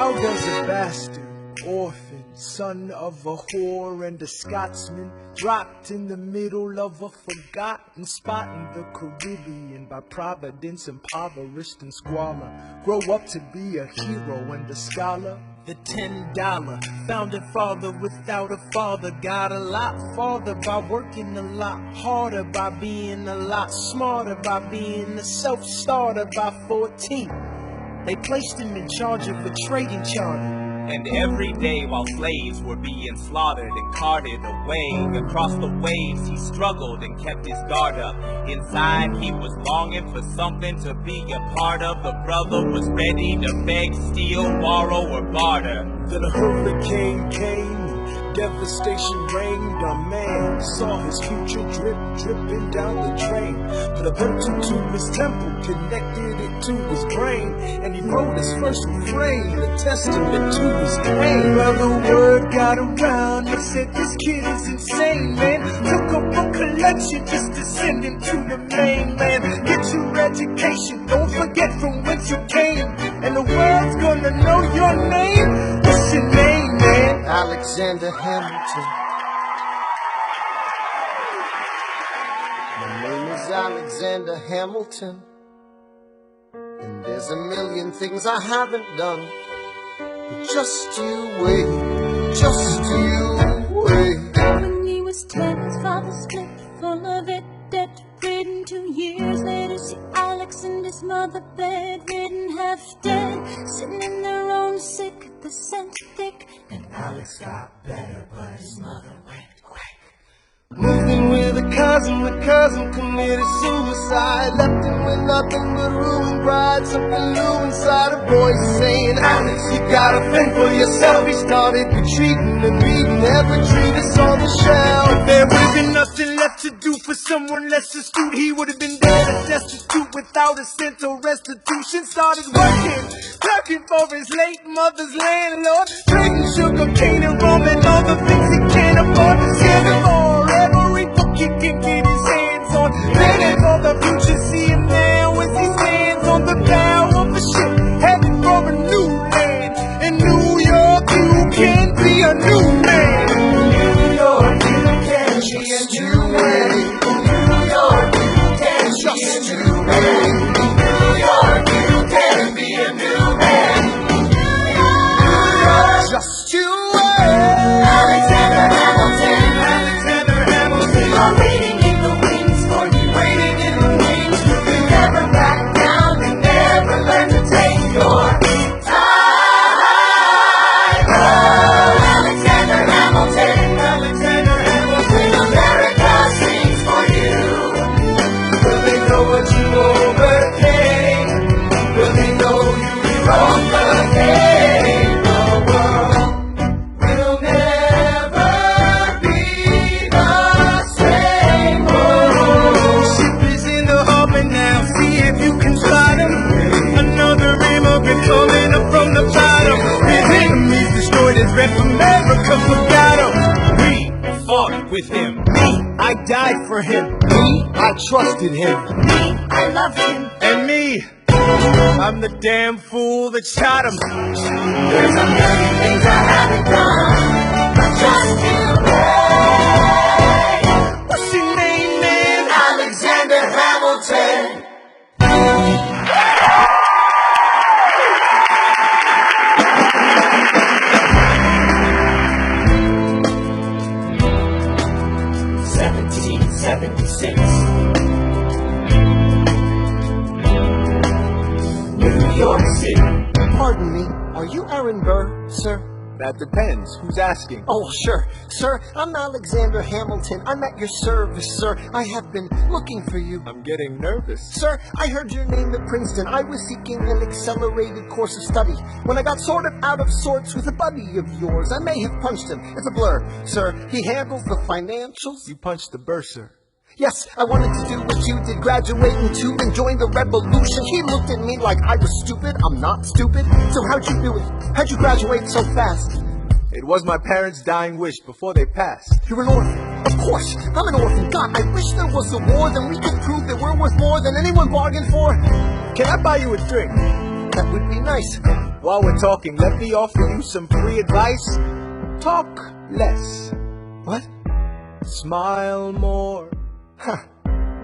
How does a bastard, orphan, son of a whore and a Scotsman, dropped in the middle of a forgotten spot in the Caribbean, by providence impoverished and squalor, grow up to be a hero and a scholar? The $10 founding father without a father got a lot farther by working a lot harder, by being a lot smarter, by being a self-starter. By 14, they placed him in charge of a trading charter. And every day while slaves were being slaughtered and carted away across the waves, he struggled and kept his guard up. Inside he was longing for something to be a part of. The brother was ready to beg, steal, borrow, or barter. Then a hurricane came, devastation reigned. A man saw his future dripping down the drain. Put a pencil to his temple, connected it to his brain, and he wrote his first refrain, a testament to his pain. Well, the word got around, they said this kid is insane, man. Took up a collection just to send him to the mainland. Get your education, don't forget from whence you came, and the world's gonna know your name. What's your name, man? Alexander Hamilton. My name is Alexander Hamilton, and there's a million things I haven't done. But just you wait, just you wait. When he was 10, his father split, full of it, debt-ridden. 2 years later, see Alex and his mother bedridden, half dead, sitting in their own sick, the scent thick. And Alex got better, but his mother went quick. Moved in with a cousin, the cousin committed suicide. Left him with nothing but ruined pride. Something new inside a voice saying, Alex, you gotta fend for yourself. He started retreating and reading every treatise on the shelf. There would have been nothing left to do for someone less astute. He would have been dead and destitute without a cent or restitution. Started working, clerking for his late mother's landlord, trading sugar cane and rum and all the things he can't afford. Scamming for every book he can get his hands on, planning for the future. See him now as he stands on the bow of a ship, heading for a new land. In New York, you can be a new man. New York, you can be a new man. New York, you can just you wait. New York, you can be a new man. New York, just you wait. Alexander Hamilton. Alexander Hamilton. We are waiting in the wings for you. Waiting in the wings. You never back down. You never learn to take your time. Oh, Alexander Hamilton. Alexander Hamilton. America sings for you. Will they know what you overcame? Will they know you wrong again? The world will never be the same. Oh, ship is in the harbor now. See if you can spot him. Another immigrant coming up from the bottom. His enemies destroyed his rep. America forgot him. We fought with him. Me, I died for him. Me, I trusted him. Me, I love him. And me, I'm the damn fool that shot him. There's a million things I haven't done, but just you wait. What's your name, man? Alexander Hamilton. New York City. Pardon me, are you Aaron Burr, sir? That depends. Who's asking? Oh, sure. Sir, I'm Alexander Hamilton. I'm at your service, sir. I have been looking for you. I'm getting nervous. Sir, I heard your name at Princeton. I was seeking an accelerated course of study. When I got sort of out of sorts with a buddy of yours, I may have punched him. It's a blur. Sir, he handles the financials. You punched the bursar. Yes, I wanted to do what you did, graduate in tube and join the revolution. He looked at me like I was stupid. I'm not stupid. So how'd you do it? How'd you graduate so fast? It was my parents' dying wish before they passed. You're an orphan. Of course, I'm an orphan. God, I wish there was a war, then we could prove that we're worth more than anyone bargained for. Can I buy you a drink? That would be nice. while we're talking, let me offer you some free advice. Talk less. What? Smile more. Ha.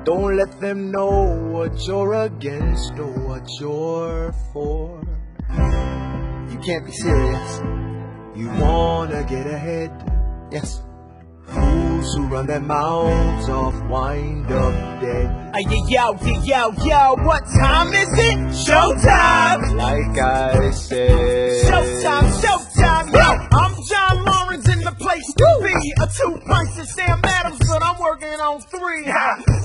Don't let them know what you're against or what you're for. You can't be serious. You wanna get ahead. Yes. Fools who run their mouths off wind up dead. Yo, what time is it? Showtime! Like I said. Showtime, yo! I'm John Lawrence in the place to be. A 2 pints of Sam Adams, but I'm working on 3.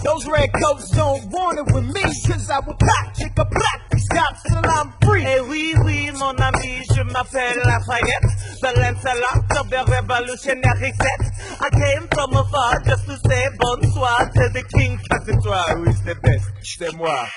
Those red coats don't want it with me, cause I will pack, kick a black, stop till I'm free. Eh oui, mon ami, je m'appelle Lafayette, the Lancelot of the revolutionary set. I came from afar just to say bonsoir to the king, cause it's who is the best, c'est moi.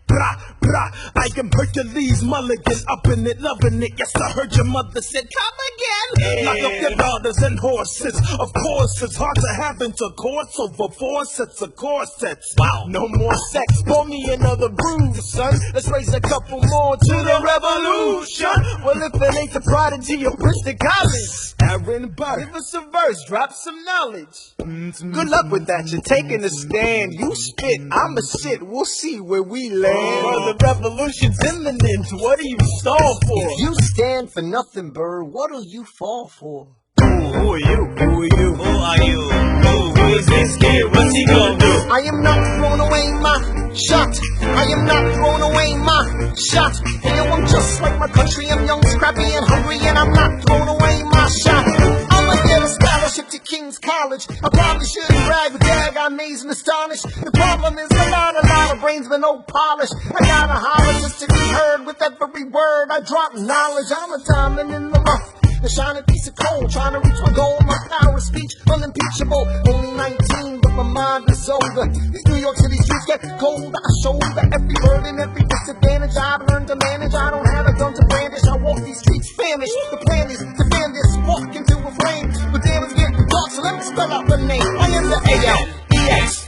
Brah, brah, I am Hercules Mulligan, up in it, loving it. Yes, I heard your mother said, come again. Lock up your daughters and horses. Of course, it's hard to have intercourse over 4 sets of corsets. Wow, no more sex. Pour me another brew, son. Let's raise a couple more to the revolution. Well, if it ain't the prodigy of Princeton College, Aaron Burr, give us a verse, drop some knowledge. Good luck with that. You're taking a stand. You spit, I'ma sit. We'll see where we land. Well, the revolution's imminent. What do you stall for? If you stand for nothing, Burr, what'll you fall for? Who are you? Who are you? Who is this kid? What's he gonna do? I am not throwing away my shot. I am not throwing away my shot. And yo, I'm just like my country. I'm young, scrappy, and hungry, and I'm not throwing away my shot. I'ma get a scholarship to King's College. I probably shouldn't brag, but dag, I'm amazed and astonished. The problem is I got a lot of brains but no polish. I gotta holler just to be heard with every word. I drop knowledge. I'm a diamond in the rough, a shining piece of coal, trying to reach my goal. My power of speech, unimpeachable. Only 19, but my mind is older. These New York City streets get cold. I shoulder every burden, every disadvantage. I've learned to manage. I don't have a gun to brandish. I walk these streets famished. The plan is to fan this walk into a flame. But damn, it's getting dark, so let me spell out the name. I am the A-L-E-X-A-N-D-E-R.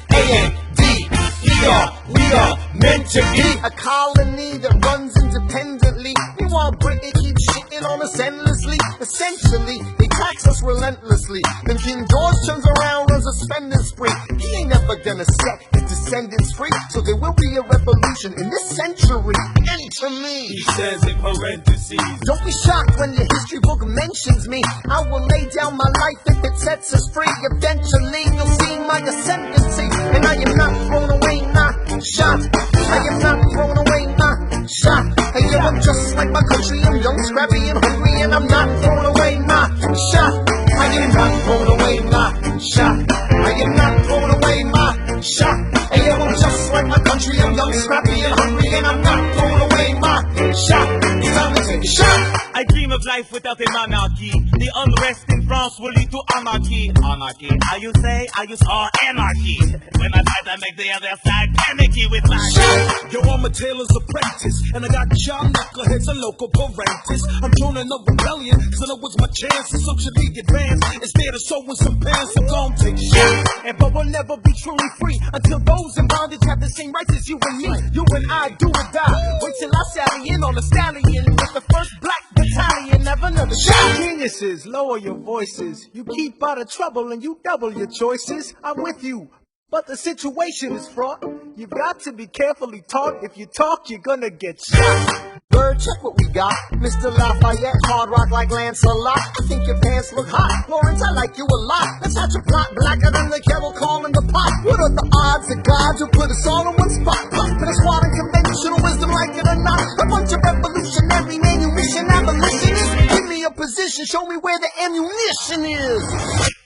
We are meant to be a colony that runs independently. Meanwhile, Britain keeps shitting on us endlessly. Essentially, they tax us relentlessly. Then King George turns around, runs a spending spree. He ain't never gonna set his descendants free. So there will be a revolution in this century. Enter me. He says in parentheses. Don't be shocked when your history book mentions me. I will lay down my life if it sets us free. Eventually, you'll see my ascendancy. And I am not throwing away my shot. I am not throwing away my shot. Hey, yo, I'm just like my country. I'm young, scrappy, and hungry, and I'm not throwing away my shot. I am not throwing away my shot. I am not throwing away my shot. Hey, yo, I'm just like my country. I'm young, scrappy, and hungry, and I'm not throwing away my shot. It's time to take a shot. I dream of life without a monarchy. The unrest in France will lead to anarchy. Anarchy, how you say? I use anarchy. When I try to make the other side panicky with my shot. Yo, I'm a tailor's apprentice, and I got job knuckleheads and local parentis. I'm joining a rebellion, cause I know it's my chance to socially advance. Instead of sewing some pants, I'm gonna take shots. And but we'll never be truly free until those in bondage have the same rights as you and me. You and I do or die. Wait till I sally in on a stallion with the first black battalion. Have another shot. Geniuses, lower your voices. You keep out of trouble and you double your choices. I'm with you, but the situation is fraught. You've got to be carefully taught. If you talk, you're gonna get shot. Bird, check what we got. Mr. Lafayette, hard rock like Lancelot. I think your pants look hot. Lawrence, I like you a lot. Let's hatch a plot blacker than the kettle calm in the pot. What are the odds that God will put us all in one spot? For the squad of conventional wisdom, like it or not. A bunch of revolutionary manumission abolitionists. Give me a position, show me where the ammunition is.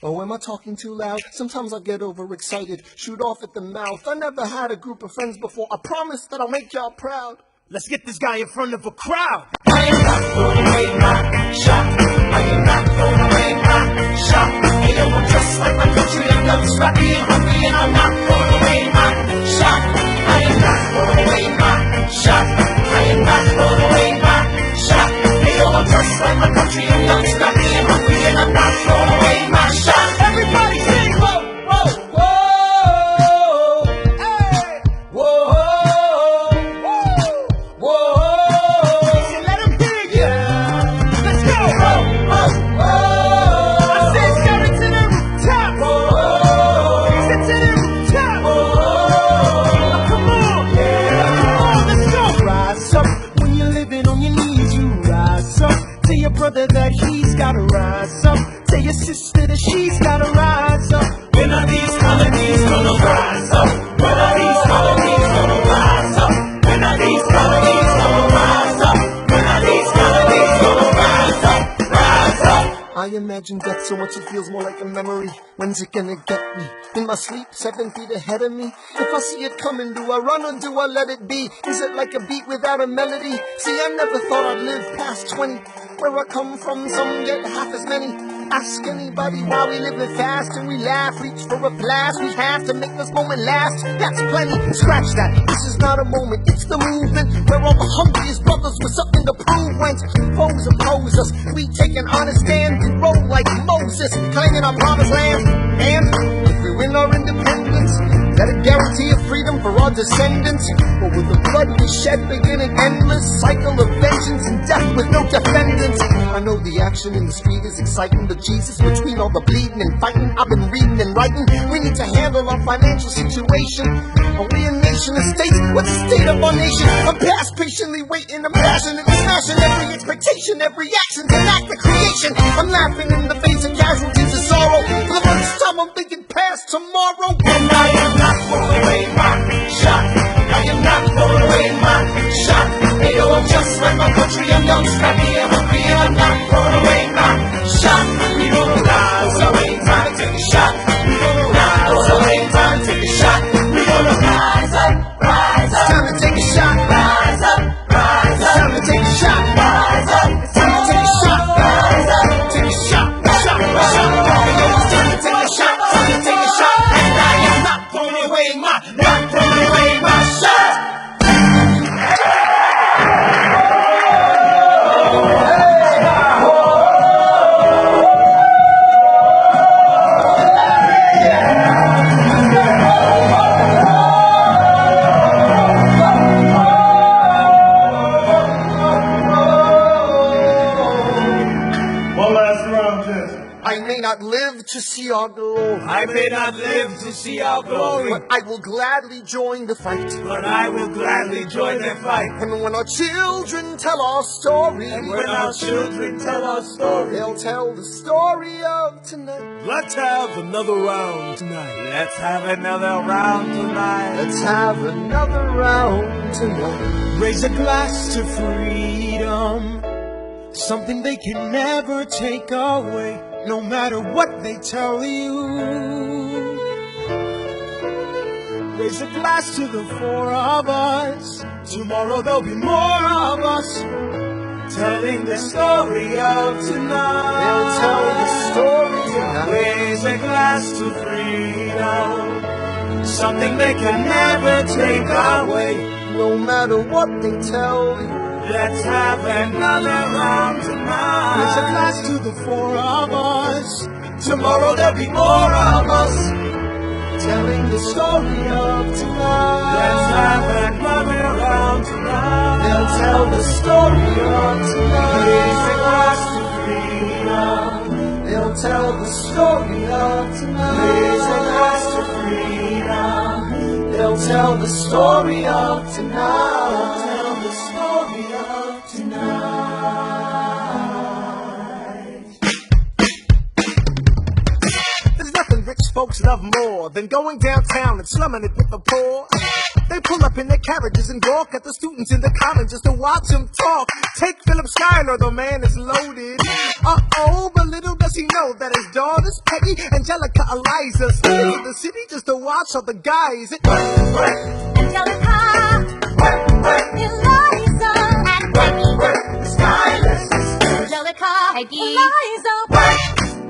Oh, am I talking too loud? Sometimes I get overexcited, shoot off at the mouth. I never had a group of friends before. I promise that I'll make y'all proud. Let's get this guy in front of a crowd. I am not throwing away my shot. I am not throwing away my shot. Hey, yo, I'm just like my country. I'm young, scrappy, and hungry, and I'm not throwing away my shot. I am not throwing away my shot. I am not throwing away my shot. Hey, yo, I'm just like my country. I'm young, scrappy, and hungry, and I'm not throwing away my shot. Everybody sing, whoa, whoa, whoa, hey, whoa, whoa, whoa. Let 'em hear ya. gotta rise up. Tell your sister that she's gotta rise up. When are these colonies gonna rise up? When are these colonies gonna rise up? When are these colonies gonna rise up? When are these colonies gonna rise up? Rise up. I imagine death so much it feels more like a memory. When's it gonna get me? In my sleep, 7 feet ahead of me. If I see it coming, do I run or do I let it be? Is it like a beat without a melody? See, I never thought I'd live past 20. Where I come from, some get half as many. Ask anybody why we living fast and we laugh, reach for a blast. We have to make this moment last. That's plenty. Scratch that. This is not a moment, it's the movement. Where all the hungriest brothers with something to prove. When foes oppose us, we take an honest stand and roll like Moses, claiming our promised land. And if we win our independence, that a guarantee of freedom for our descendants. Or will the blood we shed begin an endless cycle of vengeance and death with no defendants? I know the action in the street is exciting, but Jesus, between all the bleeding and fighting, I've been reading and writing. We need to handle our financial situation. Are we a nation of states? What's the state of our nation? I'm past patiently waiting, I'm passionately smashing every expectation, every action's an act of creation. I'm laughing in the face of casualties of sorrow. For the first time I'm thinking past tomorrow. And I am not throwing away my shot. I am not throwing away my shot. Hey yo, I'm just like my country. I'm young, scrappy, and hungry, and I'm not throwing away my shot. We gonna rise up, ain't time to take a shot. We gonna rise up, ain't time to take a shot. We gonna rise up, rise up. It's time to take a shot. Rise up, rise It's up. time to take a shot. Rise up, It's time to take a shot. rise up. Take a shot. Shot. Shot. It's time to take a shot. Time to take a shot. And I am not throwing away not throwing away my shot. One last round, Jesse. I may not live to see our glory, I may not live to see our glory, but I will gladly join the fight. but I will gladly join the fight. And when our children tell our story, And when our children tell our story, they'll tell the story of tonight. Let's have another round tonight. let's have another round tonight. Let's have another round tonight. Raise a glass to freedom, something they can never take away, no matter what they tell you. Raise a glass to the four of us. Tomorrow there'll be more of us, telling the story of tonight. They'll tell the story tonight. Raise a glass to freedom, something they can never take away. No matter what they tell you. Let's have another round tonight. Raise a glass to the four of us. Tomorrow there'll be more of us, telling the story of tonight. Let's have another round tonight. They'll tell the story of tonight. Raise a glass to freedom. They'll tell the story of tonight. Raise a glass to freedom. They'll tell the story of tonight. They'll tell the story of tonight. There's nothing rich folks love more than going downtown and slumming it with the poor. They pull up in their carriages and gawk at the students in the college just to watch them talk. Take Philip Schuyler, the man is loaded. Uh-oh, but little does he know that his daughters, Peggy, Angelica, Eliza, stay in the city just to watch all the guys. Angelica, Eliza, and Peggy. Angelica, Peggy, Eliza.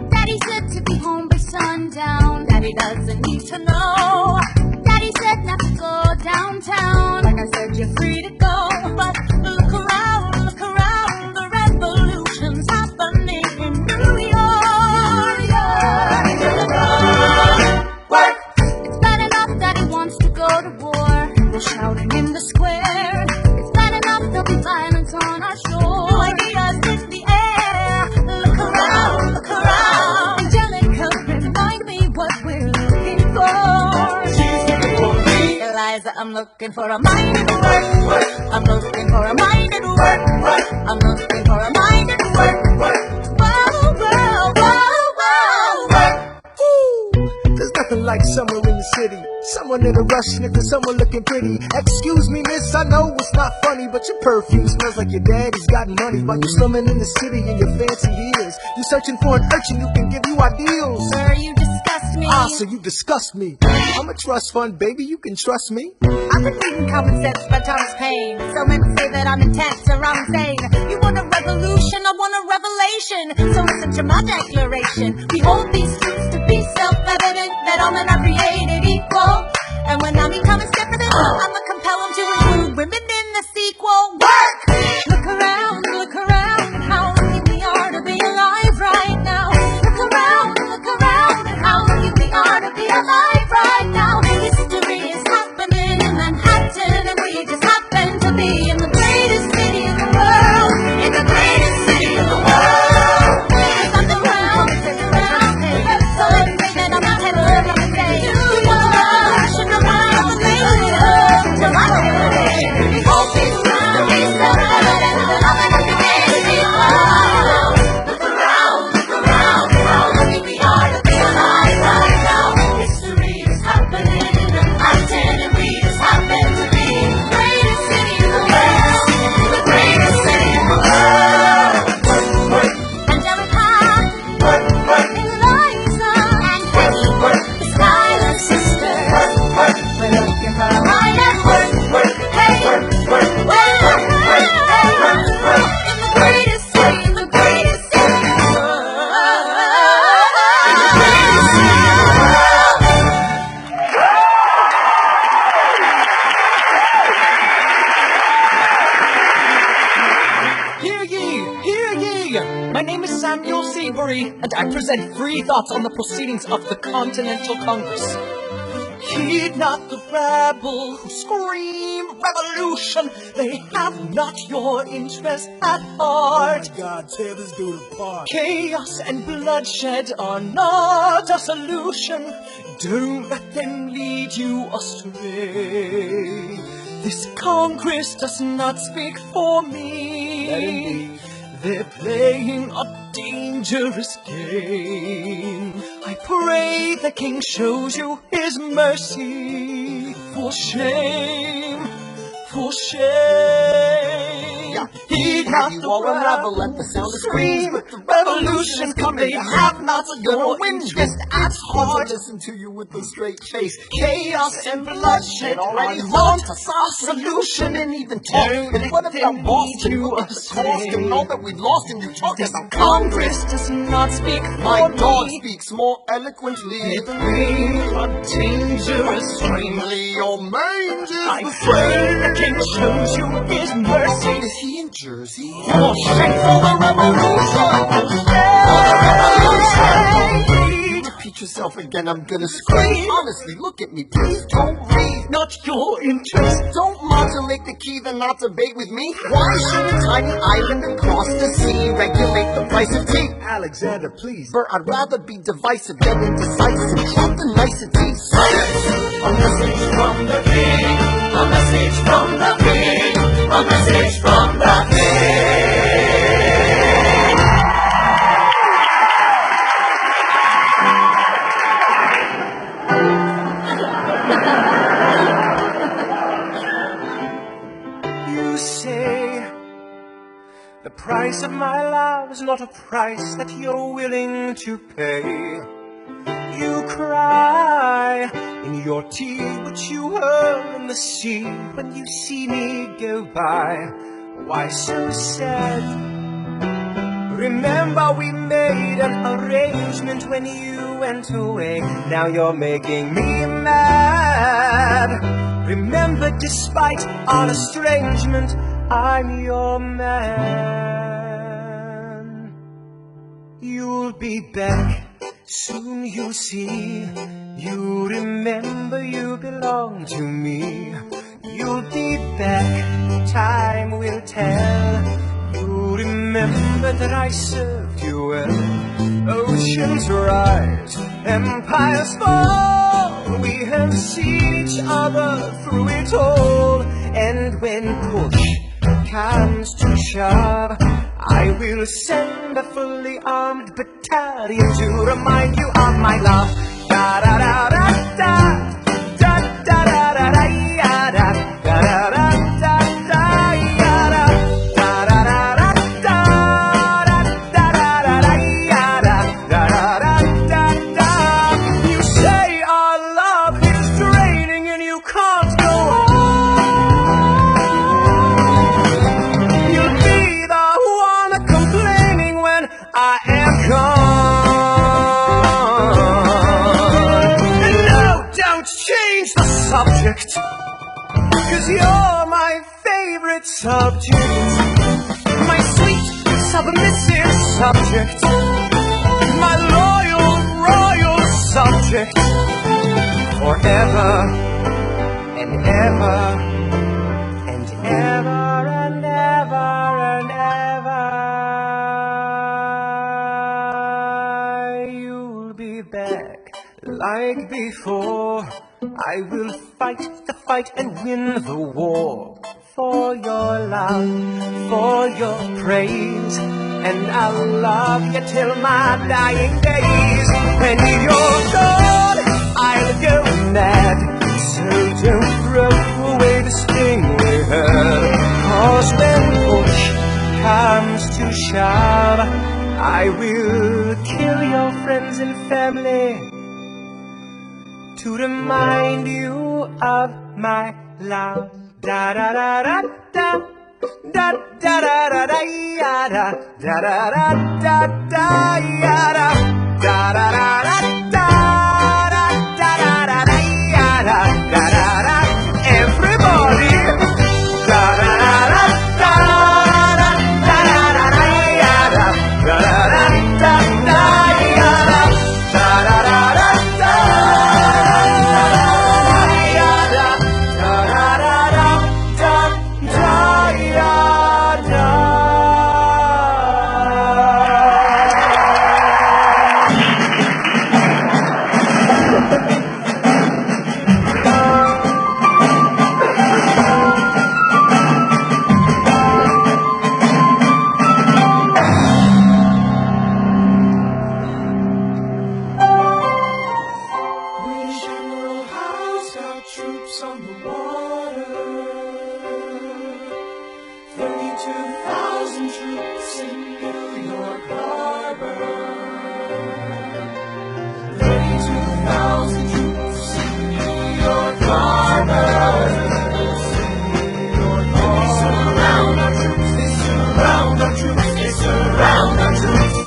Daddy said to be home by sundown. Daddy doesn't need to know. Daddy said not to go downtown. Like I said, you're free to go. But look around, the revolution's happening in New York. Angelica, it's bad enough that he wants to go to war. We're shouting in the square. It's bad enough there'll be violence on our shore. Ideas in the air. Look around, Angelica, remind me what we're looking for. Eliza, I'm looking for a mind at work. I'm looking for a mind at work. I'm looking for a mind at work. Follow someone in a rush, sniffing someone looking pretty. Excuse me, miss, I know it's not funny, but your perfume smells like your daddy's got money. While you're slumming in the city in your fancy heels, you're searching for an urchin who can give you ideals. Sir, you disgust me. Ah, so you disgust me. I'm a trust fund, baby, you can trust me. I've been reading Common Sense by Thomas Paine. So many say that I'm intense or I'm insane. You want a revolution, I want a revelation. So listen to my declaration. We hold these truths to be self-evident, that all men are created equal. And when I become as different, I'ma compel them to include women in the sequel. Work! Look around and how lucky we are to be alive right now. Look around and how lucky we are to be alive right now. History is happening in Manhattan, and we just happen to be in the greatest city in the world. In the greatest city in the world. Cause I'm around, hey. So let's say that I'm not headed over the day. You want to rush and around the nation. Till I'm ready. We hold these truths to be self-evident, that all men are created equal. Look around, how lucky we are to be alive right now. History is happening in Manhattan, and we just happen to be in the greatest city in the world. The greatest city in the world. Angelica, Eliza, and Peggy, the Skylar sisters. We're looking for a rider. Hey, in the greatest city, in the greatest city in the world. Hear ye! Hear ye! My name is Samuel Seabury, and I present free thoughts on the proceedings of the Continental Congress. Heed not the rabble who scream revolution. They have not your interest at heart. God, tear this dude apart. Chaos and bloodshed are not a solution. Don't let them lead you astray. This Congress does not speak for me. They're playing a dangerous game. I pray the King shows you his mercy. For shame, for shame. Heed not the rabble, let the sound scream. Revolution coming, they have not gonna win just as hard. Listen to you with a straight face. Chaos and bloodshed already want a solution, and even talk. And what about Boston? You a cost and all that we've lost, and you talk as a Congress does not speak for My me. God speaks more eloquently They than play a dangerous game. your mange is I the pray the King shows you his mercy. Is he in Jersey? For shame for the revolution. Repeat yourself again, I'm gonna scream. Honestly, look at me, please don't read. Not your interest. Don't modulate the key, then not debate with me. Why should a tiny island across the sea regulate the price of tea? Alexander, please. Bert, I'd rather be divisive than indecisive. Drop the niceties. Silence! A message from the King. A message from the King. A message from the King. You say the price of my love is not a price that you're willing to pay. You cry in your tea, but you hurl in the sea when you see me go by. Why so sad? Remember we made an arrangement when you went away. Now you're making me mad. Remember, despite our estrangement, I'm your man. You'll be back, soon you'll see. You remember you belong to me. You'll be back, time will tell. You remember that I served you well. Oceans rise, empires fall. We have seen each other through it all. And when push comes to shove, I will send a fully armed battalion to remind you of my love. Da da da da da da da. subject, 'cause you're my favorite subject, my sweet submissive subject, my loyal royal subject, forever and ever and ever and ever and ever. You'll be back like before. I will fight the fight and win the war for your love, for your praise, and I'll love you till my dying days. When you're gone, I'll go mad, so don't throw away the sting we had. 'Cause when push comes to shove, I will kill your friends and family to remind you of my love. Da da da da da da da da da da ya da da da da da da ya da da da da da da da da da da ya da da da da. Everybody, da da da da da da da da da ya da da da da da da ya da da da da da. Troops on the water, 32,000 troops in New York Harbor, 32,000 troops in New York Harbor. They surround our troops, they surround our troops, they surround our troops.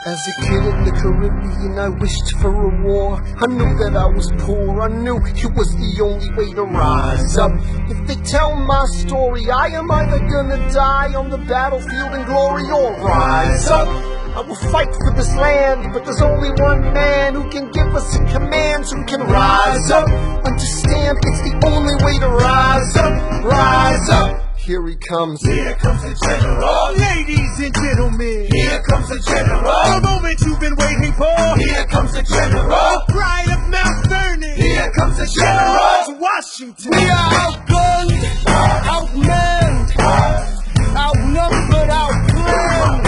As a kid in the Caribbean, I wished for a war. I knew that I was poor, I knew it was the only way to rise up. If they tell my story, I am either gonna die on the battlefield in glory or rise up. I will fight for this land, but there's only one man who can give us a command, who can rise up. Understand, it's the only way to rise up, rise up. Here he comes. Here comes the general. Ladies and gentlemen, Here comes the general. the moment you've been waiting for. Here comes the general. Pride of Mount Vernon. Here comes the general. George Washington. We are outgunned, outmanned, outnumbered, outplanned.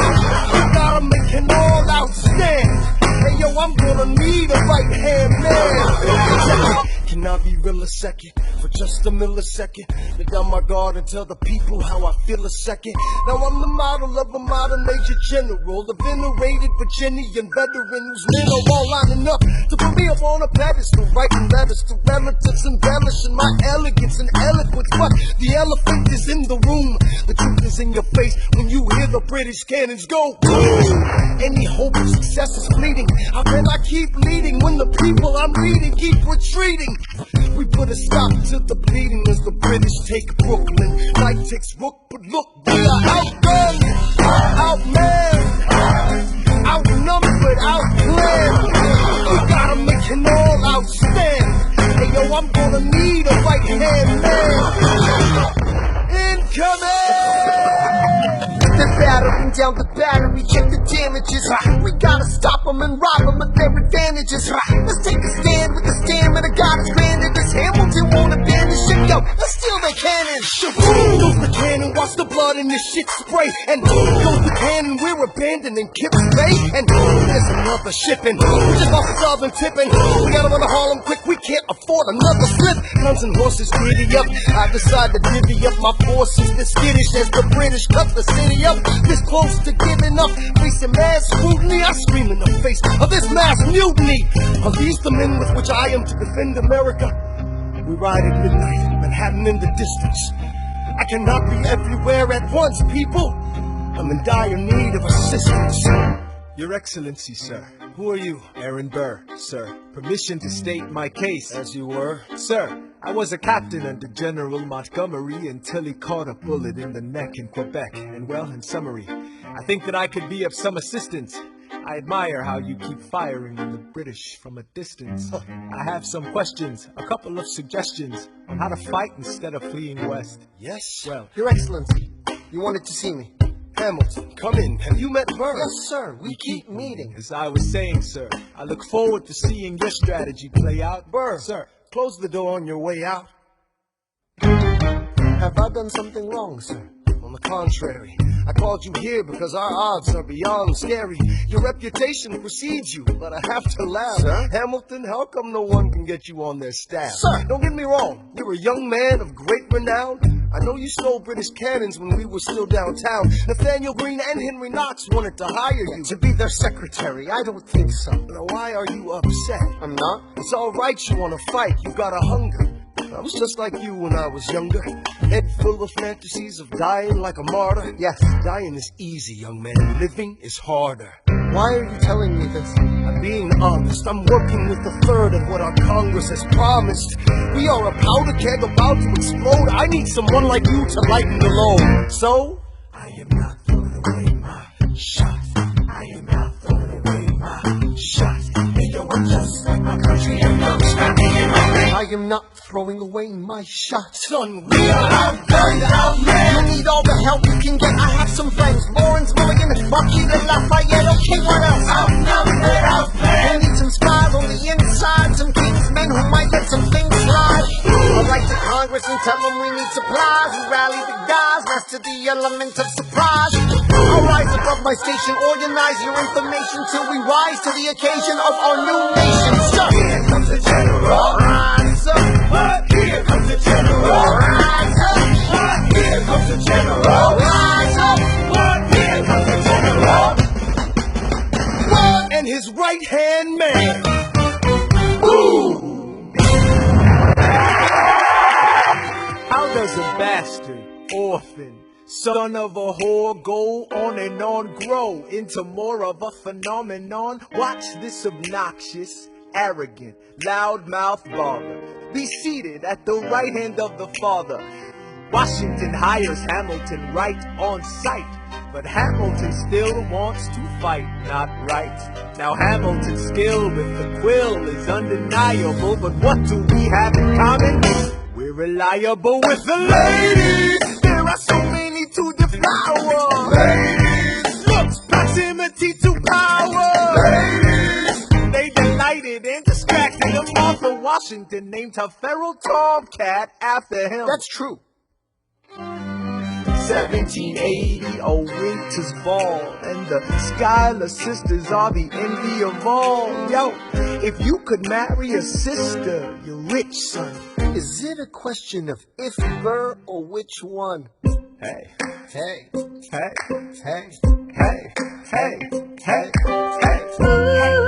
We gotta make an all-out stand. Hey yo, I'm gonna need a right-hand man. Can I be real a second? For just a millisecond, let down my guard and tell the people how I feel a second. Now I'm the model of a modern major general, a venerated Virginian veteran whose men are all lining up to put me up on a pedestal, writing letters to relatives, embellishing my elegance and eloquence. But the elephant is in the room, the truth is in your face when you hear the British cannons go boom. Any hope of success is fleeting. How can I keep leading when the people I'm leading keep retreating? We put a stop to the bleeding as the British take Brooklyn. Night takes Rook, but look, we are outgunned, outmanned, outnumbered, outplanned. We gotta make an all-out stand. Hey yo, I'm gonna need a right-hand man. Incoming! They're battering down the battery, check the damages. We gotta stop them and rob them of their advantages. Let's take a stand with the stamina God has granted us. Hamilton won't abandon shit, yo, let's steal their cannons. Goes the cannon, watch the blood in this shit spray. And goes the cannon, we're abandoning Kips Bay. And there's another shipping, we just lost Southern tipping. We gotta run to Harlem quick, we can't afford another slip. Guns and horses giddy up, I decide to divvy up my forces. This skittish as the British cut the city up. This close to giving up, facing mass scrutiny. I scream in the face of this mass mutiny. Are these the men with which I am to defend America? We ride at midnight, Manhattan in the distance. I cannot be everywhere at once, people. I'm in dire need of assistance. Your Excellency, sir. Who are you? Aaron Burr, sir. Permission to state my case. As you were. Sir, I was a captain under General Montgomery until he caught a bullet in the neck in Quebec. And well, in summary, I think that I could be of some assistance. I admire how you keep firing on the British from a distance. I have some questions, a couple of suggestions on how to fight instead of fleeing west. Yes? Well, Your Excellency, you wanted to see me. Hamilton, come in. Have you met Burr? Yes, sir. We keep meeting. As I was saying, sir, I look forward to seeing your strategy play out. Burr, Sir, close the door on your way out. Have I done something wrong, sir? On the contrary, I called you here because our odds are beyond scary. Your reputation precedes you, but I have to laugh. Sir? Hamilton, how come no one can get you on their staff? Sir, don't get me wrong. You're a young man of great renown. I know you stole British cannons when we were still downtown. Nathaniel Greene and Henry Knox wanted to hire you to be their secretary. I don't think so. Now, why are you upset? I'm not. It's all right you want to fight. You got a hunger. I was just like you when I was younger. Head full of fantasies of dying like a martyr. Yes, dying is easy, young man. Living is harder. Why are you telling me this? I'm being honest. I'm working with a third of what our Congress has promised. We are a powder keg about to explode. I need someone like you to lighten the load. So, I am not throwing away my shot. I am not throwing away my shot. Hey, yo, I'm just like my country and I'm standing in my ring. I am not throwing away my shot. Son, we are outgunned, outman. You need all the help you can get. I have some friends. Lawrence Mulligan, Marquis de Lafayette. Okay, what else? Outnumbered, outplanned. I need some spies on the inside. Some kingsmen who might let some things slide. I'll write to Congress and tell them we need supplies. We rally the guys, master the element of surprise. I'll rise above my station, organize your information till we rise to the occasion of our new nation. So, here comes the general. Rise up. What? Here comes the general. Rise up. What? Here comes the general. Rise up. What? Here comes the general. What? And his right-hand man. Boom! how does a bastard, orphan, son of a whore go on and on, grow into more of a phenomenon? Watch this obnoxious, arrogant, loudmouth bother be seated at the right hand of the Father. Washington hires Hamilton right on sight, but Hamilton still wants to fight, not right. Now Hamilton's skill with the quill is undeniable, but what do we have in common? We're reliable with the ladies. There are so many to deflower. Ladies, looks, proximity to power. Ladies, they delighted and distracted. And Martha Washington named her feral tomcat after him. That's true. 1780, a winter's ball, and the Schuyler sisters are the envy of all. Yo, if you could marry a sister, you're rich, son. Is it a question of if, Burr, or which one? Hey, Hey, hey, hey. hey, hey, hey, hey.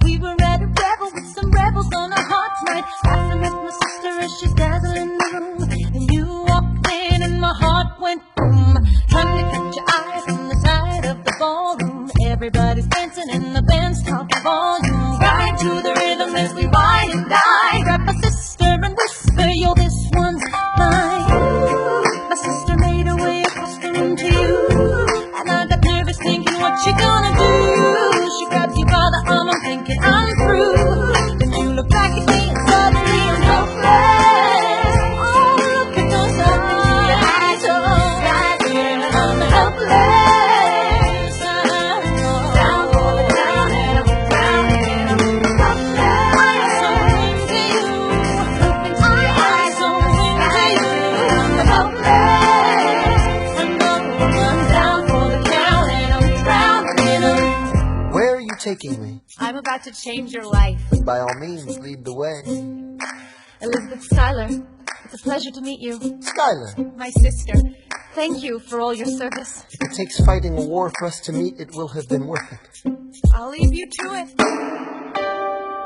We were at a revel with some rebels on a hot night. I met my sister as she dazzled in the room, and you walked in and my heart went boom. Trying to catch your eyes on the side of the ballroom. Everybody's dancing and the band's top volume. Right to the rhythm as we wine and dine. Grab my sister and whisper, yo, this one's mine. My sister made her way across the room to you, and I got nervous thinking, what you gonna do? She grabbed you by the arm, I'm thinking I'm through. Then you look back at me and suddenly I'm helpless. Oh, look at those eyes, oh, and I'm helpless. Down for the ground and I'm drowning, I'm helpless. I'm so into you, I'm so into you, I'm helpless. I'm down for the count and I'm drowning. Where are you taking me? I'm about to change your life. By all means, lead the way. Elizabeth Schuyler, it's a pleasure to meet you. Schuyler. My sister. Thank you for all your service. It takes fighting a war for us to meet. It will have been worth it. I'll leave you to it.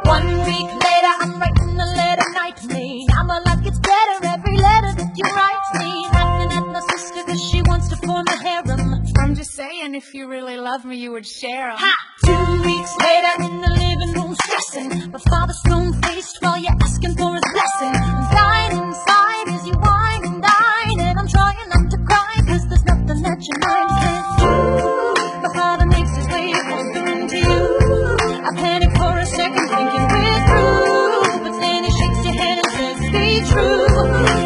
1 week later, I'm writing a letter nightly. Now my life gets better every letter that you write me. Laughing at my sister cause she wants to form a harem. I'm just saying, if you really love me, you would share 'em. Ha! 2 weeks later in the living room stressing. My father's stone-faced while you're asking for his blessing. I'm dying inside as you whine and dine. And I'm trying not to cry cause there's nothing that your mind can't do. My father makes his way closer into you. I panic for a second thinking we're through. But then he shakes your hand and says, be true.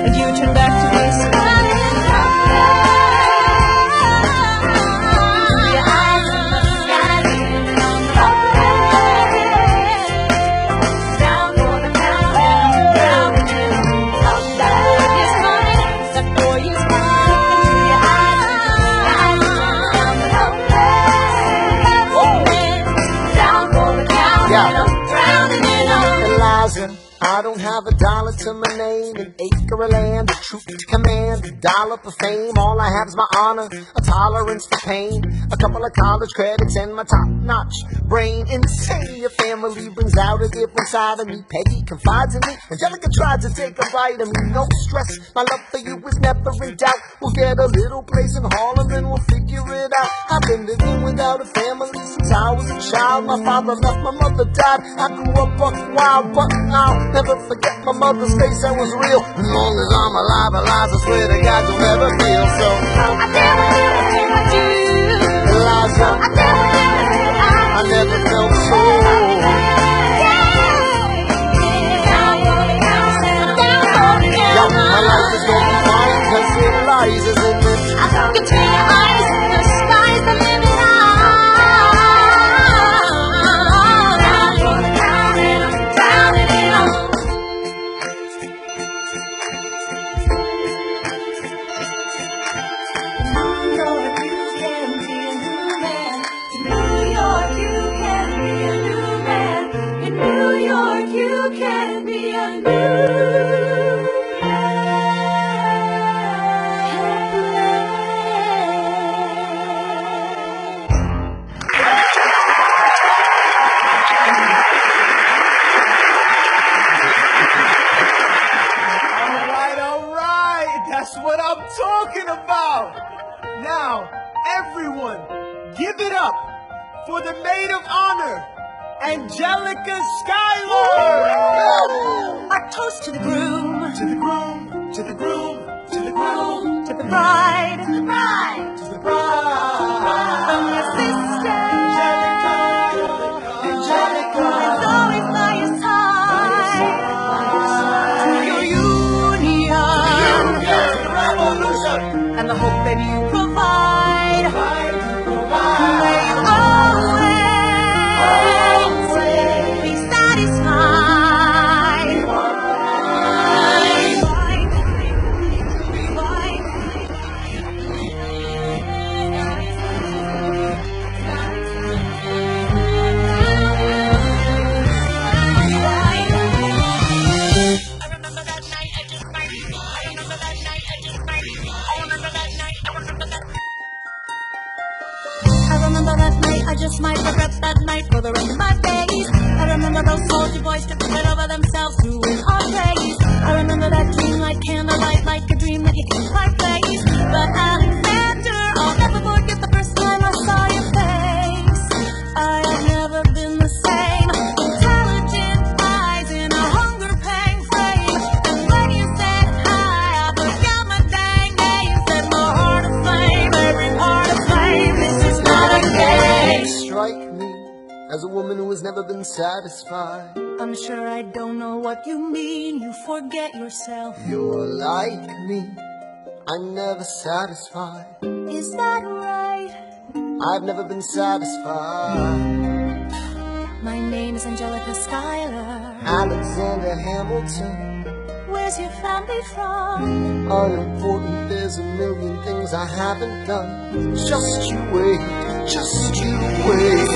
And you turn back to me smiling. Your eyes in the sky, leaning on the down for the count and down again. Yes, mine, except for you smiling. Your eyes in the sky, leaning on the down for the count and I'm drowning in them. Eliza, I don't have a dollar to my name, an acre of land, a troop to command, a dollop of fame. All I have is my honor, a tolerance for pain, a couple of college credits and my top-notch brain. Insane, your family brings out a different side of me. Peggy confides in me, Angelica tried to take a bite of me. No stress, my love for you is never in doubt. We'll get a little place in Harlem and we'll figure it out. I've been living without a family since I was a child. My father left, my mother died. I grew up buck wild, but I'll never forget my mother's face, that was real. As long as I'm alive, Eliza, I swear to God you'll never feel so. I never knew anything like you. Eliza, I never knew anything like I never felt so. Yo, my life is gonna be fine, cause Eliza's in it. I look into your eyes and the sky's the limit. Down for the count and I'm drowning in them. Alright, that's what I'm talking about. Now, everyone, give it up for the maid of honor, Angelica Schuyler. Our toast to the groom, To the groom, to the groom, to the groom, to the bride, to the bride, to the bride. from your sister. Angelica. It's always by your side. To your union, Revolution. and the hope that you provide. May you always be satisfied. I remember that night, I just might regret that night for the rest of my days. I remember those soldier boys tripping right over themselves to win our praise. I remember that dream like candlelight, like a dream that hit my face. But Alexander, I'll never forget the first time I saw your face. I have never been the same. Intelligent eyes in a hunger pang frame. And when you said hi, I forgot my dang name. Set my heart aflame, every heart aflame. This is not a game. You strike me as a woman who has never been satisfied. I'm sure I don't know what you mean. You forget yourself. You're like me, I'm never satisfied. Is that right? I've never been satisfied. My name is Angelica Schuyler. Alexander Hamilton, Where's your family from? unimportant, there's a million things I haven't done. Just you wait, just you wait.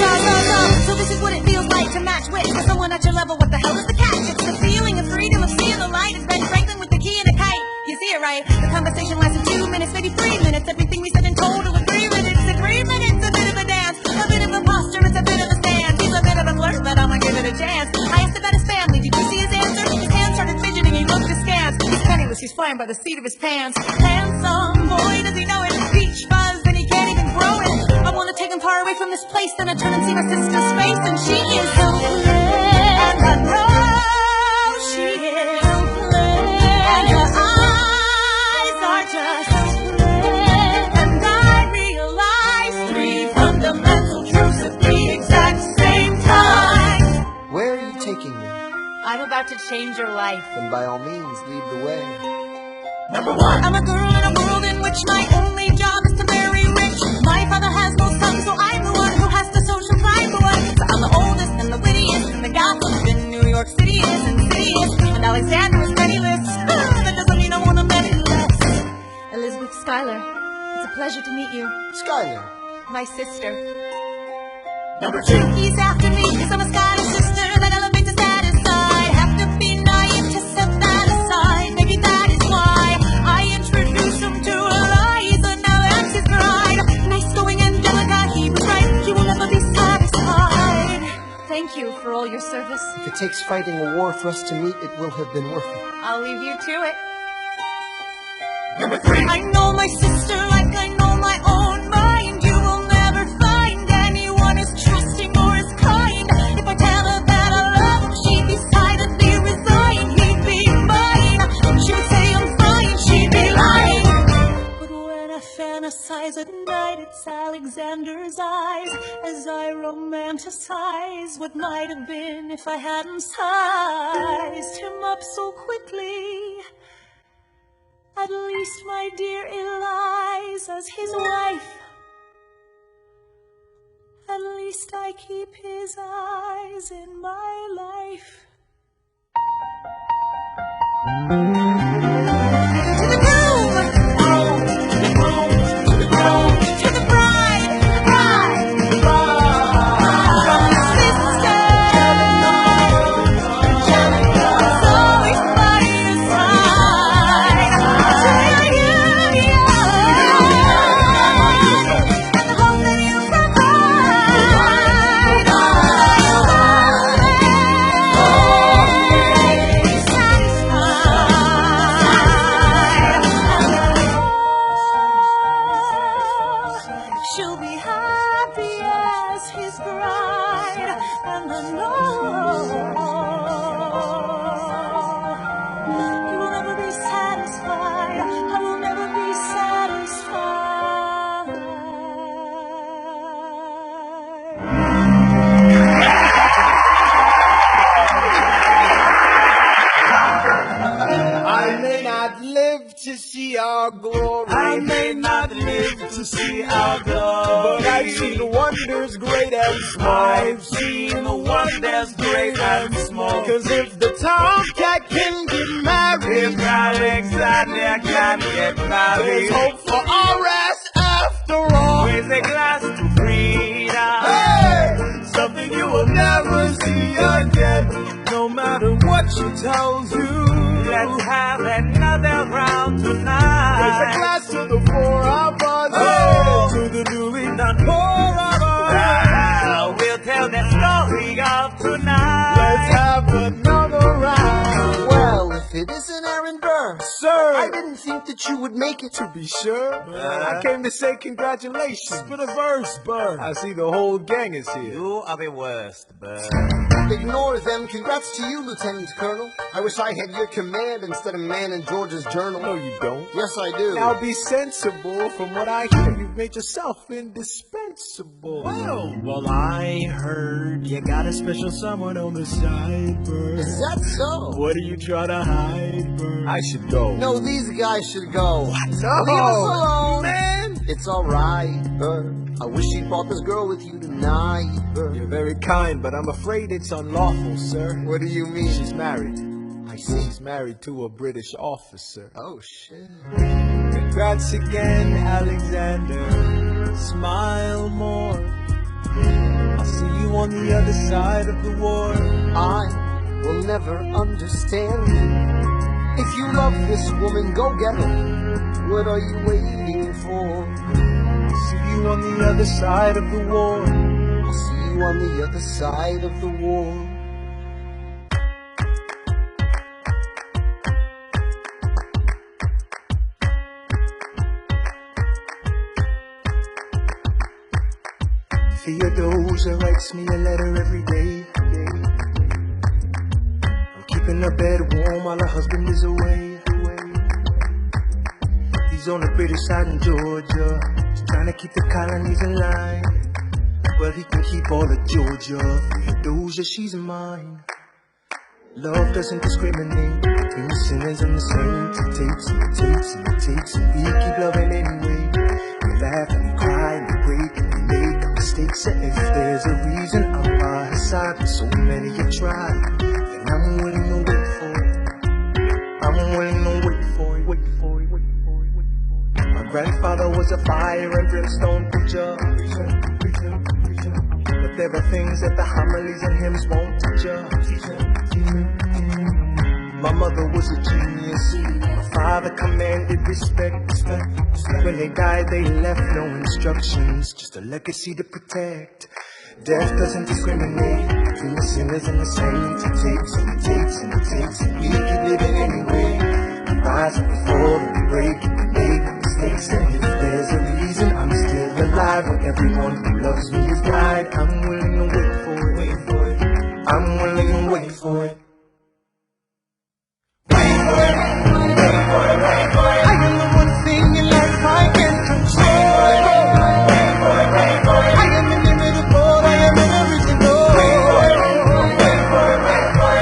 So this is what it feels like to match wits with someone at your level. What the hell is the catch? It's the feeling of freedom, of seeing the light. It's Ben Franklin with the key and a kite. You see it right? The conversation lasted 2 minutes, maybe 3 minutes. flying by the seat of his pants. Handsome boy, does he know it? Peach fuzz, and he can't even grow it. I want to take him far away from this place, then I turn and see my sister's face, and she is so clear. And I know she is so clear. And her eyes are just clear. And I realize 3 fundamental truths at the exact same time. Where are you taking me? I'm about to change your life. Then by all means, lead the way. Number 1. I'm a girl in a world in which my only job is to marry rich. My father has no son, so I'm the one who has to social climb the one. So I'm the oldest and the wittiest, and the gossip in New York City is insidious. And Alexander is penniless. That doesn't mean I want him any less. Elizabeth Schuyler, it's a pleasure to meet you. Schuyler. My sister. Number 2. He's after me because I'm a Scottish sister that elevates the status side. Have to be naive to set that aside. Maybe that is why I introduced him to Eliza. Now that's his bride. Nice going Angelica, he was right. He will never be satisfied. Thank you for all your service. If it takes fighting a war for us to meet, it will have been worth it. I'll leave you to it. Number 3. I know my sister like I know my own mind. You will never find anyone as trusting or as kind. If I tell her that I love him, she'd be silently resigned. He'd be mine. She would say I'm fine, she'd be lying. But when I fantasize at night, it's Alexander's eyes as I romanticize what might have been if I hadn't sized him up so quickly. At least my dear Eliza's his wife. At least I keep his eyes in my life. To the groom! To the groom! To the groom! To the bride! To the bride! To the bride! From the sister! It's always by your side. To your union! And the hope that you she'll be happy as his bride, and I know he will never be satisfied. I will never be satisfied. I may not live to see our glory. I may not live to see our glory, but I've seen wonders great and small. I've seen the wonders great and small. Cause if the tomcat can get married, If Alexander can get there's married, hope for our ass after all. raise a glass to freedom. Hey! Something you will never see again, no matter what she tells you. Let's have another round Raise a tonight. glass to the 4 of us, Oh. to the newly not 4 of us. We'll tell the story of tonight. Let's have another round. Well, if it isn't Aaron Burr, Sir, I didn't think that you would make it. to be sure, I came to say congratulations for the verse, Burr. I see the whole gang is here. You are the worst, Bird. Ignore them. Congrats to you, Lieutenant Colonel. I wish I had your command instead of man in George's journal. No, you don't. Yes, I do. Now be sensible. From what I hear, you've made yourself indispensable. Well, I heard you got a special someone on the side, Bird. Is that so? What are you trying to hide, Bird? I should go. No, these guys should go. What? Leave us alone. Man! It's alright, Burr. I wish you brought this girl with you tonight, Burr. You're very kind, but I'm afraid it's unlawful, sir. What do you mean? She's married. I see. She's married to a British officer. Oh, shit. Congrats again, Alexander. Smile more. I'll see you on the other side of the war. I will never understand. If you love this woman, go get her. What are you waiting for? See you on the other side of the war. I'll see you on the other side of the war. Theodosia writes me a letter every day. I'm keeping her bed warm while her husband is away. He's on the British side in Georgia, trying to keep the colonies in line. Well, he can keep all of Georgia. Theodosia, she's mine. Love doesn't discriminate between the sinners and the saints. It takes and it takes and it takes, and we keep loving anyway. We laugh and we cry and we break and we make mistakes. And if there's a reason I'm by her side, but so many have tried, then I'm willing to wait for it. I'm willing to wait for it, wait for it, wait for it, wait for it. My grandfather was a fire and brimstone preacher. But there are things that the homilies and hymns won't teach you. My mother was a genius. My father commanded respect. When they died, they left no instructions, just a legacy to protect. Death doesn't discriminate between the sinners and the saints. It takes and it takes and it takes, and we keep living anyway. We rise and we fall and we break and we make mistakes. And if there's a reason I'm still alive, when everyone who loves me has died, I'm willing to wait for it, wait for it. I'm willing to wait for it. I am the one thing in life I can control. I am inimitable, I am unoriginal.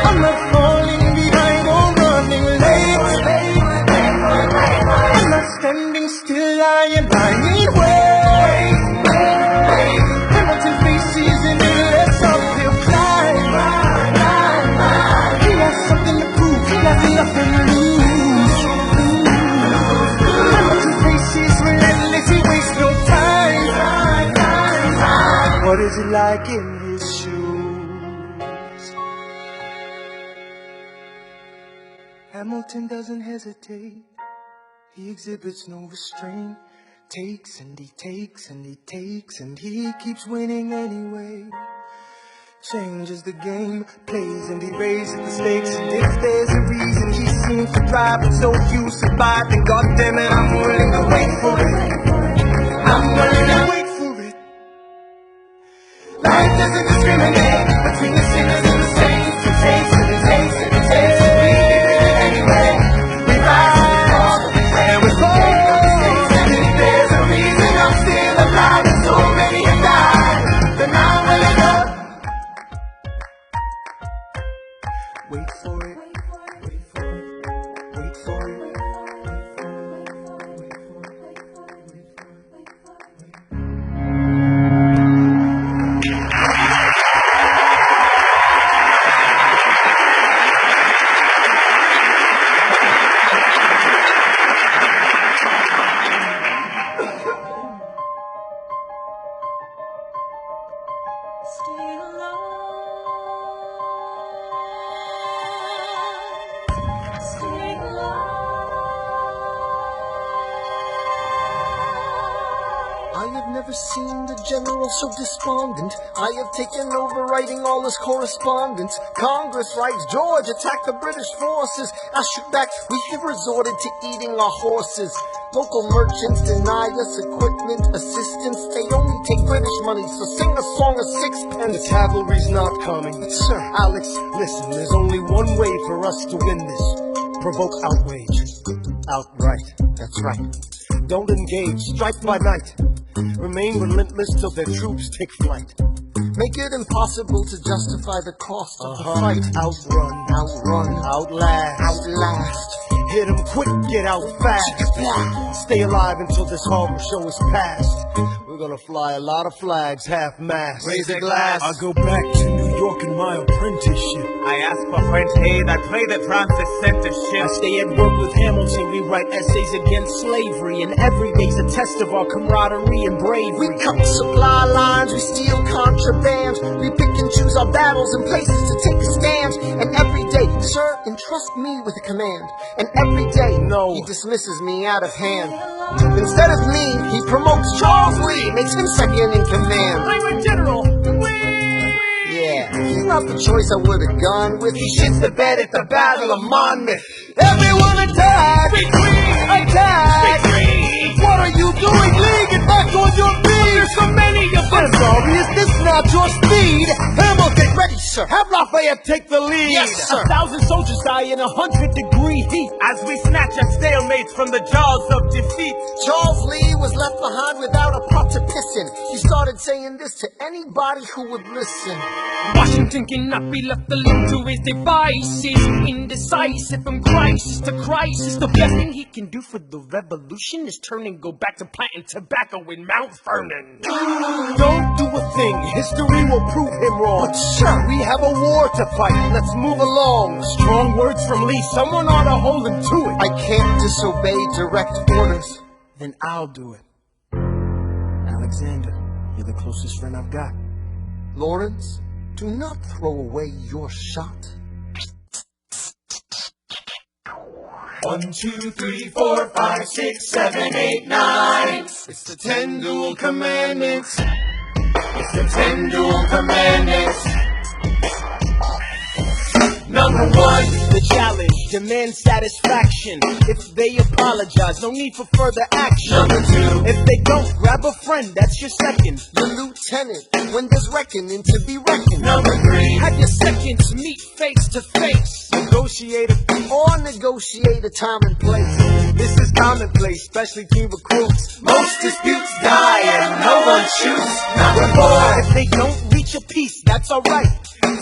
I'm not falling behind or running late. I'm not standing still, I am lying wait. Hamilton faces in the less uphill climb. He has something to prove, he has nothing to lose. What is it like in his shoes? Hamilton doesn't hesitate. He exhibits no restraint. Takes and he takes and he takes, and he keeps winning anyway. Changes the game, plays and he raises the stakes. And if there's a reason he seems to thrive, and so few survive, then goddammit, I'm willing to wait for it. I'm willing to wait for it. Life doesn't discriminate between the sinners and the saints. It takes and it takes and it takes, and we live it anyway. We rise and we fall and we make our mistakes. And if there's a reason I'm still alive and so many have died, then I'm willing to wait for it, wait for it, wait for it. Stay alive. Stay alive. I have never seen the general so despondent. I have taken over writing all his correspondence. Congress writes, George attacked the British forces. I shoot back, we have resorted to eating our horses. Local merchants deny us equipment, assistance. They only take British money, so sing a song of sixpence. The cavalry's not coming. Sir, Alex, listen, there's only one way for us to win this. Provoke outrage. Outright, that's right. Don't engage, strike by night. Remain relentless till their troops take flight. Make it impossible to justify the cost of the fight. Outrun, outlast. Hit 'em quick, get out fast. Stay alive until this horror show is past. We're gonna fly a lot of flags, half-mast. Raise a glass. I go back to New York in my apprenticeship. I ask for French aid, I pray that Francis sent a ship. I stay at work with Hamilton, we write essays against slavery, and every day's a test of our camaraderie and bravery. We cut supply lines, we steal contraband. We pick and choose our battles and places to take a stand. And every day, sir, entrust me with a command. And every day, No. he dismisses me out of hand. Instead of me, he promotes Charles Lee, makes him second in command. I'm a general. Yeah, he's not the choice I would have gone with. He shits the bed at the Battle of Monmouth. Everyone attack! Attack! What are you doing, Lee? Get back on your feet! There's so many many of them? I'm sorry, is this not your speed? Hamilton, ready, sir. Have Lafayette take the lead. Yes, sir. 1,000 soldiers die in 100-degree heat as we snatch at stalemates from the jaws of defeat. Charles Lee was left behind without a pot to piss in. He started saying this to anybody who would listen. Washington cannot be left alone to his devices. Indecisive from crisis to crisis. The best thing he can do for the revolution is turn and go back to planting tobacco in Mount Vernon. Don't do a thing. History will prove him wrong. But sir, we have a war to fight. Let's move along. Strong words from Lee. Someone ought to hold him to it. I can't disobey direct orders. Then I'll do it. Alexander, you're the closest friend I've got. Lawrence, do not throw away your shot. 1, 2, 3, 4, 5, 6, 7, 8, 9. It's the 10 dual commandments. It's the 10 dual commandments. Number 1, the challenge demands satisfaction. If they apologize, no need for further action. Number 2, if they don't, grab a friend, that's your second. The lieutenant, when there's reckoning to be reckoned. Number 3, have your seconds meet face to face. Negotiate or negotiate a time and place. This is commonplace, especially between recruits. Most disputes die and no one shoots. Number 4, if they don't reach a peace, that's alright.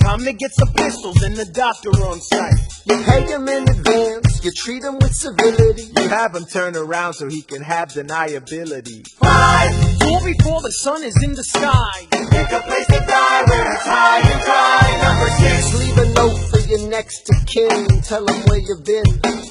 Time to get some pistols and the doctor on site. You pay him in advance, you treat him with civility. You have him turn around so he can have deniability. 5, duel before the sun is in the sky. Pick a place to die where it's high and dry. Number 6, leave a note for your next of kin. Tell him where you've been.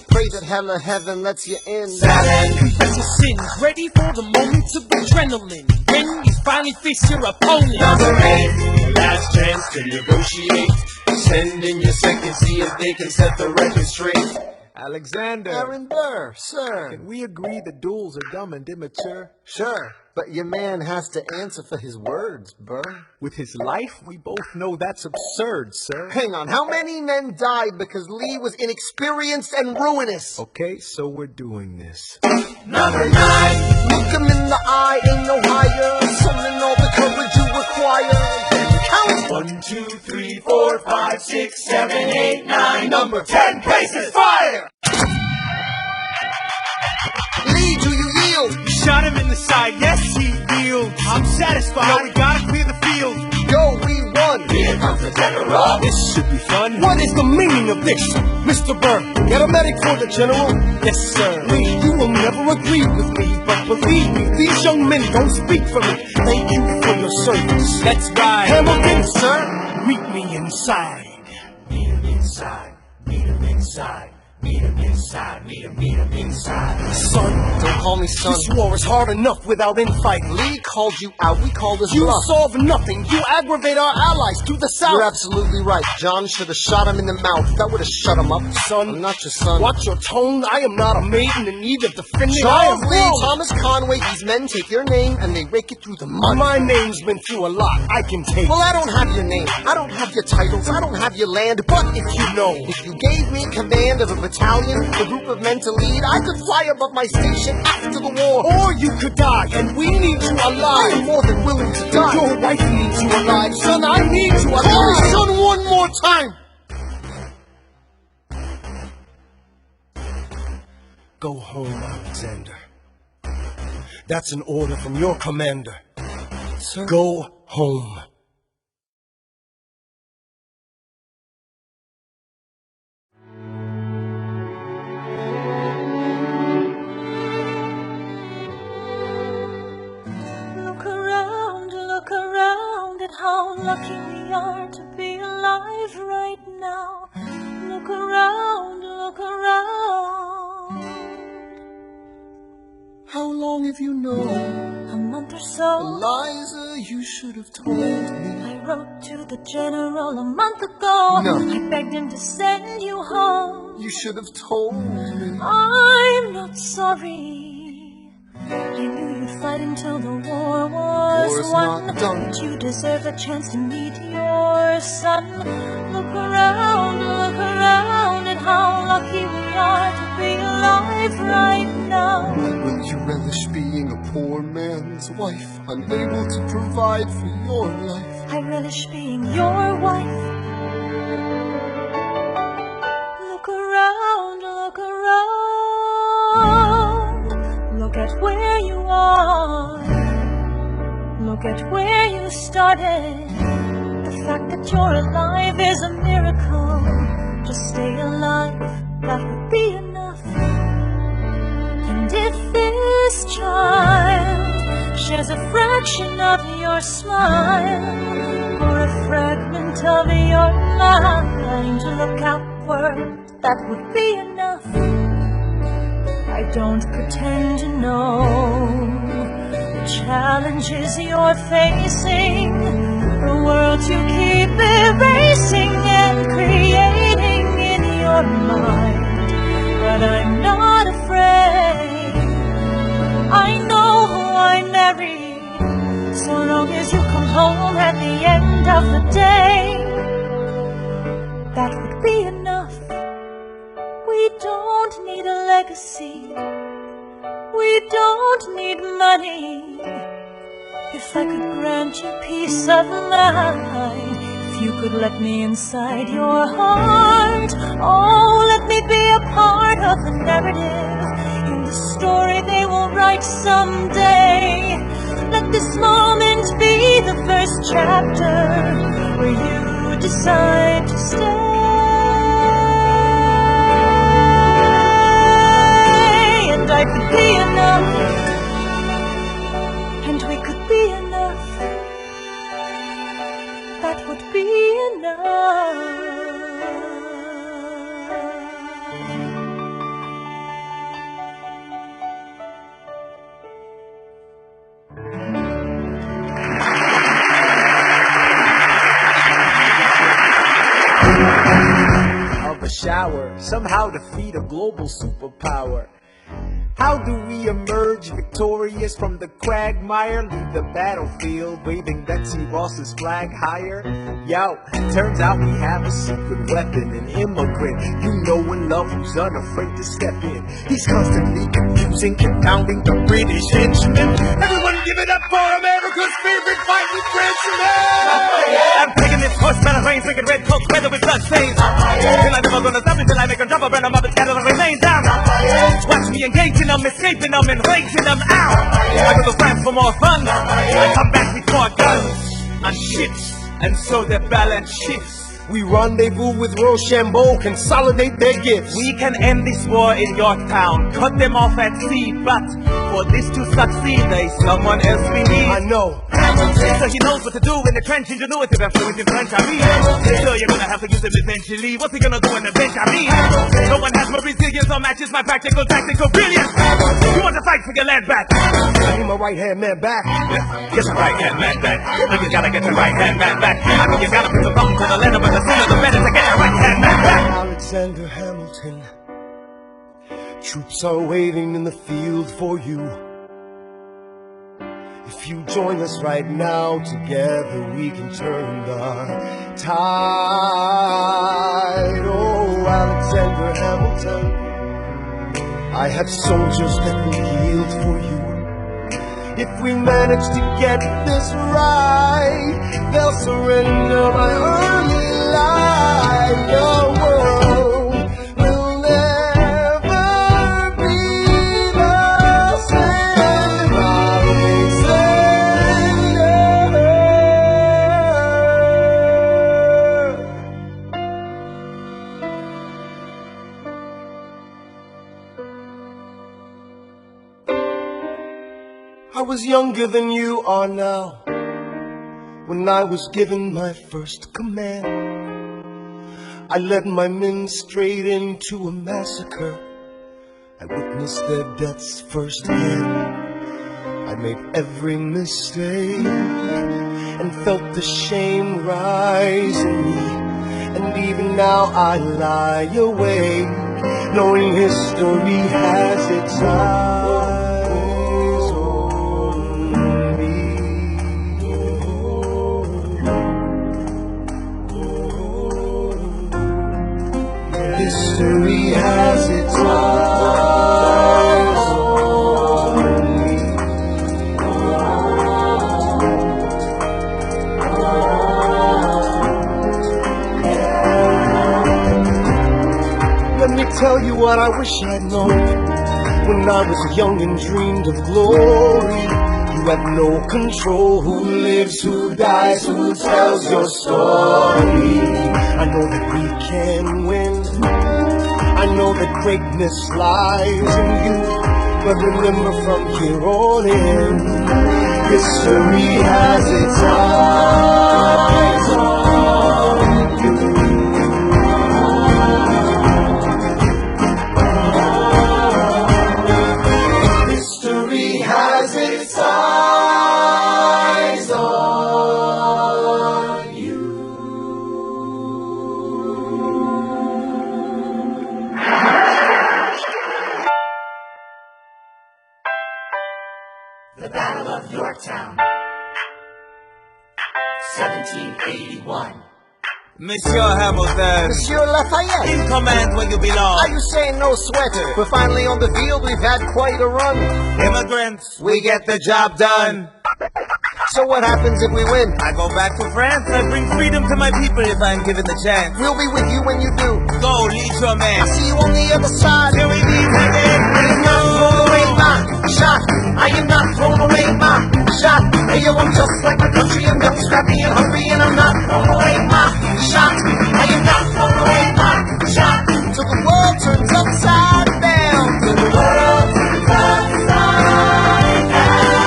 Pray that hell or heaven lets you in. 7, confess your sins, ready for the moments of adrenaline. When you finally face your opponent. Number 8, last chance to negotiate. Send in your second, see if they can set the record straight. Alexander. Aaron Burr, sir. Can we agree that duels are dumb and immature? Sure, but your man has to answer for his words, Burr. With his life, we both know that's absurd, sir. Hang on, how many men died because Lee was inexperienced and ruinous? Okay, so we're doing this. Number 9, look him in the eye, ain't no higher. Summon all the courage you require. Count 1, 2, 3, 4, 5, 6, 7, 8, 9. Number 10, places fire! Lee, do you yield? You shot him in the side, yes, he yields. I'm satisfied. Now we gotta clear the field. Yo, we won. Here comes the general. This should be fun. What is the meaning of this? Mr. Burr, get a medic for the general. Yes, sir. Lee, you will never agree with me, but believe me, these young men don't speak for me. Thank you for your service. Let's ride. Hamilton, sir, meet me inside. Meet him inside. Meet him inside. Meet him inside, meet him inside. Son, don't call me son. This war is hard enough without infight. Lee called you out, we called his You bluff. solve nothing, you aggravate our allies to the south. You're absolutely right. John should have shot him in the mouth. That would have shut him up. Son, I'm not your son. Watch your tone, I am not a maiden in need of defending. Charles Lee, Thomas Conway, these men take your name and they rake it through the mud. My name's been through a lot, I can take. Well, I don't have your name, I don't have your titles, I don't have your land, but if you know, if you gave me command of a battalion, a group of men to lead, I could fly above my station after the war. Or you could die, and we need you I alive. am more than willing to die. Your wife needs you alive, son, I need you alive. Call me son one more time. Go home, Alexander. That's an order from your commander. Sir? Go home. Look around at how lucky we are to be alive right now. Look around, look around. How long have you known? A month or so. Eliza, you should have told me. I wrote to the general a month ago. No. I begged him to send you home. You should have told me. I'm not sorry. I knew you'd fight until the war was War's won. not done. But you deserve a chance to meet your son. Look around at how lucky we are to be alive right now. Will you relish being a poor man's wife, unable to provide for your life. I relish being your wife. Look around, look around. Look at where you are. Look at where you started. The fact that you're alive is a miracle. Just stay alive, that would be enough. And if this child shares a fraction of your smile, or a fragment of your mind, look outward, that would be enough. I don't pretend to know the challenges you're facing, the world you keep erasing and creating in your mind. But I'm not afraid, I know who I married, so long as you come home at the end of the day, that would be enough. We don't need a legacy, we don't need money. If I could grant you peace of mind, if you could let me inside your heart, oh, let me be a part of the narrative, in the story they will write someday. Let this moment be the first chapter where you decide to stay. And I could be enough, and we could be enough. That would be enough. Of a shower, somehow defeat a global superpower. How do we emerge victorious from the quagmire? Leave the battlefield waving Betsy Ross's flag higher. Yo, turns out we have a secret weapon, an immigrant you know and love who's unafraid to step in. He's constantly confusing, confounding the British henchmen. Everyone give it up for America's favorite fighting Frenchman! I'm taking this horse, metal rain, drinking red coke, weather with blood stains. Till I'm never gonna stop until I make them drop a brand of mother scatter and remain down. Watch me engaging them, escaping them, and raging them out. I go to France for more fun, I come back with more guns on ships, and so their balance shifts. We rendezvous with Rochambeau, consolidate their gifts. We can end this war in Yorktown, cut them off at sea, but for this to succeed, there's someone else we need. I know. So he knows what to do in the trench, ingenuity, I'm fluent in French, I mean. So you're gonna have to use him eventually. What's he gonna do in the bench, I mean? No one has more resilience or matches my practical, tactical brilliance. You want to fight for your land back? I need my right-hand man back. Get your right-hand man back. You gotta get your right-hand man back. I mean, you gotta put the button to the letter, but the sooner the better to get your right-hand man back. Alexander Hamilton, troops are waiting in the field for you. If you join us right now, together we can turn the tide. Oh, Alexander Hamilton, I have soldiers that will yield for you. If we manage to get this right, they'll surrender my early life. The world will never be the same. I was younger than you are now when I was given my first command. I led my men straight into a massacre. I witnessed their deaths firsthand. I made every mistake and felt the shame rise in me. And even now I lie awake, knowing history has its eyes on me. History has its eyes on me. tell you what I wish I'd known when I was young and dreamed of glory. You have no control. Who lives, who dies, who tells your story? I know that we can win. I know that greatness lies in you. But remember, from here on in, history has its eyes on you. History has its eyes on you. The Battle of Yorktown, 1781. Monsieur Hamilton, Monsieur Lafayette, in command where you belong. are you saying no sweat? We're finally on the field, we've had quite a run. Immigrants, we get the job done. So what happens if we win? I go back to France. I bring freedom to my people if I'm given the chance. We'll be with you when you do. Go, lead your man. See you on the other side. Till we meet again. I am not throwing away my shot. I am not throwing away my shot. Hey yo, I'm just like my country. I'm young, scrappy, and hungry, and I'm not throwing away my shot. I am not throwing away my shot. Till the world turns upside down. Till the world turns upside down.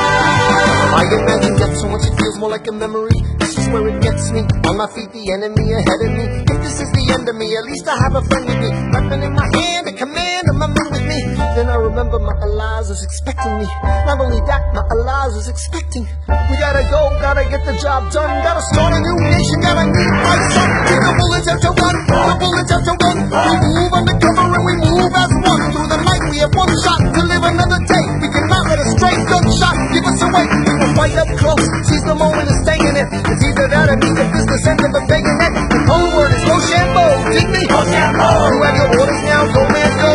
I imagine death so much it feels more like a memory. This is where it gets me. On my feet, the enemy ahead of me. If this is the end of me, at least I have a friend with me. Weapon in my hand, a command of my men with me. Then I remember my Elias was expecting me. Not only that, my Elias was expecting. We gotta go, gotta get the job done. Gotta start a new nation, gotta meet my son. Take the bullets out to run, the bullets out to run. We move undercover and we move as one. Through the night we have one shot to live another day. We cannot let a stray gunshot give us away. We will fight up close, seize the moment and stay in it. It's either that or be the business end of a bayonet. The code word is Rochambeau, dig me? Rochambeau. You have your orders now, go man, go.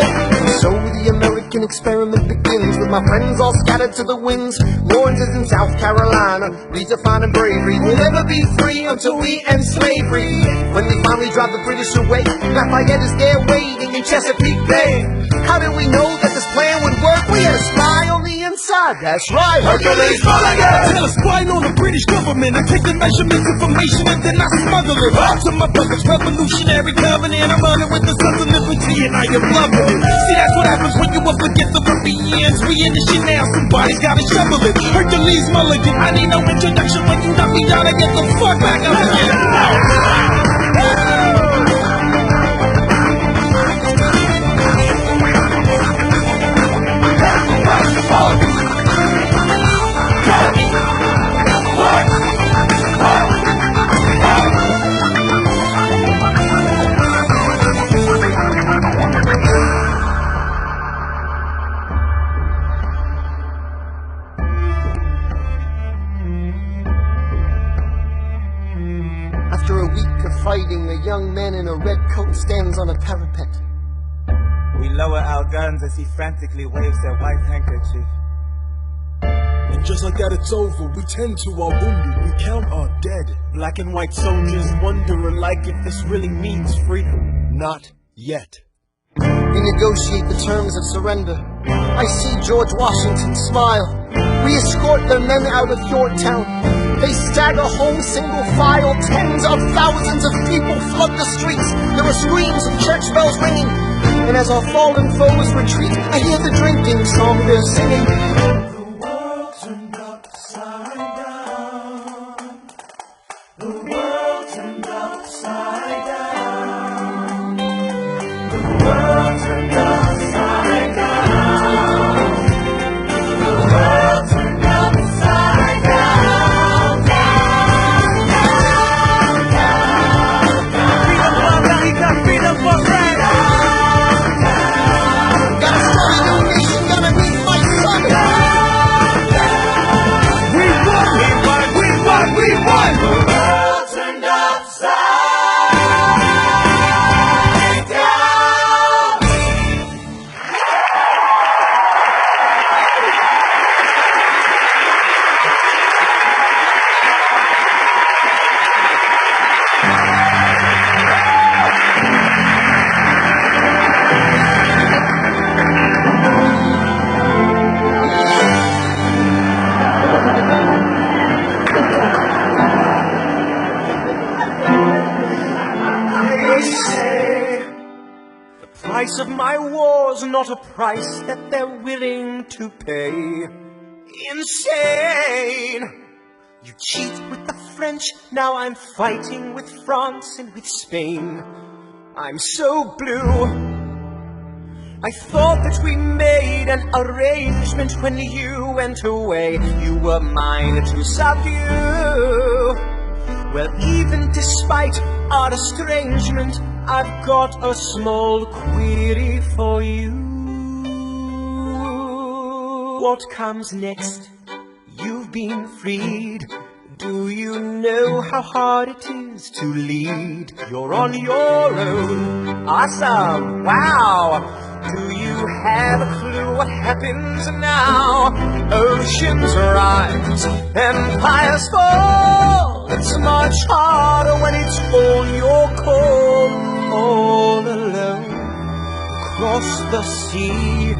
So the American experiment begins with my friends all scattered to the winds. Lawrence is in South Carolina, redefining bravery. We'll never be free until we end slavery. When they finally drive the British away, Lafayette is there waiting in Chesapeake Bay. How did we know that this plan would work? We had a spy on the inside, that's right. Hercules Mulligan! Tell a spy on the British government. I take the measurements, information, and then I smuggle it to my brother's revolutionary covenant. I'm running with the sons of liberty, and I am loving it. See, that's what happens when you up against the Ruffians. We in the shit now, somebody gotta shovel it. Hercules Mulligan, I need no introduction. When you knock me down, I get the fuck back up again. After a week of fighting, a young man in a red coat stands on a parapet. We lower our guns as he frantically waves their white handkerchief. And just like that, it's over. We tend to our wounded. We count our dead. Black and white soldiers wonder alike if this really means freedom. Not yet. We negotiate the terms of surrender. I see George Washington smile. We escort their men out of Yorktown. They stagger home single file. Tens of thousands of people flood the streets. There are screams and church bells ringing. And as our fallen foes retreat, I hear the drinking song they're singing. The world turned upside down. The world turned upside down. The world turned upside down. The world turned upside down. Down, down, down, down. Freedom for America, freedom for France. Gotta start a new nation, gotta meet my son. say the price of my war's not a price that they're willing to pay. Insane! You cheat with the French, now I'm fighting with France and with Spain. I'm so blue. I thought that we made an arrangement when you went away. You were mine to subdue. Well, even despite our estrangement, I've got a small query for you. What comes next? You've been freed. Do you know how hard it is to lead? You're on your own. Awesome! Wow! Do you have a clue what happens now? Oceans rise, empires fall. It's much harder when it's all your call. All alone across the sea.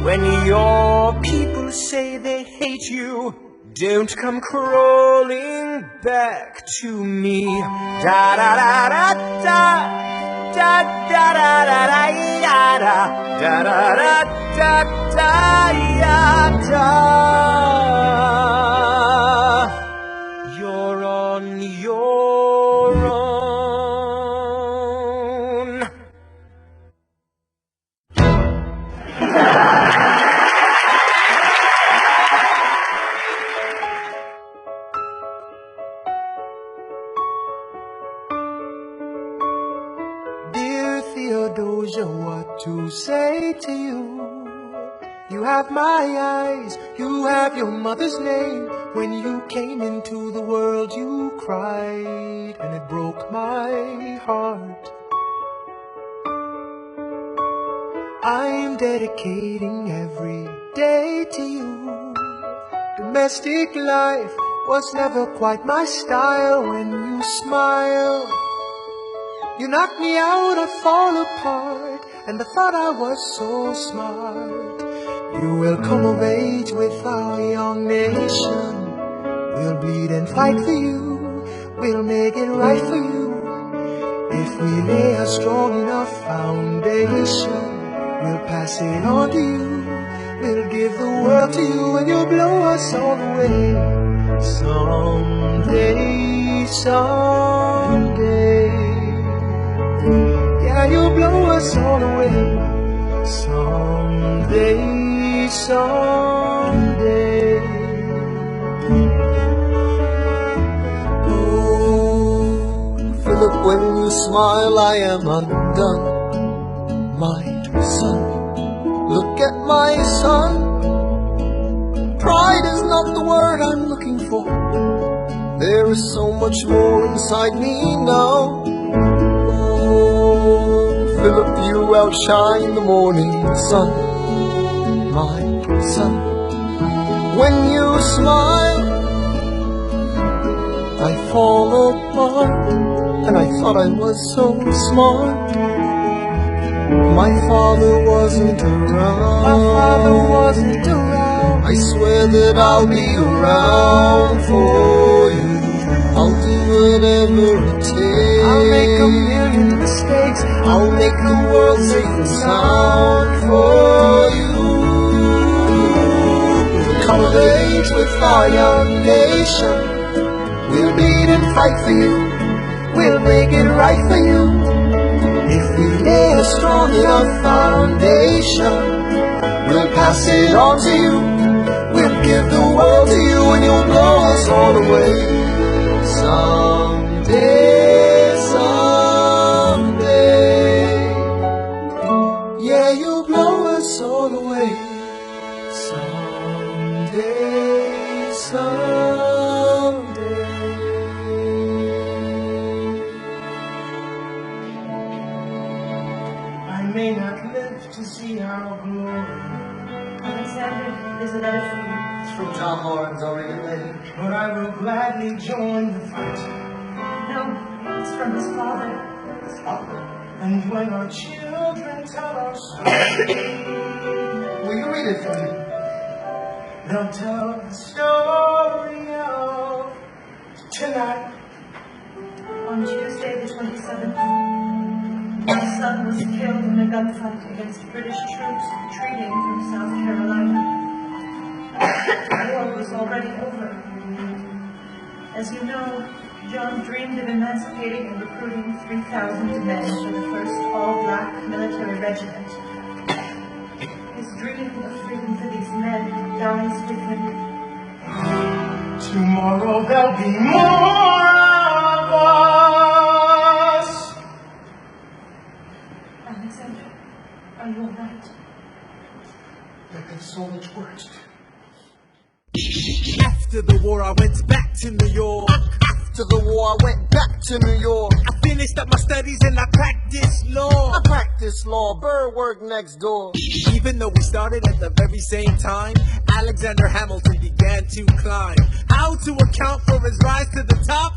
When your people say they hate you, don't come crawling back to me. Da da da da da da da da da da da da da da da da. You're on your own. Theodosia, what to say to you? You have my eyes, you have your mother's name. When you came into the world you cried, and it broke my heart. I'm dedicating every day to you. Domestic life was never quite my style. When you smile, you knock me out, I fall apart, and I thought I was so smart. You will come of age with our young nation. We'll bleed and fight for you. We'll make it right for you. If we lay a strong enough foundation, we'll pass it on to you. We'll give the world to you, and you'll blow us all away. Someday, someday. Yeah, you'll blow us all away. Someday, someday. Oh, Philip, when you smile, I am undone. My son, look at my son. Pride is not the word I'm looking for. There is so much more inside me now. Philip, you outshine the morning sun, my son. When you smile, I fall apart, and I thought I was so smart. My father wasn't around. My father wasn't around. I swear that I'll be around for you. I'll do whatever it takes. I'll make a million mistakes. I'll make the world safe and sound for you. Come of age with our young nation. We'll bleed and fight for you. We'll make it right for you. If we lay a strong enough foundation, we'll pass it on to you. We'll give the world to you, and you'll blow us all away. Someday, someday. Yeah, you'll blow us all away. Someday, someday. I may not live to see our glory. Alexander, there's a letter for you. It's from Tom Lawrence, already late. But I will gladly join the fight. No, it's from his father. His father? And when our children tell our story, will you read it for me? They'll tell the story of tonight. On Tuesday the 27th, son was killed in a gunfight against British troops retreating from South Carolina. The war was already over. As you know, John dreamed of emancipating and recruiting 3,000 men for the first all-black military regiment. His dream of freedom for these men dies with him. Tomorrow there'll be more of us. Alexander, are you all right? There have been so much worse. After the war, I went back to New York. After the war, I went back to New York. I finished up my studies and I practiced law. I practiced law. Burr worked next door. Even though we started at the very same time, Alexander Hamilton began to climb. How to account for his rise to the top?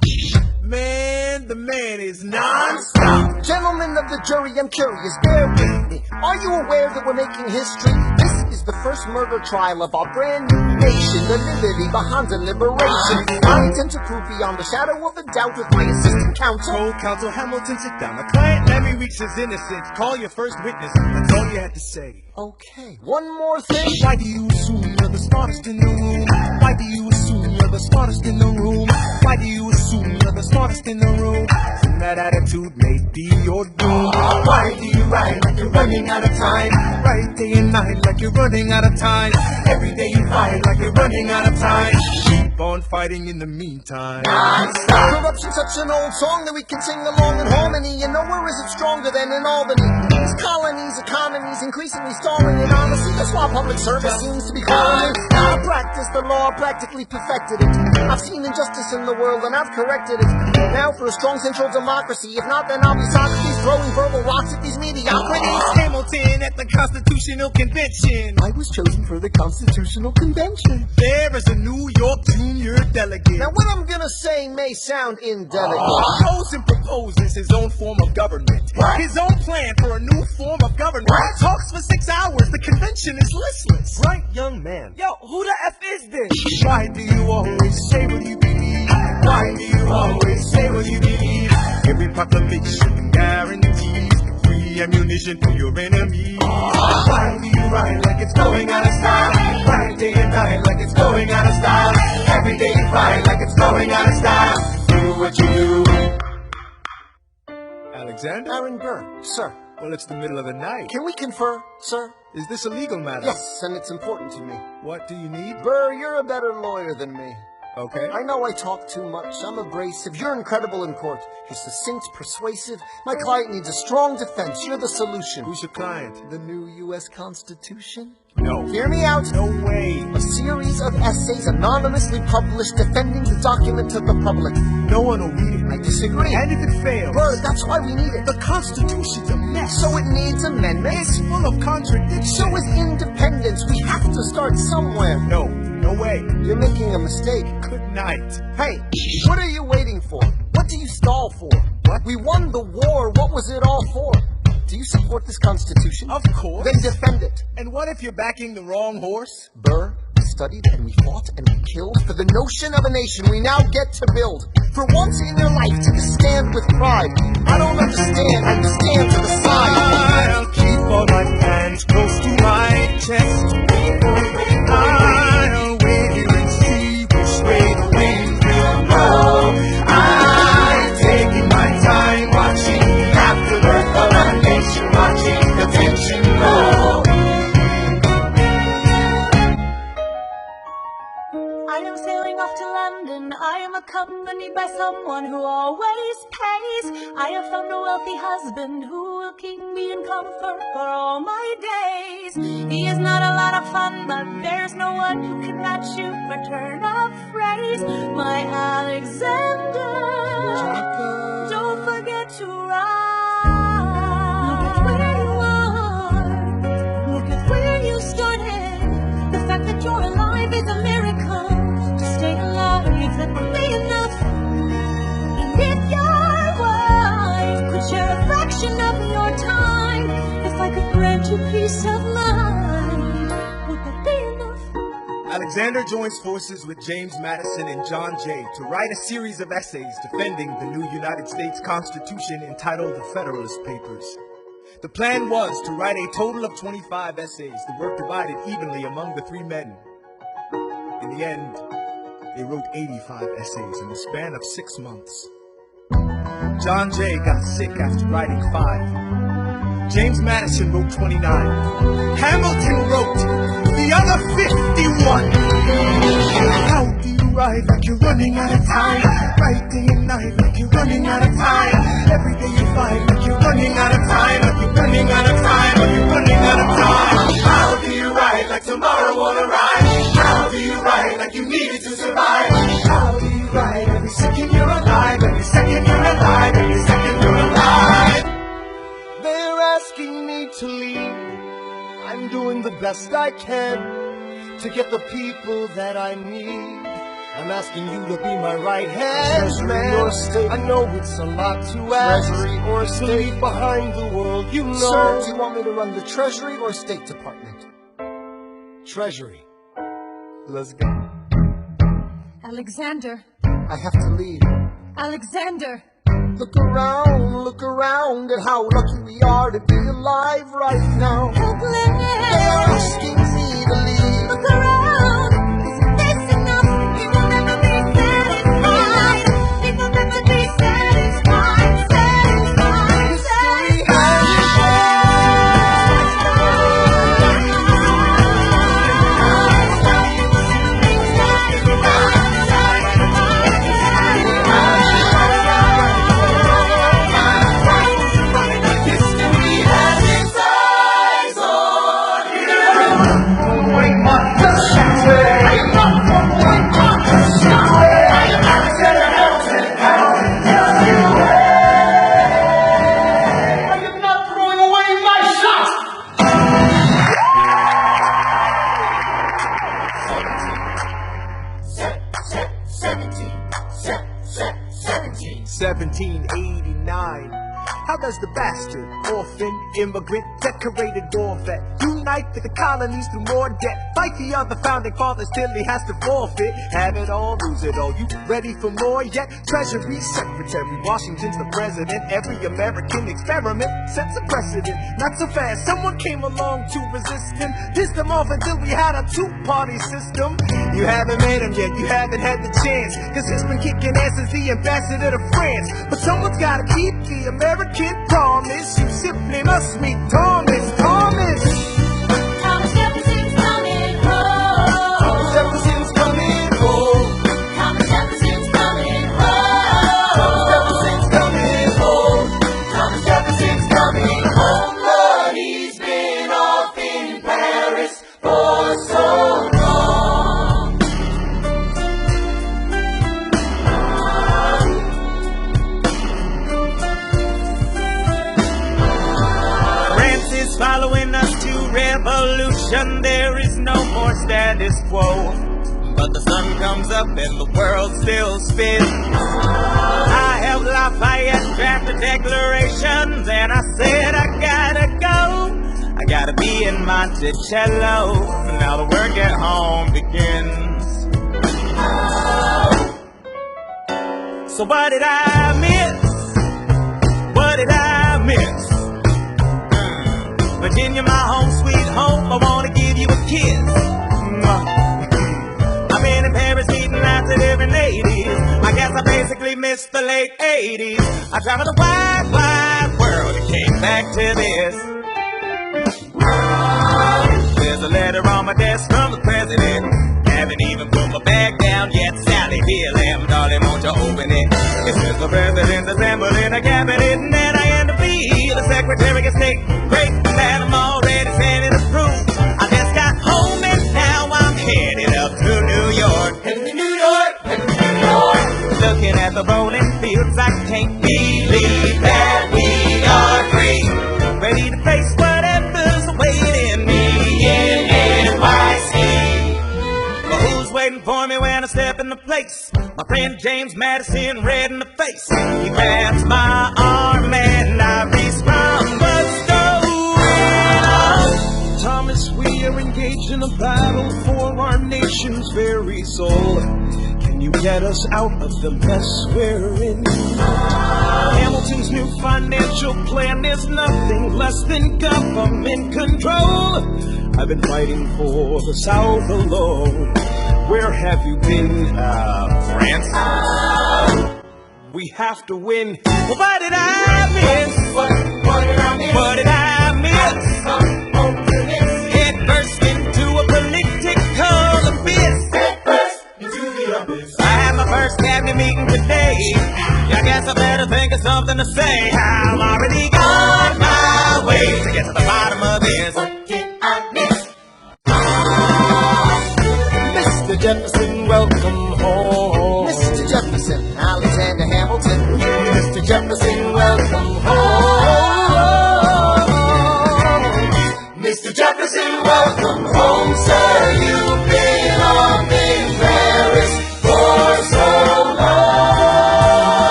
Man, the man is non-stop. Gentlemen of the jury, I'm curious, bear with me. Are you aware that we're making history? This is the first murder trial of our brand new nation, the liberty behind the liberation. I intend to prove beyond the shadow of a doubt with my assistant counsel. Told Counsel Hamilton, sit down. My client let me reach his innocence. Call your first witness. That's all you had to say. Okay, one more thing. Why do you assume you're the smartest in the room? Why do you assume you're the smartest in the room? Why do you assume you're the smartest in the room? And that attitude may be your doom. Why do you ride like you're running out of time? Right day and night like you're running out of time. Every day you fight like you're running out of time. Keep on fighting in the meantime. Corruption's such an old song that we can sing along in harmony. And nowhere is it stronger than in Albany. These colonies, economies, increasingly stalling. And honestly, that's why public service seems to be calling me. I practice the law, practically perfected it. I've seen injustice in the world and I've corrected it. Now for a strong central democracy. If not, then I'll be Socrates throwing verbal rocks at these mediocrities. Hamilton at the Constitutional Convention. I was chosen for the Constitutional Convention. There is a New York junior delegate. Now what I'm gonna say may sound indelicate. Goes and proposes his own form of government. What? His own plan for a new form of government. What? Talks for 6 hours. The convention is listless. Right, young man. Yo, who the F is this? Why do you always say what you believe? Why do you always say what you believe? Every proclamation guarantees free ammunition for your enemies. Why do you ride like it's going out of style? Right day and night like it's going out of style. Every day you fight like it's going out of style. Do what you do. Alexander? Aaron Burr, sir. Well, it's the middle of the night. Can we confer, sir? Is this a legal matter? Yes, and it's important to me. What do you need? Burr, you're a better lawyer than me. Okay. I know I talk too much. I'm abrasive. You're incredible in court. You're succinct, persuasive. My client needs a strong defense. You're the solution. Who's your client? The new U.S. Constitution? No. Hear me out. No way. A series of essays anonymously published defending the document to the public. No one will read it. I disagree. And if it fails? Burr, that's why we need it. The Constitution's a mess. So it needs amendments. It's full of contradictions. So is independence. We have to start somewhere. No. No way. You're making a mistake. Good night. Hey, what are you waiting for? What do you stall for? What? We won the war. What was it all for? Do you support this Constitution? Of course. Then defend it. And what if you're backing the wrong horse? Burr, we studied and we fought and we killed for the notion of a nation we now get to build. For once in your life, take a stand with pride. I don't understand. I stand to the side. I'll keep all my hands close to my chest. I'll wait here and see which way the wind will blow. I'm taking my time watching the afterbirth of our nation, watching the tension grow. I am sailing off to London. I am accompanied by someone who always pays. I have found a wealthy husband who will keep me in comfort for all my days. He is not a lot of fun, but there's no one who can match you for turn of phrase. My Alexander, don't forget to ride. Look at where you are. Look at where you started. The fact that you're alive is a miracle. To stay alive, that would be enough. And if your wife could share a fraction of your time, if I could grant you peace of mind, would that be enough? Alexander joins forces with James Madison and John Jay to write a series of essays defending the new United States Constitution entitled The Federalist Papers. The plan was to write a total of 25 essays, the work divided evenly among the 3 men. In the end, they wrote 85 essays in the span of 6 months. John Jay got sick after writing 5. James Madison wrote 29. Hamilton wrote the other 51. How do you write like you're running out of time? Write day and night like you're running out of time. Every day you fight like you're running out of time. Like you're running out of time. Like you're running out of time. How do you write like tomorrow won't arrive? How do you write like you need it to survive? How do you write every second you're alive? Every second you're alive. Every second you're alive. They're asking me to leave. I'm doing the best I can to get the people that I need. I'm asking you to be my right hand, Treasury or state. I know it's a lot to ask. Treasury or state. To leave behind the world, you know. Sir, do you want me to run the Treasury or State Department? Treasury. Let's go. Alexander. I have to leave. Alexander. Look around at how lucky we are to be alive right now. They're asking me to leave. Look around. Is this enough? People never be satisfied. People never be satisfied. History How does the bastard, orphan, immigrant, decorated war vet unite with the colonies through more debt? Fight the other founding fathers till he has to forfeit. Have it all, lose it all. You ready for more yet? Treasury Secretary, Washington's the president. Every American experiment sets a precedent. Not so fast, someone came along to resist him. Pissed him off until we had a 2-party system. You haven't met him yet, you haven't had the chance, cause he's been kicking ass as the ambassador to France. But someone's gotta keep the American promise. You simply must meet Thomas. Thomas Jefferson's coming home. Thomas Jefferson's coming home. Thomas Jefferson's coming home. Thomas Jefferson's coming home. Thomas Jefferson's coming home, but he's been off in Paris for so long. Following us to revolution, there is no more status quo. But the sun comes up and the world still spins. I helped Lafayette draft the declarations, and I said I gotta go. I gotta be in Monticello. Now the work at home begins. So what did I miss? What did I miss? Virginia, my home, sweet home, I wanna give you a kiss. I've been in Paris meeting lots of different ladies. I guess I basically missed the late 80s. I traveled the wide, wide world and came back to this. There's a letter on my desk from the president. Haven't even put my bag down yet. Sally, here, lamb, darling, won't you open it? It says the president's assembling a cabinet, and then I end up being the Secretary of State. Great, that I'm already sending approved. I just got home and now I'm headed up to New York. Headed to New York, headed to New York. Looking at the rolling fields, I can't believe that we are free. Ready to face whatever's awaiting me in NYC. But who's waiting for me when I step in the place? My friend James Madison, red in the face. He grabs my arm and I respond, what's going on? Thomas, we are engaged in a battle for our nation's very soul. Can you get us out of the mess we're in? Hamilton's new financial Marshall Plan is nothing less than government control. I've been fighting for the South alone. Where have you been, France? We have to win. What did I miss? What did I miss? What did I miss? Head burst into a political abyss. I had my first cabinet meeting today. I guess I better think of something to say. I'm already on my way to get to the bottom of this. What did I miss? Mr. Jefferson, welcome home. Mr. Jefferson, Alexander Hamilton. Mr. Jefferson, welcome home. Mr. Jefferson, welcome home, sir. You've been on in Paris for so long.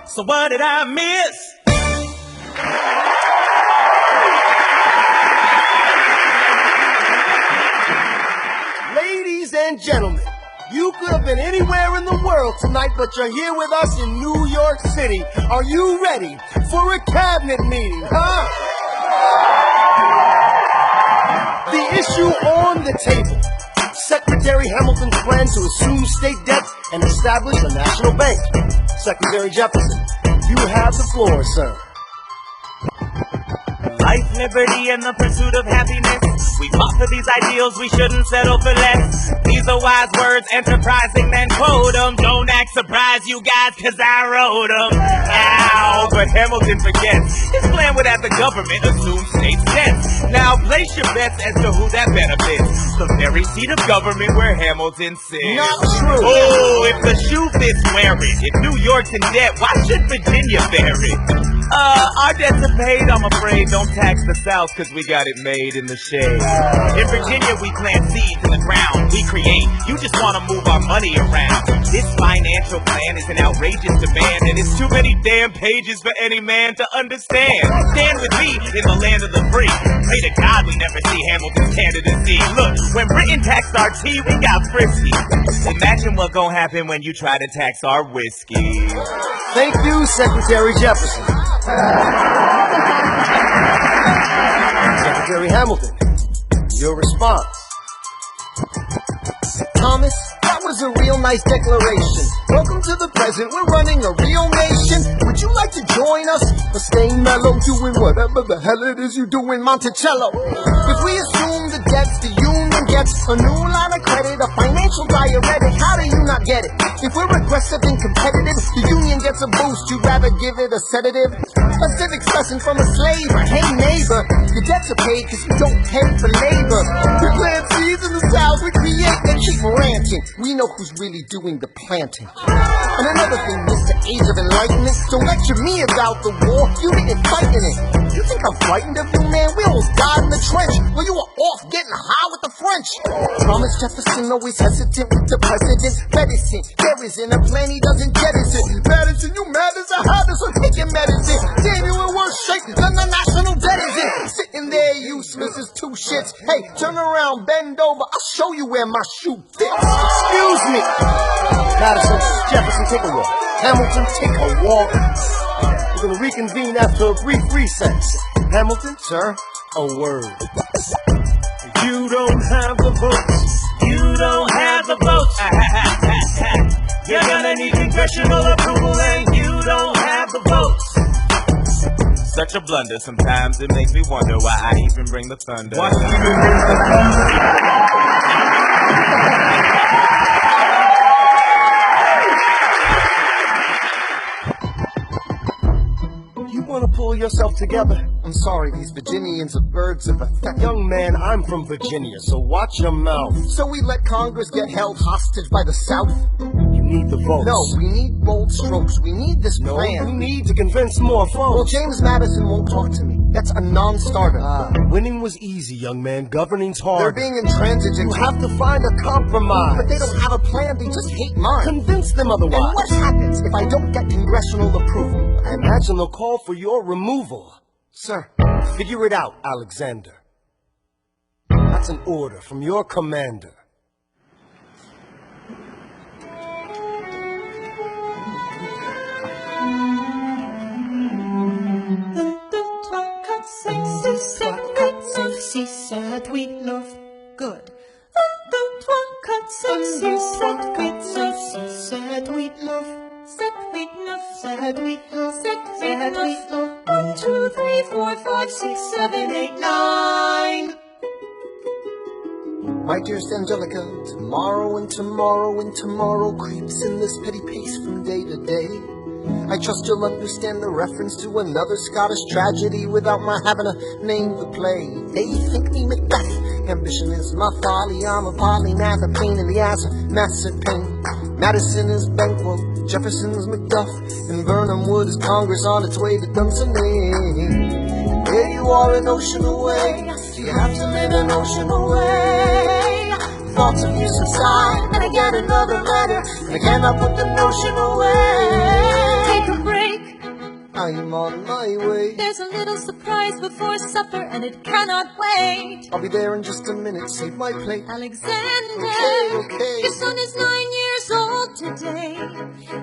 So what did I miss? Ladies and gentlemen, you could have been anywhere in the world tonight, but you're here with us in New York City. Are you ready for a cabinet meeting, huh? The issue on the table. Secretary Hamilton's plan to assume state debt and establish a national bank. Secretary Jefferson, you have the floor, sir. Life, liberty, and the pursuit of happiness. We fought for these ideals, we shouldn't settle for less. These are wise words, enterprising, then quote them. Don't act surprised, you guys, cause I wrote them. Ow, but Hamilton forgets. His plan would have the government assume state's debts. Now place your bets as to who that benefits. The very seat of government where Hamilton sits. Not true. Oh, if the shoe fits, wear it. If New York's in debt, why should Virginia bear it? Our debts are paid, I'm afraid. Don't tax the South, cause we got it made in the shade. In Virginia, we plant seeds in the ground. We create. You just wanna move our money around. This financial plan is an outrageous demand, and it's too many damn pages for any man to understand. Stand with me in the land of the free. Pray to God we never see Hamilton's candidacy. Look, when Britain taxed our tea, we got frisky. Imagine what gon' happen when you try to tax our whiskey. Thank you, Secretary Jefferson. Secretary Hamilton, your response. Thomas, that was a real nice declaration. Welcome to the present, we're running a real nation. Would you like to join us? Or staying mellow, doing whatever the hell it is you do in Monticello? If we assume the debts the union gets, a new line of credit, a financial diuretic, how do you not get it? If we're aggressive and competitive, the union gets a boost, you'd rather give it a sedative? A civics lesson from a slave, hey neighbor, your debts are paid cause you don't pay for labor. We plant seeds in the South, we create and keep ranching. We know who's really doing the planting. And another thing, Mr. Age of Enlightenment, don't lecture me about the war, you didn't fight in it. You think I'm frightened of you, man? We almost died in the trench. Well, you were off getting high with the French. Thomas Jefferson always hesitant with the president. Medicine, there isn't a plan he doesn't jettison. Madison, you mad as a hobbit, so take your medicine. Damn, you in worse shape than the national debt is in. Sitting there useless as two shits. Hey, turn around, bend over, I'll show you where my shoe fits. Excuse me. Madison, Jefferson, take a walk. Hamilton, take a walk. We're going to reconvene after a brief recess. Hamilton, sir, a word. You don't have the votes. You don't have the votes. You're gonna need congressional approval, and you don't have the votes. Such a blunder, sometimes it makes me wonder why I even bring the thunder. You want to pull yourself together? I'm sorry, these Virginians are birds of a feather. Young man, I'm from Virginia, so watch your mouth. So we let Congress get held hostage by the South? You need the votes. No, we need bold strokes. We need this No, plan. you need to convince more Well, folks. James Madison won't talk to me. That's a non-starter. Winning was easy, young man. Governing's They're hard. being intransigent. You have to find a compromise. But they don't have a plan. They just hate mine. Convince them And otherwise. what happens if I don't get congressional approval? I imagine they'll call for your removal. Sir, Figure it out, Alexander. That's an order from your commander. Cette neuf, good. 23, 4, 5, 6, 7, 8, 9. 7, 8, 9. 7, 8, 9. 7, 8, 9. 7, 8, 9. 1, 2, 3, 4, 5, 6, 7, 8, 9. My dearest Angelica, tomorrow and tomorrow and tomorrow creeps in this petty pace from day to day. I trust you'll understand the reference to another Scottish tragedy without my having to name the play. They think me Macbeth, ambition is my folly, I'm a polymath, a pain in the ass, a massive pain. Madison is Banquo, Jefferson's Macduff, and Burnham Wood is Congress on its way to Dunsinane. Here you are an ocean away, do you have to live an ocean away? Thoughts of you subside, and I get another letter, and I cannot put the notion away. Take a break. I'm on my way. There's a little surprise before supper, and it cannot wait. I'll be there in just a minute, save my plate. Alexander, Okay. your son is 9 years old today.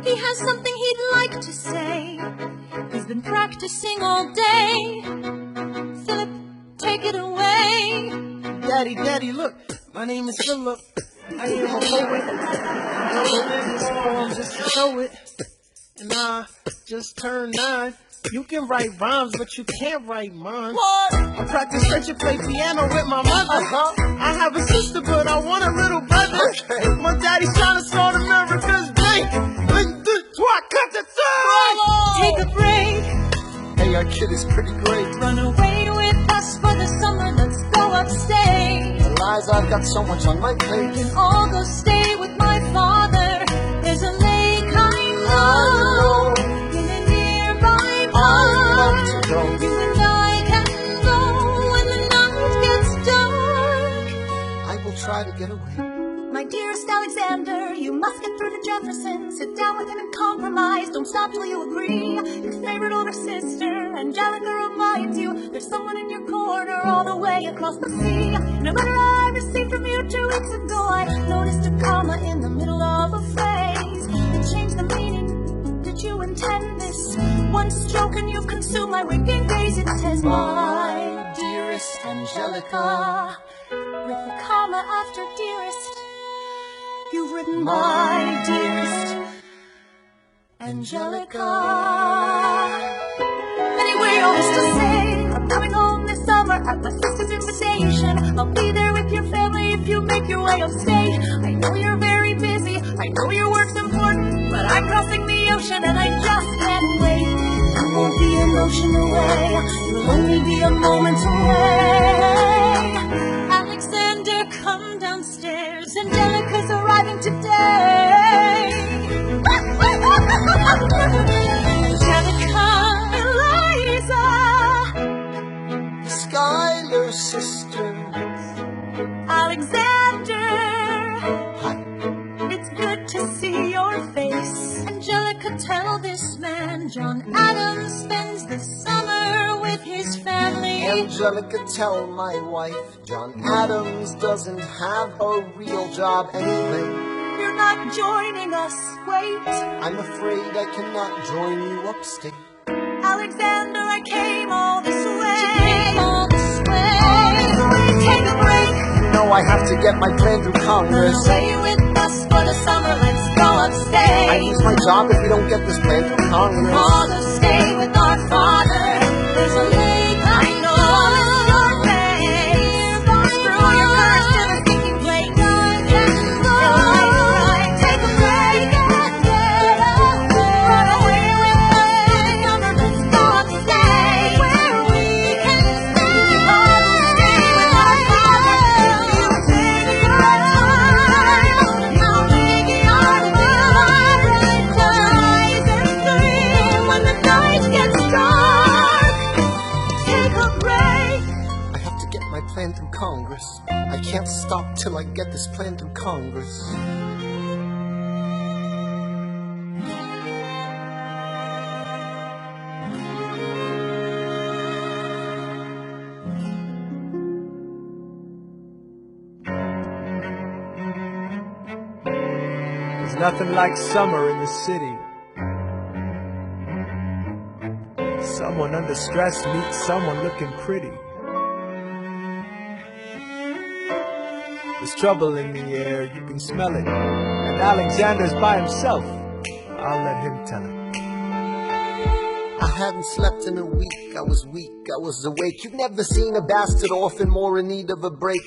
He has something he'd like to say. He's been practicing all day. Philip, take it away. Daddy, look, my name is Philip. I am a poet. I wrote this poem just to show it. And I just turned 9. You can write rhymes, but you can't write mine. What? I practice French and play piano with my mother. I have a sister, but I want a little brother. Okay. My daddy's trying to start America's bank. 1, 2, 3, 4. Take a break. Hey, our kid is pretty great. Run away with us for the summer. Let's go upstate. Lies, I've got so much on my plate. We can all go stay with my father. There's a lake I know in a nearby I'd love park. to go. You and I can go when the night gets dark. I will try to get away. My dearest Alexander, you must get through to Jefferson. Sit down with him and compromise. Don't stop till you agree. Your favorite older sister, Angelica, reminds you there's someone in your corner all the way across the sea. No matter I received from you 2 weeks ago, I noticed a comma in the middle of a phrase. It changed the meaning. Did you intend this? One stroke and you've consumed my waking days. It says, my dearest Angelica, with the comma after dearest. You've written my dearest Angelica. Anyway, all this to say, I'm coming home this summer at my sister's invitation. I'll be there with your family if you make your way upstate. I know you're very busy, I know your work's important, but I'm crossing the ocean and I just can't wait. You won't be an ocean away, you'll only be a moment away. Alexander, come downstairs. Angelica's arriving today. Angelica, Eliza, Skylar, sister. Alexander. Hi. It's good to see your face. Angelica, tell this man John Adams spends the summer with his family. Angelica, tell my wife John Adams doesn't have a real job anyway. You're not joining us, wait. I'm afraid I cannot join you upstate. Alexander, I came all this way. You came all this way. Take a break. You know I have to get my plan through Congress. Stay with us for the summer. Let's go upstate. I lose my job if we don't get this plan through Congress. All to stay with our father. There's a lake I know is your face. Screw your courage to the sinking place. Take a break and get away. Run away with us for the summer. Let's go upstate where we can stay. All to stay with our father. You take your time. Now make your paradise and dream when the night gets dark. Take a break. I have to get my plan through Congress. I can't stop till I get this plan through Congress. There's nothing like summer in the city. Someone under stress meets someone looking pretty. There's trouble in the air, you can smell it. And Alexander's by himself. I'll let him tell it. I hadn't slept in a week, I was weak, I was awake. You've never seen a bastard orphan more in need of a break.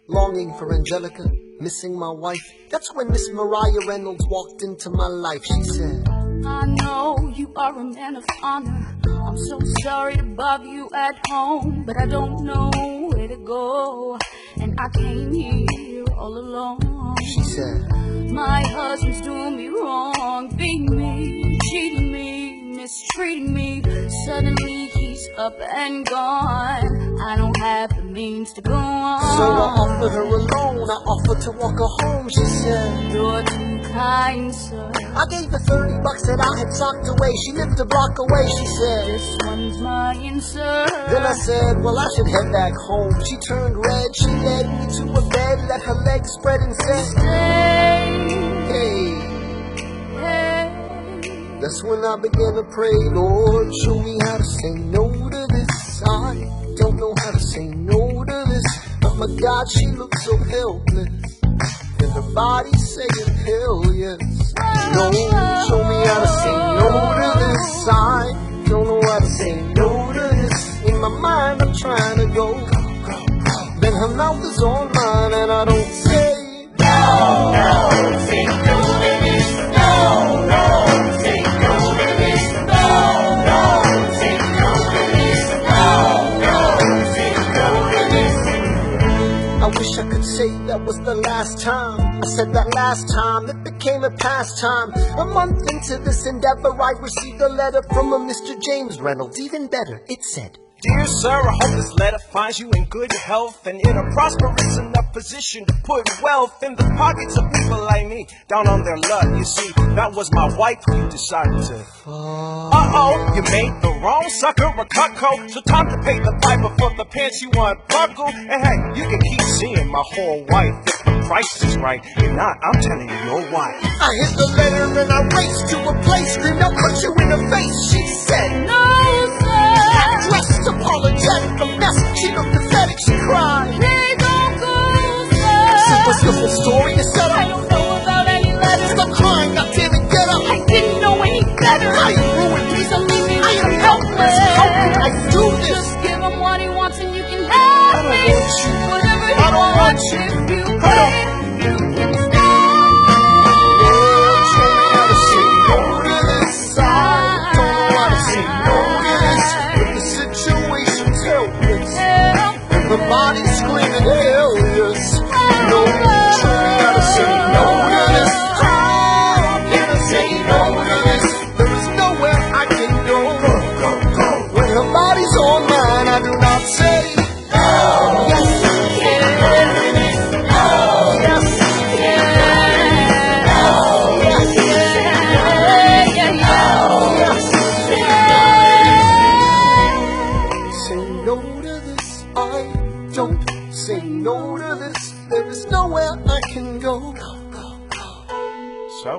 Longing for Angelica, missing my wife. That's when Miss Mariah Reynolds walked into my life. She said, I know you are a man of honor. I'm so sorry to bother you at home, but I don't know where to go, and I came here all alone. She said, my husband's doing me wrong, beating me, cheating me, mistreating me. Suddenly he's up and gone. I don't have the means to go on. So I offered her a loan, I offered to walk her home. She said, you're too kind, sir. I gave her $30 that I had socked away. She lived a block away. She said, this one's mine, sir. Then I said, well, I should head back home. She turned red, she led me to a bed, let her legs spread and said, stay. Hey. That's when I began to pray, Lord, show me how to say no to this. I don't know how to say no to this. Oh my God, she looks so helpless, and her body saying hell yes. No, show me how to say no to this. I don't know how to say no to this. In my mind I'm trying to go. Then her mouth is on mine and I don't say no, no, say no to this. No, no, say no to this. No, no, say no to this. No, no, say no to this. I wish I could say that was the last time I said that last time. It became a pastime. A month into this endeavor, I received a letter from a Mr. James Reynolds. Even better, it said, Dear sir, I hope this letter finds you in good health and in a prosperous enough position to put wealth in the pockets of people like me, down on their luck. You see, that was my wife you decided to. Uh-oh, you made the wrong sucker a cuckold, so time to pay the piper for the pants you unbuckled. And hey, you can keep seeing my whole wife if the price is right. If not, I'm telling you, you're white. I hit the letter and I raced to a place, screamed, I'll put you in the face. She said, no, sir. Dressed apologetic, a mess. She looked pathetic, she cried. Please don't go, sir. What's the whole story? You said I don't know about any letters. Stop crying, goddammit, get up. I didn't know any better. I am ruined. Please don't leave me. I am helpless. How can I do this? Just give him what he wants and you can have me. Whatever he wants, if you pay, you can stay. Show me how to say no to this. I don't know how to say no to this. But the situation's helpless, and the body's screaming hell yes. No, show me how to say no to this. How can I say no to this? There is nowhere I can go. When her body's on mine, I do not say no. Yes, I can. No, yes, I can. No, yes, I can. No, yes, I can. Say no to this. I don't say no to this. There is nowhere I can go. So?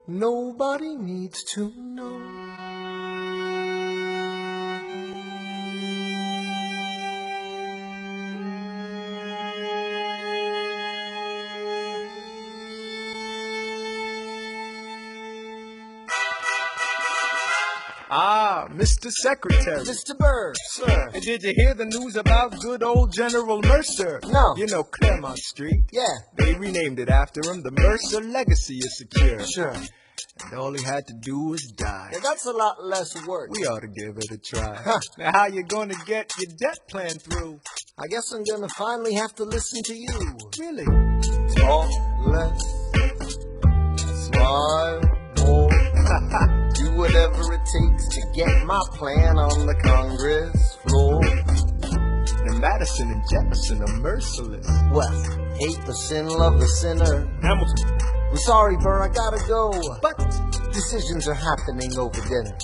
Nobody needs to know. Ah, Mr. Secretary. Mr. Bird, sir. Hey, did you hear the news about good old General Mercer? No. You know Claremont Street? Yeah. They renamed it after him. The Mercer legacy is secure. Sure. And all he had to do was die. Yeah, that's a lot less work. We ought to give it a try. Now, how you gonna get your debt plan through? I guess I'm gonna finally have to listen to you. Really? Talk less, smile more, do whatever it takes to get my plan on the Congress floor. And Madison and Jefferson are merciless. Well, hate the sin, love the sinner. Hamilton. I'm sorry, Burr, I gotta go. But decisions are happening over dinner.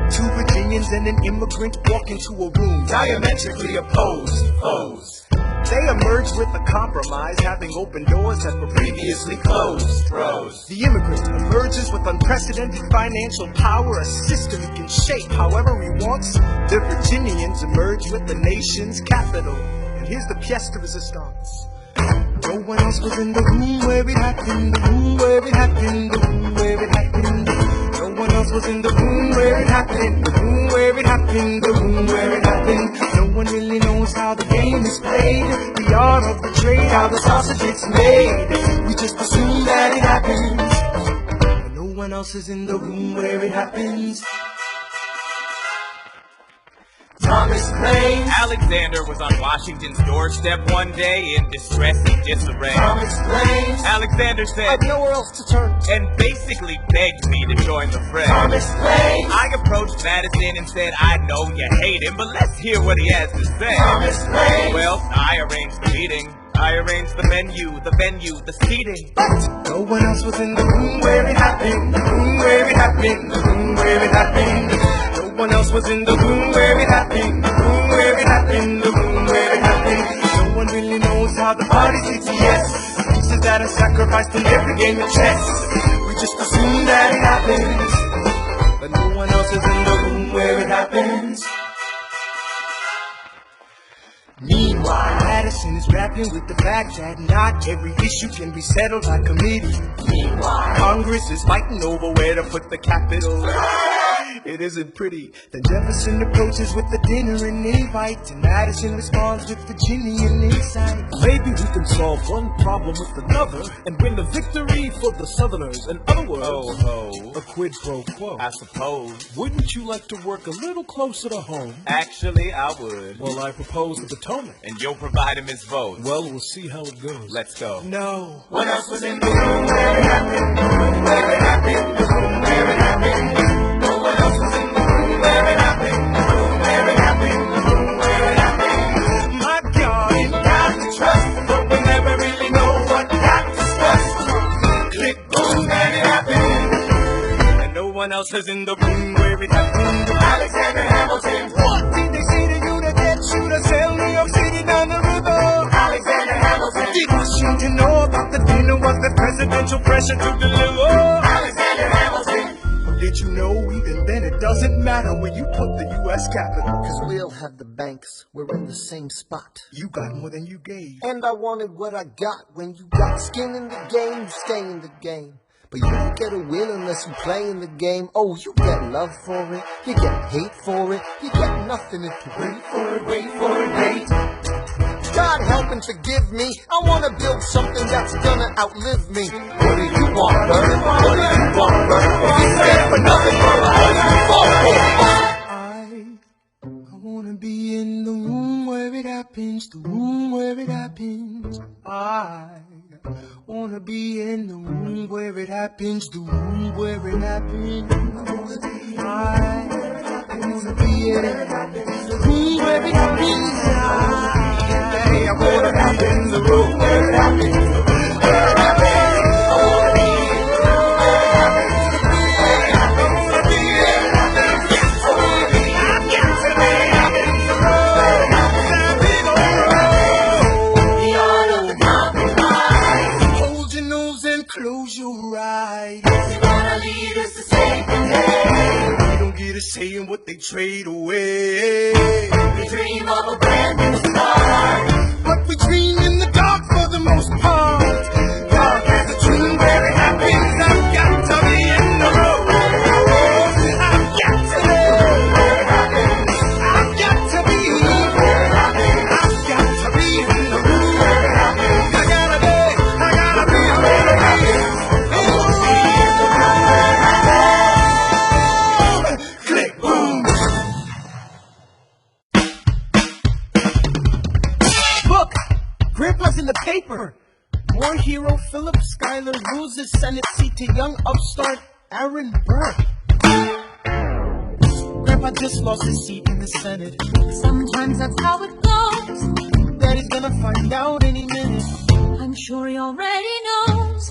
Two Virginians and an immigrant walk into a room diametrically opposed foes. They emerged with a compromise, having opened doors that were previously closed. The immigrant emerges with unprecedented financial power, a system he can shape however he wants. The Virginians emerge with the nation's capital. And here's the pièce de résistance. No one else was in the room where it happened, the room where it happened, the room where it happened. No one else was in the room where it happened, the room where it happened, the room where it happened. No one really knows how the game is played, the art of the trade, how the sausage gets made. We just assume that it happens, but no one else is in the room where it happens. Thomas claims Alexander was on Washington's doorstep one day in distressing disarray. Thomas claims Alexander said, I've nowhere else to turn. and basically begged me to join the fray. Thomas claims I approached Madison and said, I know you hate him, but let's hear what he has to say. Thomas claims Well, I arranged the meeting. I arranged the menu, the venue, the seating. But no one else was in the room where it happened, the room where it happened, the room where it happened. No one else was in the room where it happened, the room where it happened, the room where it happened. No one really knows how the party gets yes. Pieces that are sacrificed in every game of chess. We just assume that it happens, but no one else is in the room where it happens. Meanwhile, Madison is rapping with the fact that not every issue can be settled by committee. Meanwhile, Congress is fighting over where to put the capital. It isn't pretty. Then Jefferson approaches with the dinner and invite, and Madison responds with Virginian insight. Maybe we can solve one problem with another and win the victory for the Southerners. In other words, a quid pro quo. I suppose. Wouldn't you like to work a little closer to home? Actually, I would. Well, I propose the Potomac. And you'll provide him his vote. Well, we'll see how it goes. Let's go. No one else was in the room where it happened, the room where it happened, the room where it happened. No one else was in the room where it happened, the room where it happened, the room where it happened. My God, you got to trust, but we never really know what got discussed. Click, boom, and it happened. And no one else is in the room where it happened. Alexander Hamilton. What did they say to you to get you to sail New York City down the river? Alexander Hamilton. Did Washington know about the dinner? Was the presidential pressure to deliver? Alexander Hamilton. Or did you know even then it doesn't matter where you put the U.S. Capitol? Cause we'll have the banks, we're in the same spot. You got more than you gave. And I wanted what I got. When you got skin in the game, you stay in the game. But you don't get a win unless you play in the game. Oh, you get love for it, you get hate for it, you get nothing if you wait for it, wait for it, wait. God help and forgive me, I wanna build something that's gonna outlive me. What do you want, Bert? What do you want, Bert? You stand for nothing, Bert. What do you want, I wanna be in the room where it happens, the room where it happens. I wanna be in the room where it happens, the room where it happens. I wanna be in the room where it happens. I wanna be in the room where it happens, the room where it happens. I wanna be in the room where it happens, the room where it happens. I wanna be in the room where it happens. I wanna be in the room where it happens. The art of the compromise. Hold your nose and close your eyes. You wanna lead us to save the day. We don't get a say in what they trade away. We dream of a brand new start, but we dream in the dark for the most part. God has a dream where it happens. I've got to be in the room. I've got to be where it happens. I've got to be where it happens. I've got to be in the room where it happens. I gotta be where it happens. I wanna be in the room where it happens. Click, boom. Look, Grandpa's in the paper. War hero Philip Schuyler loses Senate seat to young upstart Aaron Burr. Grandpa just lost his seat in the Senate. Sometimes that's how it goes. Daddy's gonna find out any minute. I'm sure he already knows.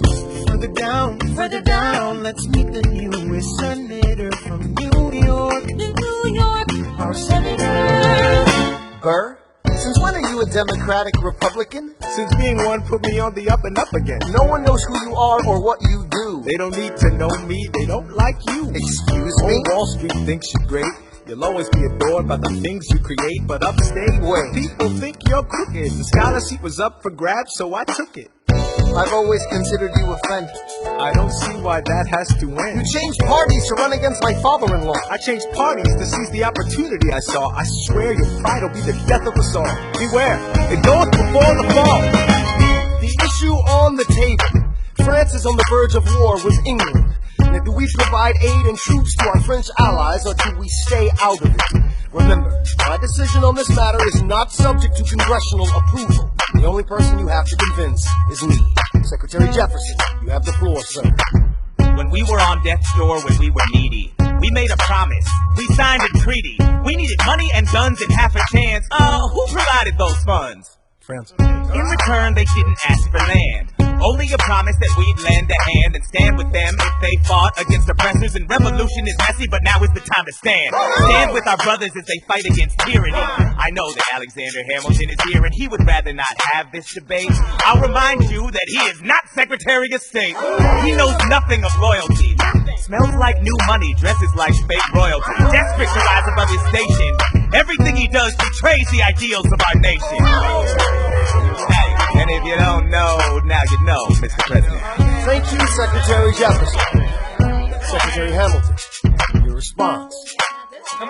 Further down, let's meet the newest senator from New York. New York, Our senator. Burr? Since when are you you a Democratic Republican? Since being one put me on the up and up again. No one knows who you are or what you do. They don't need to know me, they don't like you. Excuse me? Old Wall Street thinks you're great. You'll always be adored by the things you create, but upstate, Wait. people think you're crooked. The scholarship was up for grabs, so I took it. I've always considered you a friend. I don't see why that has to end. You changed parties to run against my father-in-law. I changed parties to seize the opportunity I saw. I swear your pride will be the death of us all. Beware, it goes before the fall. The issue on the table. France is on the verge of war with England. Now, do we provide aid and troops to our French allies, or do we stay out of it? Remember, my decision on this matter is not subject to congressional approval. The only person you have to convince is me. Secretary Jefferson, you have the floor, sir. When we were on death's door, when we were needy, we made a promise. We signed a treaty. We needed money and guns and half a chance. Who provided those funds? France. In return, they didn't ask for land. Only a promise that we'd lend a hand and stand with them if they fought against oppressors. And revolution is messy, but now is the time to stand. Stand with our brothers as they fight against tyranny. I know that Alexander Hamilton is here and he would rather not have this debate. I'll remind you that he is not Secretary of State. He knows nothing of loyalty. Smells like new money, dresses like fake royalty. Desperate to rise above his station. Everything he does betrays the ideals of our nation. And if you don't know, now you know, Mr. President. Thank you, Secretary Jefferson. Secretary Hamilton, your response. You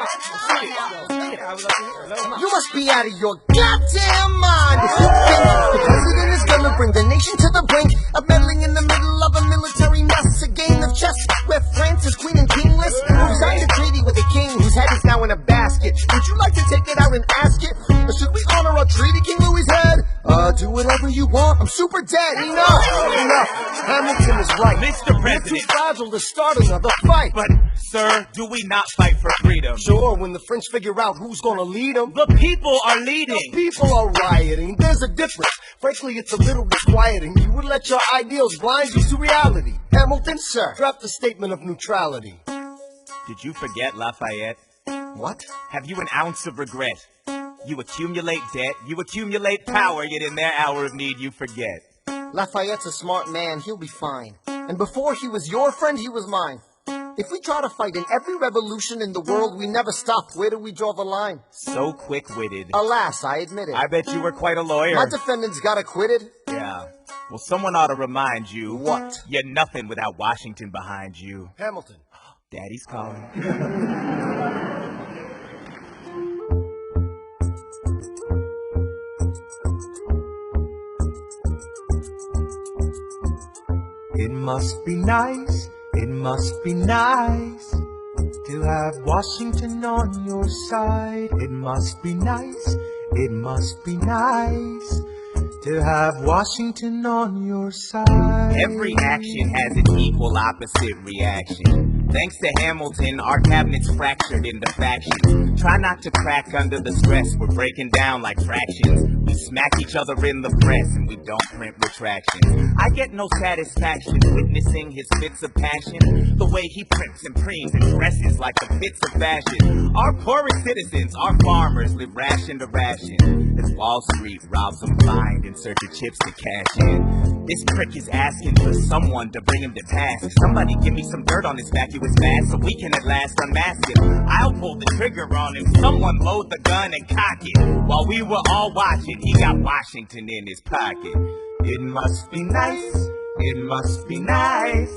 must be out of your goddamn mind if you think the president is gonna bring the nation to the brink of meddling in the middle of a military mess, a game of chess where France is queen and kingless. Who signed a treaty with a king whose head is now in a basket? Would you like to take it out and ask it? Or should we honor our treaty, King Louis's head? Do whatever you want. I'm super dead. Enough. Hamilton is right. Mr. President. We're too fragile to start another fight. But, sir, do we not fight for freedom? Sure, when the French figure out who's gonna lead them. The people are leading. The people are rioting. There's a difference. Frankly, it's a little disquieting. You would let your ideals blind you to reality. Hamilton, sir, draft the statement of neutrality. Did you forget Lafayette? What? Have you an ounce of regret? You accumulate debt, you accumulate power, yet in their hour of need you forget. Lafayette's a smart man, he'll be fine. And before he was your friend, he was mine. If we try to fight in every revolution in the world, we never stop. Where do we draw the line? So quick-witted. Alas, I admit it. I bet you were quite a lawyer. My defendants got acquitted. Yeah. Well, someone ought to remind you. What? You're nothing without Washington behind you. Hamilton. Daddy's calling. It must be nice, it must be nice to have Washington on your side. It must be nice, it must be nice to have Washington on your side. Every action has its equal opposite reaction. Thanks to Hamilton, our cabinet's fractured into factions. Try not to crack under the stress, we're breaking down like fractions. We smack each other in the press and we don't print retractions. I get no satisfaction witnessing his fits of passion. The way he prints and preens and dresses like the bits of fashion. Our poorest citizens, our farmers, live ration to ration as Wall Street robs them blind in search of chips to cash in. This prick is asking for someone to bring him to task. Somebody give me some dirt on his vacuous mask so we can at last unmask him. I'll pull the trigger on him. Someone load the gun and cock it. While we were all watching, he got Washington in his pocket. It must be nice, it must be nice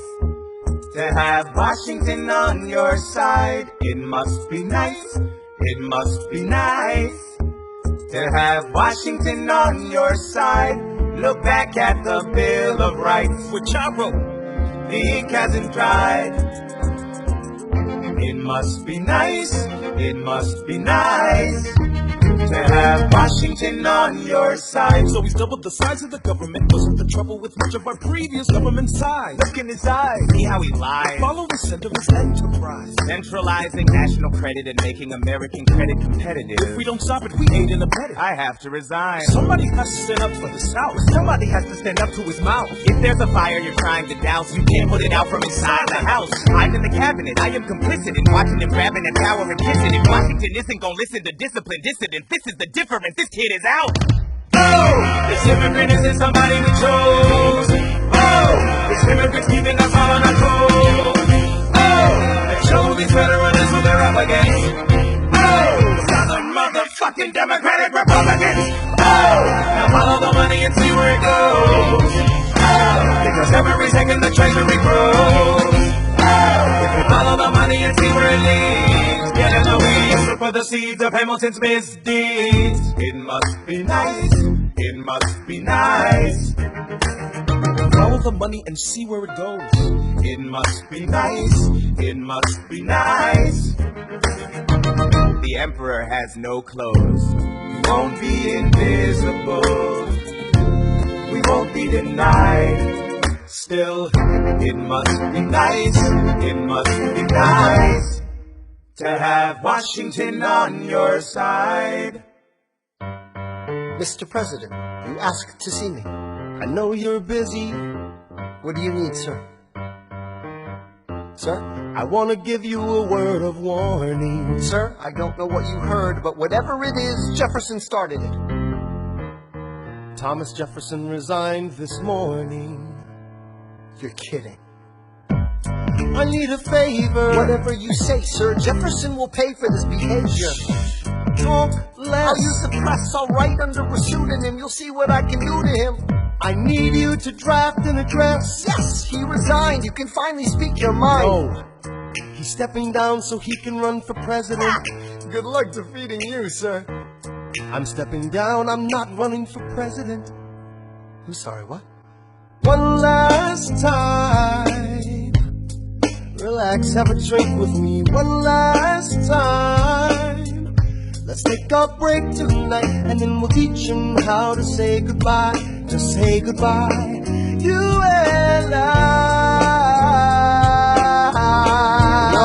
to have Washington on your side. It must be nice, it must be nice to have Washington on your side. Look back at the Bill of Rights, which I wrote. The ink hasn't dried. It must be nice, it must be nice to have Washington on your side. So he's doubled the size of the government. Wasn't the trouble with much of our previous government size? Look in his eyes, see how he lies. Follow the scent of his enterprise. Centralizing national credit and making American credit competitive. If we don't stop it, we aid and abet it. I have to resign. Somebody has to stand up for the South. Somebody has to stand up to his mouth. If there's a fire you're trying to douse, you can't put it out from inside the house. I'm in the cabinet, I am complicit in watching him grabbing that power and kissing it. Washington isn't gonna listen to disciplined dissidents. This is the difference, this kid is out. Oh, this immigrant isn't somebody we chose. Oh, this immigrant's keeping us all on our toes. Oh, they show these federalists who they're up against. Oh, Southern motherfucking Democratic Republicans. Oh, now follow the money and see where it goes. Oh, because every second the treasury grows. Oh, if we follow the money and see where it leads, get in the weeds, look for the seeds of Hamilton's misdeeds. It must be nice, it must be nice. Follow the money and see where it goes. It must be nice, it must be nice. The emperor has no clothes. We won't be invisible. We won't be denied. Still, it must be nice, it must be nice to have Washington on your side. Mr. President, you asked to see me. I know you're busy. What do you need, sir? Sir? I want to give you a word of warning. Sir, I don't know what you heard, but whatever it is, Jefferson started it. Thomas Jefferson resigned this morning. You're kidding. I need a favor. Whatever you say, sir, Jefferson will pay for this behavior. Talk less. I'll use the press, I'll write under a pseudonym. You'll see what I can do to him. I need you to draft an address. Yes, he resigned. You can finally speak your mind. No. He's stepping down so he can run for president. Good luck defeating you, sir. I'm stepping down. I'm not running for president. I'm sorry, what? One last time. Relax, have a drink with me. One last time. Let's take a break tonight, and then we'll teach him how to say goodbye. Just say goodbye, you and I. No,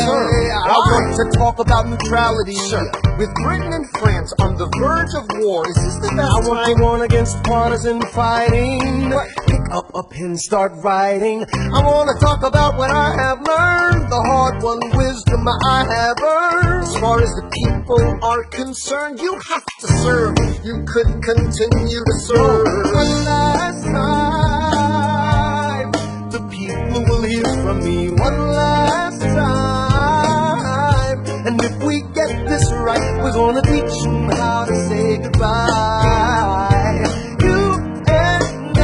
sir. I want to talk about neutrality. Sir, with Britain and France on the verge of war, is this the best I want to warn against partisan fighting. Pick up a pen, start writing. I want to talk about what I have learned, the hard-won wisdom I have earned. As far as the people are concerned, you have to serve. You couldn't continue to serve. One last time, the people will hear from me. One last time, and if we get this right, we're gonna teach them how to say goodbye. You and I.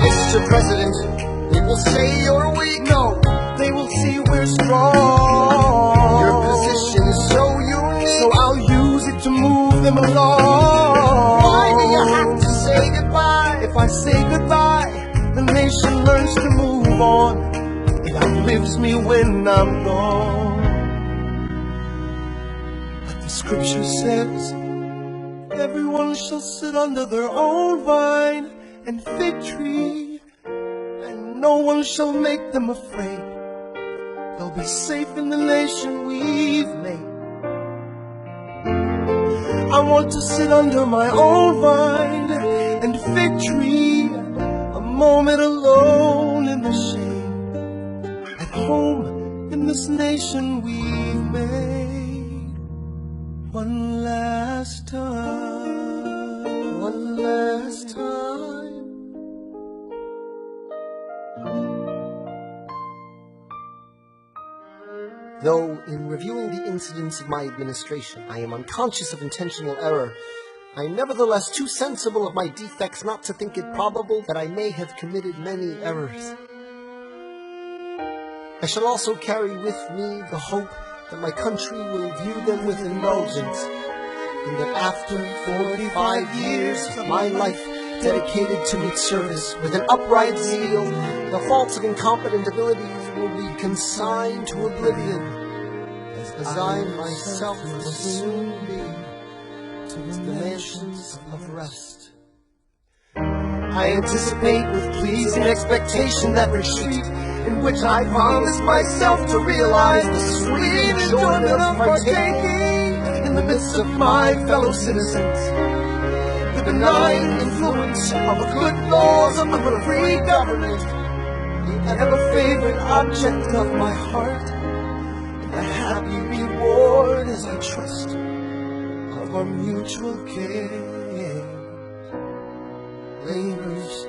Mr. President, they will say you're weak. No, they will see we're strong. Your position is so unique, so I'll use it to move them along. Why do you have to say goodbye? If I say goodbye, the nation learns to move on. It outlives me when I'm gone. But the scripture says, everyone shall sit under their own vine and fig tree, and no one shall make them afraid. They'll be safe in the nation we've made. I want to sit under my own vine and fig tree, a moment alone in the shade, at home in this nation we've made. One last time, one last time. Though, in reviewing the incidents of my administration, I am unconscious of intentional error, I am nevertheless too sensible of my defects not to think it probable that I may have committed many errors. I shall also carry with me the hope that my country will view them with indulgence, and that after 45 years of my life dedicated to its service with an upright zeal, the faults of incompetent abilities will be consigned to oblivion, as I myself will soon be to the mansions of rest. I anticipate with pleasing expectation that retreat in which I promised myself to realize the sweet enjoyment of partaking in the midst of my fellow citizens, the benign influence of the good laws of the free government, the ever-favorite object of my heart, and the happy reward as I trust of our mutual care, labors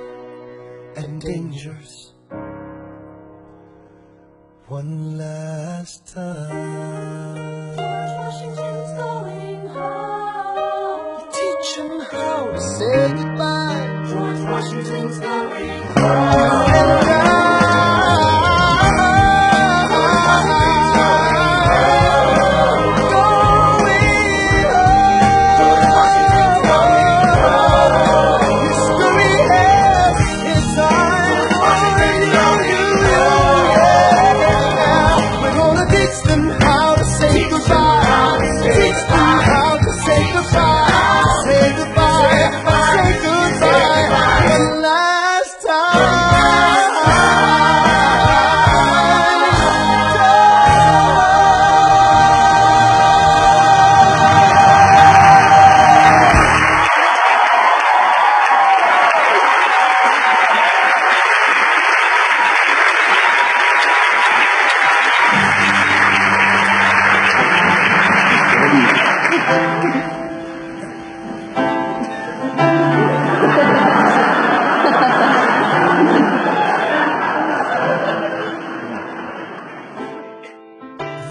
and dangers. One last time. George Washington's going home. Teach him how to say goodbye. George Washington's going You and I.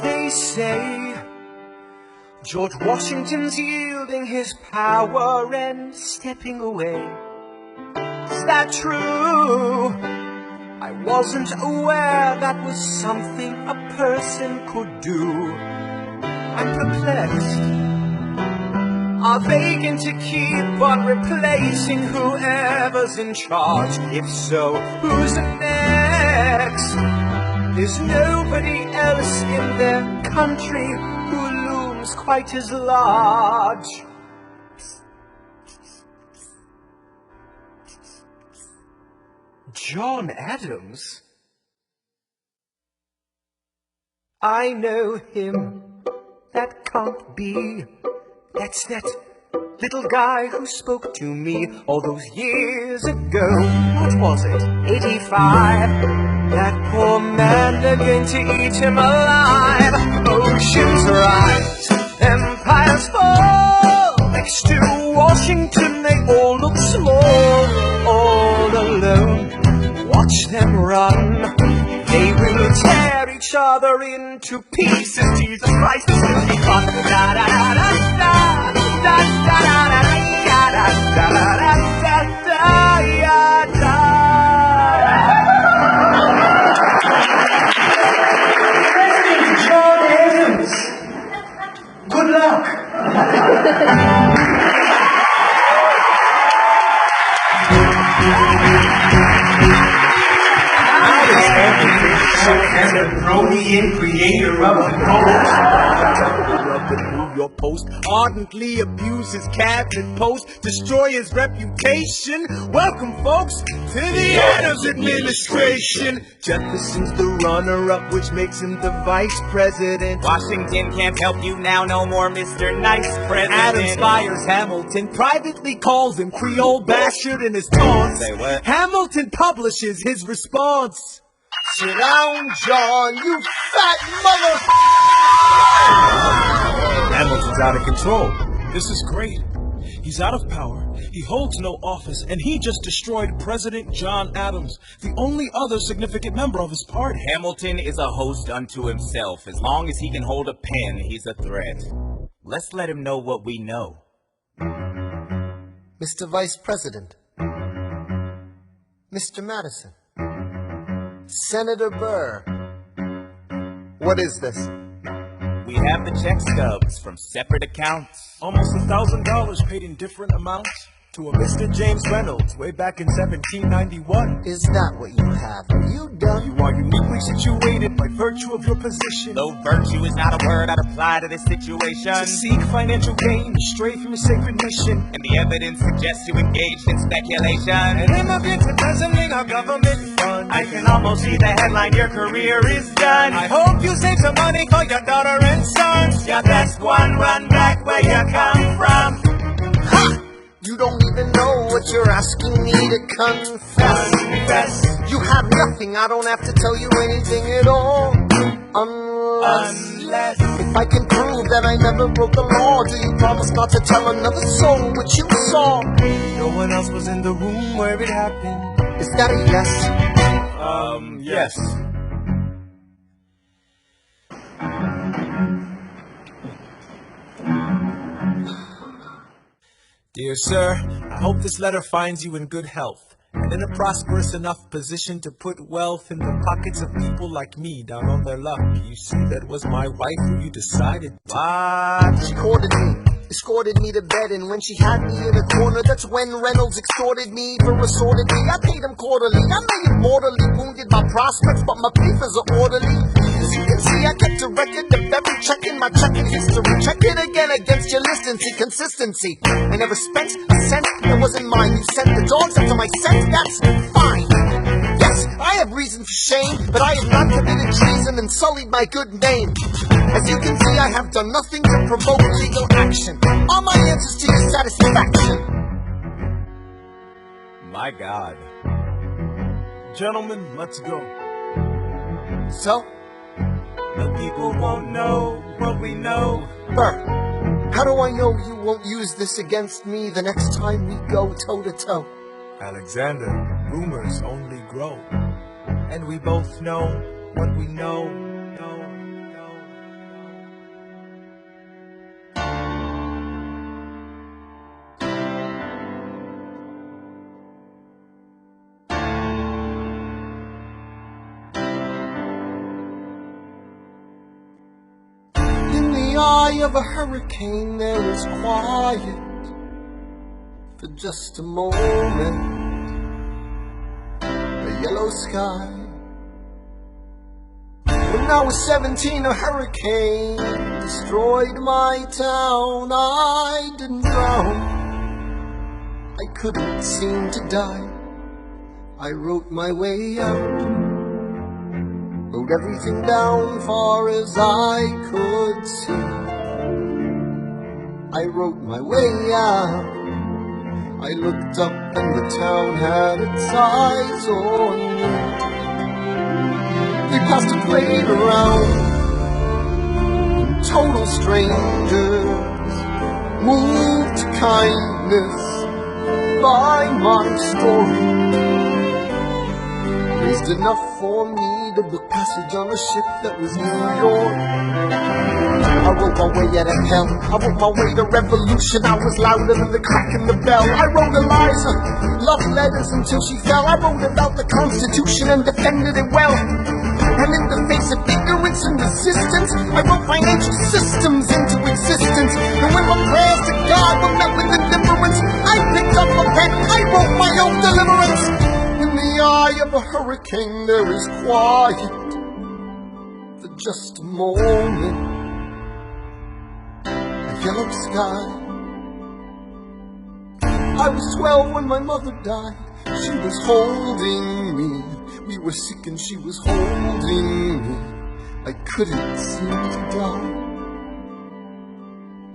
They say George Washington's yielding his power and stepping away. Is that true? I wasn't aware that was something a person could do. I'm perplexed. Are they going to keep on replacing whoever's in charge? If so, who's next? There's nobody else in their country who looms quite as large. John Adams? I know him. That can't be. That's that little guy who spoke to me all those years ago. What was it? 85. That poor man, they're going to eat him alive. Oceans rise, empires fall. Next to Washington, they all look small, all alone. Watch them run. They will tear each other into pieces. Jesus Christ, this will be fun. Da da da da da da da da da da da da da da. Good luck. And the Bronian creator of the New York Post ardently abuse his cabinet post, destroy his reputation. Welcome, folks, to the Adams administration. Jefferson's the runner-up, which makes him the vice president. Washington can't help you now, no more Mr. Nice President. Adams fires Hamilton, privately calls him Creole bastard in his taunts. Say what? Hamilton publishes his response. Sit down, John, you fat mother. Hamilton's out of control. This is great. He's out of power. He holds no office, and he just destroyed President John Adams, the only other significant member of his party. Hamilton is a host unto himself. As long as he can hold a pen, he's a threat. Let's let him know what we know. Mr. Vice President, Mr. Madison, Senator Burr, what is this? We have the check stubs from separate accounts. Almost $1,000 paid in different amounts to a Mr. James Reynolds way back in 1791. Is that what you have? Are you done? You are uniquely situated by virtue of your position Though virtue is not a word I'd apply to this situation. to seek financial gain, stray from your sacred mission. And the evidence suggests you engaged in speculation. And in the bid embezzling our government funds. I can almost see the headline, your career is done. I hope you save some money for your daughter and sons. Your best one, run back where you come from. Ha! You don't even know what you're asking me to confess. Confess. You have nothing, I don't have to tell you anything at all. Unless Unless if I can prove that I never broke the law, do you promise not to tell another soul what you saw? No one else was in the room where it happened. Is that a yes? Yes. Dear sir, I hope this letter finds you in good health and in a prosperous enough position to put wealth in the pockets of people like me down on their luck. You see, that was my wife who you decided to... She courted me, escorted me to bed, and when she had me in a corner, that's when Reynolds extorted me for assaulting me. I paid him quarterly. I may have mortally wounded my prospects, but my papers are orderly. As you can see, I kept a record of every check in my checking history. Check it again against your list and see consistency. I never spent a cent that wasn't mine. You sent the dogs after my scent, that's fine. Yes, I have reason for shame, but I have not committed treason and sullied my good name. As you can see, I have done nothing to provoke legal action. All my answers to your satisfaction. My God. Gentlemen, let's go. So? The people won't know what we know. Bert, how do I know you won't use this against me the next time we go toe-to-toe? Alexander, rumors only grow. And we both know what we know. In the eye of a hurricane there is quiet for just a moment. A yellow sky. When I was 17, a hurricane destroyed my town. I didn't drown. I couldn't seem to die. I wrote my way out. Wrote everything down far as I could see. I wrote my way out. I looked up and the town had its eyes on me. They passed a plate around. Total strangers, moved to kindness by my story. Raised enough for me to book passage on a ship that was New York. I wrote my way out of hell. I wrote my way to revolution. I was louder than the crack in the bell. I wrote Eliza love letters until she fell. I wrote about the Constitution and defended it well. And in the face of ignorance and resistance, I wrote financial systems into existence. And when my prayers to God were met with indifference, I picked up a pen. I wrote my own deliverance. In the eye of a hurricane there is quiet for just a moment. A yellow sky. I was 12 when my mother died. She was holding me. We were sick and she was holding me. I couldn't seem to die.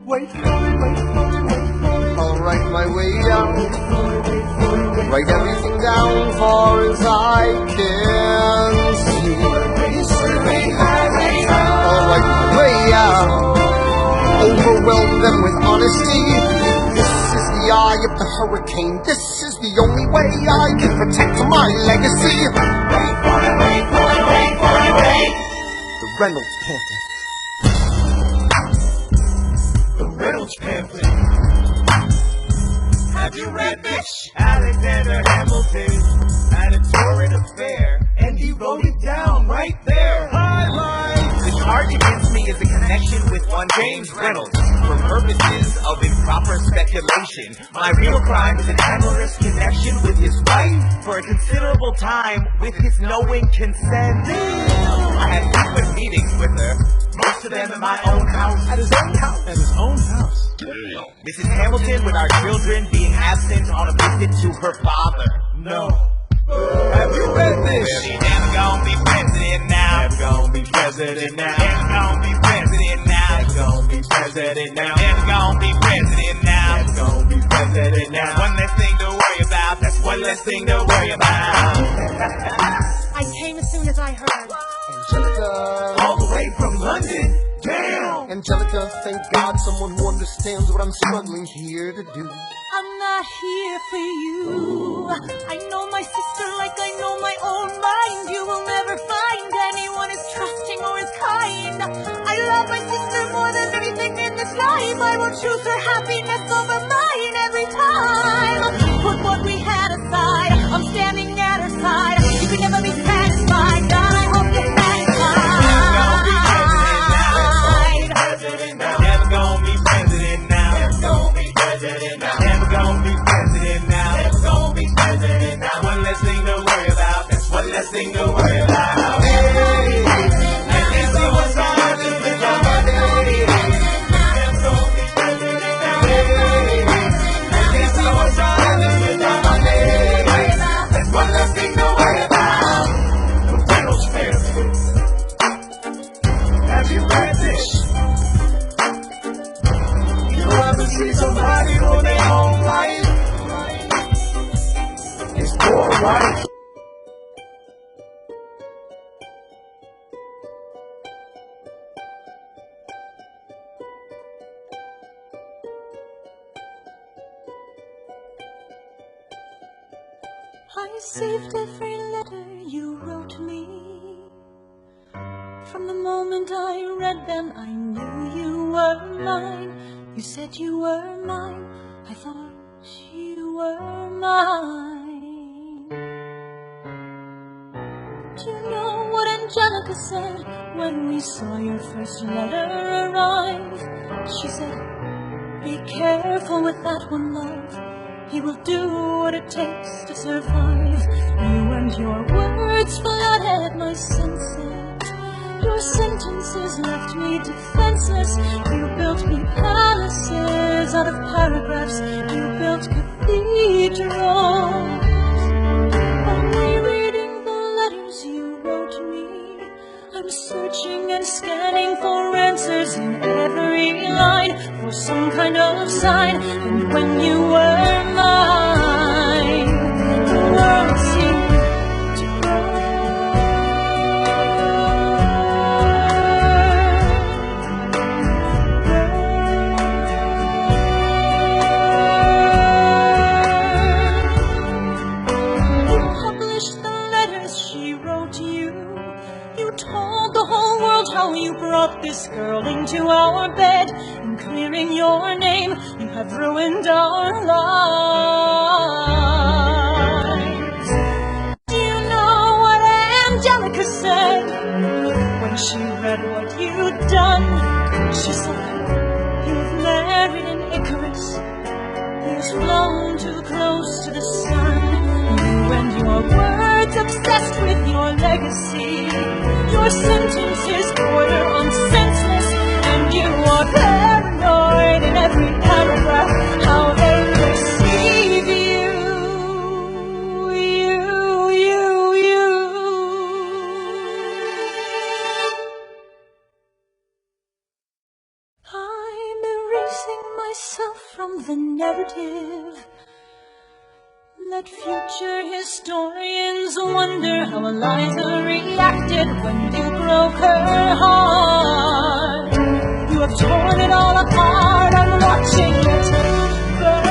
Wait for it, wait for it, wait for it. I'll write my way out. Write everything down far as I can see. I'll write my way out. Overwhelm them with honesty. This is the eye of the hurricane. This is the only way I can protect my legacy. Wait for it, wait for it, wait for it, wait. The Reynolds pamphlet. The Reynolds pamphlet. Have you read this? Alexander Hamilton had a torrid affair, and he wrote it down right there. Highlights! The charge against me is a connection with one James Reynolds for purposes of improper speculation. My real crime is an amorous connection with his wife for a considerable time with his knowing consent. I had frequent meetings with her, most of them in my own house. At his own house. At his own house. Mrs. Hamilton, with our children being absent on a visit to her father. No. Have you read this? Well, he never gonna be president now. Never gonna be president now. Never gonna be president now. Never gonna be president now. Never gonna be president now. Never gonna be president now. One less thing to worry about. That's one less thing to worry about. I came as soon as I heard. Angelica. All the way from London. Damn. And Angelica, thank God, someone who understands what I'm struggling here to do. I'm not here for you. I know my sister like I know my own mind. You will never find anyone as trusting or as kind. I love my sister more than everything in this life. I will choose her happiness over mine every time. Put what we had aside, I'm standing at her side. You could never be satisfied. God, I hope you're satisfied. Never gonna be president now. Never gonna be president now. Never gonna be president now. Never gonna be president now. One less thing to worry about. That's one less thing to worry about. Hey, and this is what's on this pajama day. Never gonna be president now. Hey, and this is what's on this pajama day. That's one less thing to worry about. Buenos Aires. Have you heard this? See somebody on their own life. It's alright. I saved every letter you wrote me. From the moment I read them, I knew you were mine. You said you were mine, I thought you were mine. Do you know what Angelica said when we saw your first letter arrive? She said, be careful with that one, love. He will do what it takes to survive. You and your words flooded my senses. Your sentences left me defenseless. You built me palaces out of paragraphs. You built cathedrals. Only reading the letters you wrote me, I'm searching and scanning for answers in every line, for some kind of sign. And when you were mine, the world seemed to grow. How you brought this girl into our bed, and clearing your name, you have ruined our lives. Do you know what Angelica said when she read what you'd done? She said, you've married an Icarus, he's flown too close to the sun. You and your words obsessed with your legacy. Your sentences border on senseless, and you are paranoid in every paragraph. How they receive you. I'm erasing myself from the narrative. Let future historians wonder how Eliza reacted when you broke her heart. You have torn it all apart. I'm watching it burn.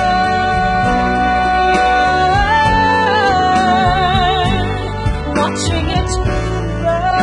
Watching it burn.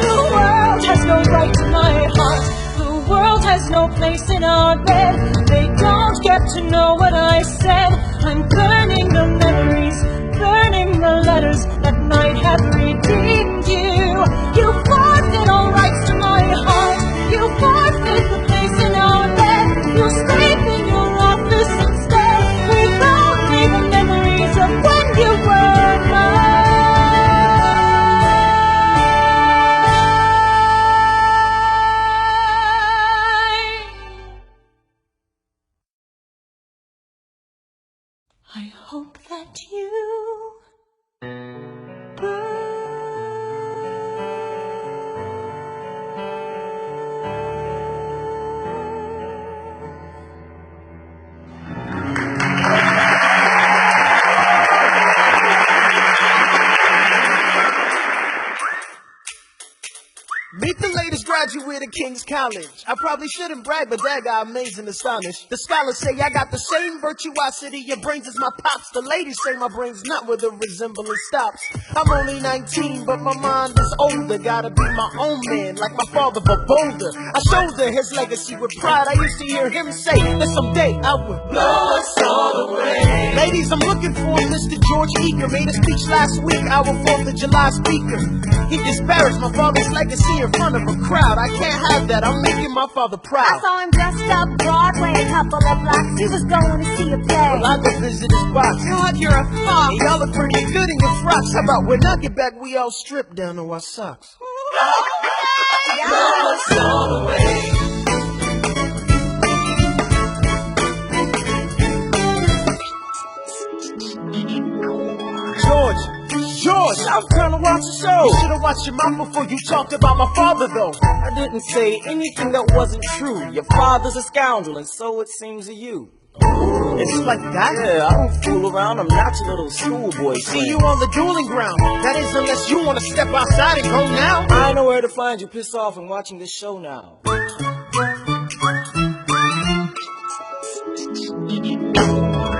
The world has no right to my heart. The world has no place in our bed. They don't get to know what I said. I'm burning the memories, burning the letters that might have redeemed you. You forfeit all rights to my heart. You forfeit the place in our bed. You sleep in your office instead, with only the memories of when you were mine. I hope that you to King's College. I probably shouldn't brag, but Dad got amazed and astonished. The scholars say I got the same virtuosity your brains as my pops. The ladies say my brain's not where the resemblance stops. I'm only 19, but my mind is older. Gotta be my own man, like my father, but bolder. I shoulder his legacy with pride. I used to hear him say that someday I would blow us all away. Ladies, I'm looking for Mr. George Eager. Made a speech last week, our 4th of July speaker. He disparaged my father's legacy in front of a crowd. I can't have that. I'm making my father proud. I saw him dressed up Broadway a couple of blocks. He was going to see a play. Well, I go visit his box. God, you're a fox. Hey, y'all look pretty good in your frocks. How about when I get back, we all strip down to our socks? Blow us all away. George, I'm trying to watch the show. You should have watched your mouth before you talked about my father, though. I didn't say anything that wasn't true. Your father's a scoundrel, and so it seems to you. It's like that? Yeah, I don't fool around. I'm not your little schoolboy. See you on the dueling ground. That is, unless you want to step outside and go now. I know where to find you, pissed off and watching this show now.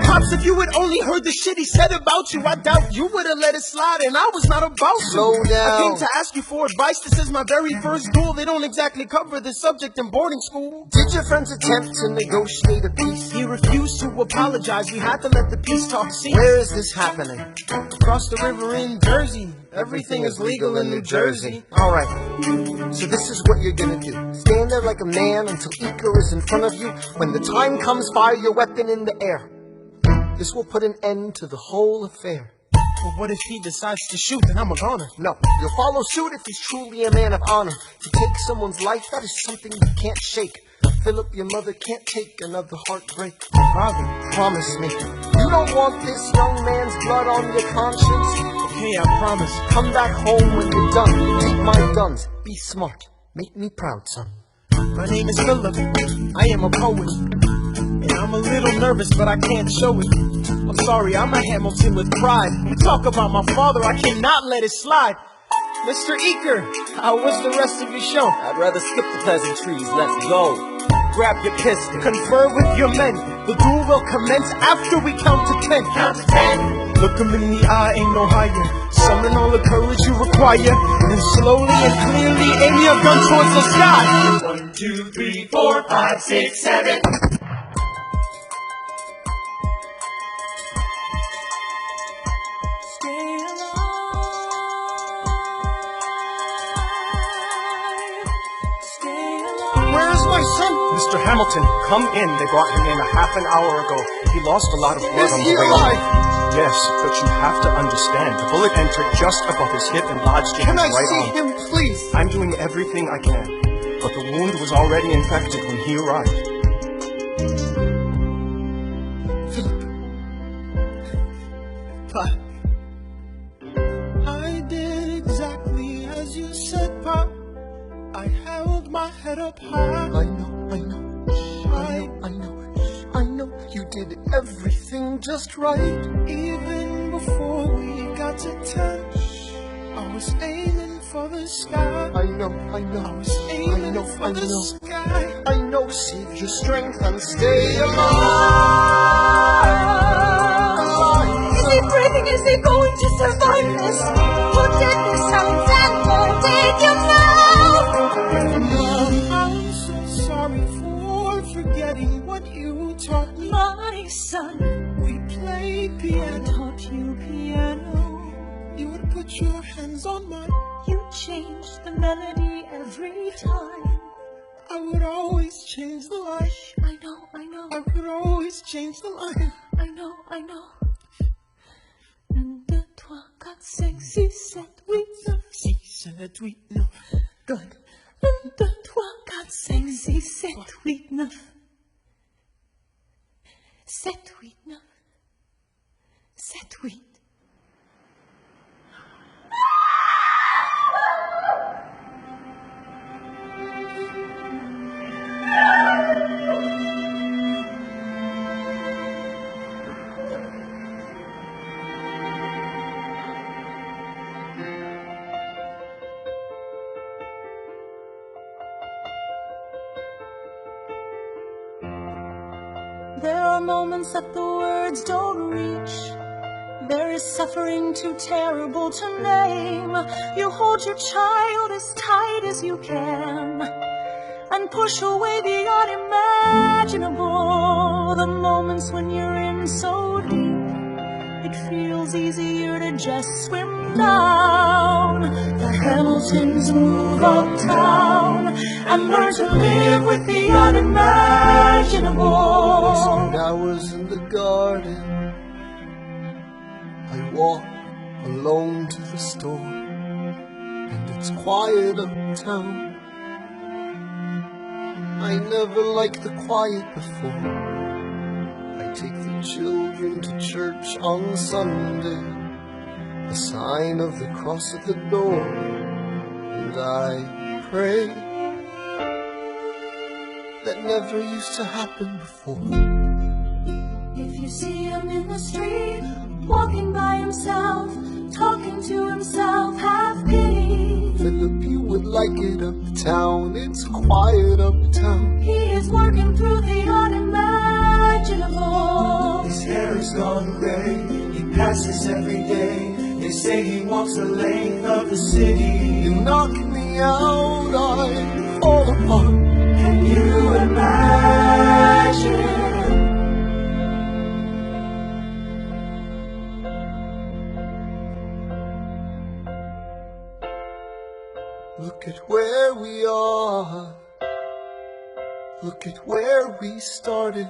Pops, if you had only heard the shit he said about you, I doubt you would have let it slide, and I was not about to. Slow down. I came to ask you for advice. This is my very first duel. They don't exactly cover this subject in boarding school. Did your friends attempt to negotiate a peace? He refused to apologize. We had to let the peace talk cease. Where is this happening? Across the river in Jersey. Everything is legal in New Jersey. Alright, so this is what you're gonna do. Stand there like a man until Iker is in front of you. When the time comes, fire your weapon in the air. This will put an end to the whole affair. Well, what if he decides to shoot? Then I'm a goner. No, you'll follow suit if he's truly a man of honor. To take someone's life, that is something you can't shake. Philip, your mother can't take another heartbreak. Father, Promise me, you don't want this young man's blood on your conscience. okay, I promise. Come back home when you're done. Take my guns. Be smart. Make me proud, son. My name is Philip. I am a poet. And I'm a little nervous, but I can't show it. I'm sorry, I'm a Hamilton with pride. You talk about my father, I cannot let it slide. Mr. Eaker, how was the rest of your show? I'd rather skip the pleasantries. Let's go. Grab your pistol, confer with your men. The duel will commence after we count to 10. Count to 10. Look him in the eye, ain't no higher. Summon all the courage you require. And slowly and clearly aim your gun towards the sky. 1, 2, 3, 4, 5, 6, 7. Where's my son? Mr. Hamilton, come in. They brought him in a half an hour ago. He lost a lot of blood Is on the he way alive? home. Yes, but you have to understand. The bullet entered just above his hip and lodged in Can his I right see arm. him, please? I'm doing everything I can, but the wound was already infected when he arrived. Pop. I did exactly as you said, Pop. I held my head up high. I know you did everything just right. Even before we got to 10, I was aiming for the sky. I know. I was aiming for the sky. I know, save your strength and stay alive. Is he breathing? Is he going to survive this? Who did this? Alexander, take him now! Mom, I'm so sorry for forgetting what you taught me. My son, We played I piano. taught you piano. You would put your hands on mine. You changed the melody every time. I would always change the line. I know. I would always change the line. I know. 1, 2, 3, 4, 5, 6, 7, 8, 9. She said we know. Good. 1, 2, 3, 4, 5, 6, 7, 8, 9. 7, 8, 9. 7, 8. There are moments that the words don't reach. There is suffering too terrible to name. You hold your child as tight as you can and push away the unimaginable. The moments when you're in so deep, it feels easier to just swim down. The Hamiltons move uptown and learn to live with the unimaginable. Spend hours in the garden. I walk alone to the store, and it's quiet uptown. I never liked the quiet before. I take the children to church on Sunday, a sign of the cross at the door, and I pray. That never used to happen before. If you see him in the street, walking by himself, talking to himself, have pity. Philip, you would like it uptown, it's quiet uptown. He is working through the unimaginable. His hair is gone gray, he passes every day. They say he walks the length of the city. You knock me out, I fall apart. Can you imagine? Look at where we are. Look at where we started.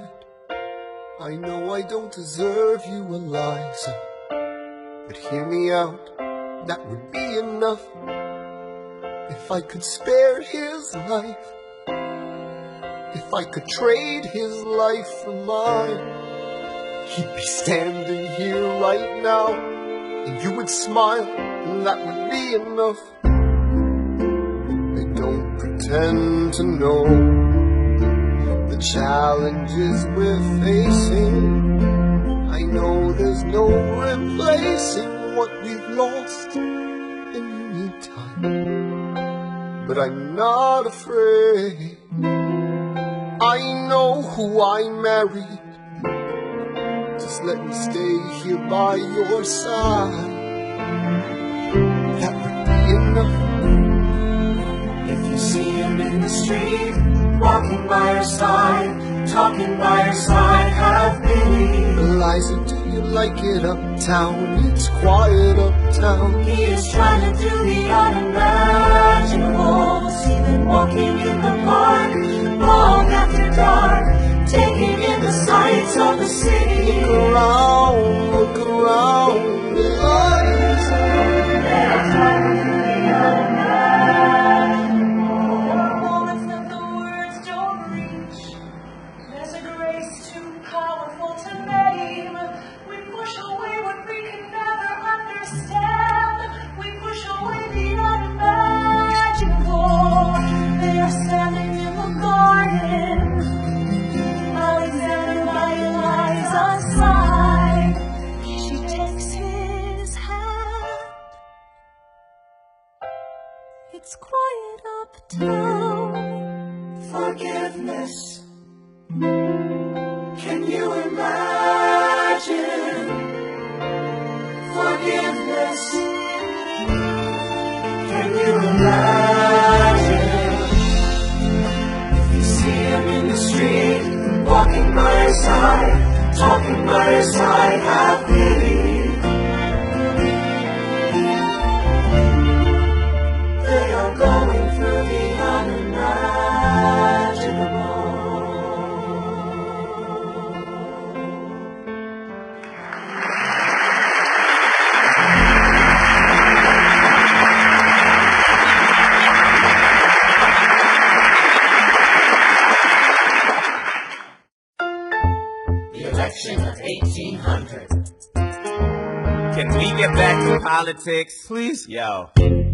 I know I don't deserve you, Eliza, but hear me out, that would be enough. If I could spare his life, if I could trade his life for mine, he'd be standing here right now, and you would smile, and that would be enough. I don't pretend to know the challenges we're facing. I know there's no replacing what we've lost in the meantime, but I'm not afraid. I know who I married. Just let me stay here by your side. That would be enough. If you see him in the street, walking by your side, talking by your side, have pity. Eliza, do you like it uptown? It's quiet uptown. He is trying to do the unimaginable. See them walking in the park, long after dark, taking in the sights of the city. Look around, Eliza. They are trying to do the unimaginable. Moments that the words don't reach. There's a grace too powerful to name. We push away what we can never understand. We push away the unimaginable. They are standing in the garden. Alexander by Eliza's side. She takes his hand. It's quiet uptown. Forgiveness. Can you imagine? Forgiveness. Can you imagine? If you see him in the street, walking by your side, talking by your side, have pity. They are going through the unimaginable. The election of 1800. Can we get back to politics? Please? Yo.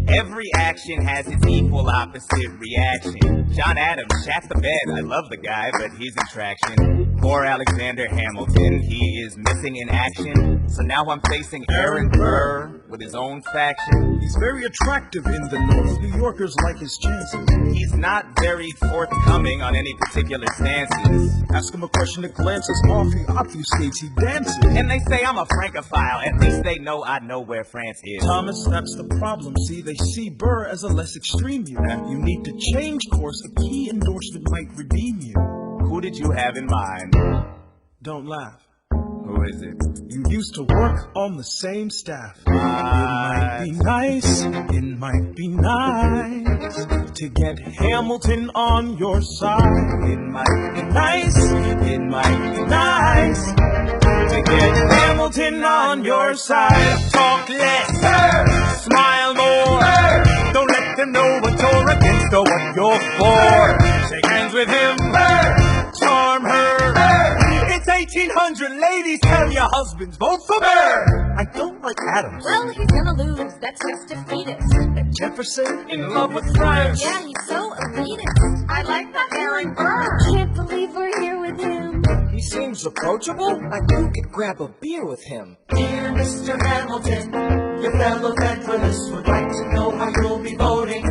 Every action has its equal opposite reaction. John Adams shat the bed. I love the guy, but he's in traction. Poor Alexander Hamilton, he is missing in action. So now I'm facing Aaron Burr with his own faction. He's very attractive in the North. New Yorkers like his chances. He's not very forthcoming on any particular stances. Ask him a question that glances off, he obfuscates, he dances. And they say I'm a Francophile, at least they know I know where France is. Thomas, that's the problem. See, they see Burr as a less extreme view. You need to change course. A key endorsement might redeem you. Who did you have in mind? Don't laugh. Who is it? You used to work on the same staff. It might be nice, to get Hamilton on your side. It might be nice to get Hamilton on your side. Talk less, smile more. Don't let them know what you're against or what you're for. Shake hands with him, charm her. It's 1800, ladies, tell your husbands, vote for Burr. I don't like Adams. Well, he's gonna lose, that's just defeatist. And Jefferson? In love with France. Yeah, he's so elitist. I like that Aaron Burr. Can't believe we're here with him. He seems approachable. I do could grab a beer with him. Dear Mr. Hamilton, your fellow Federalists would like to know how you'll be voting.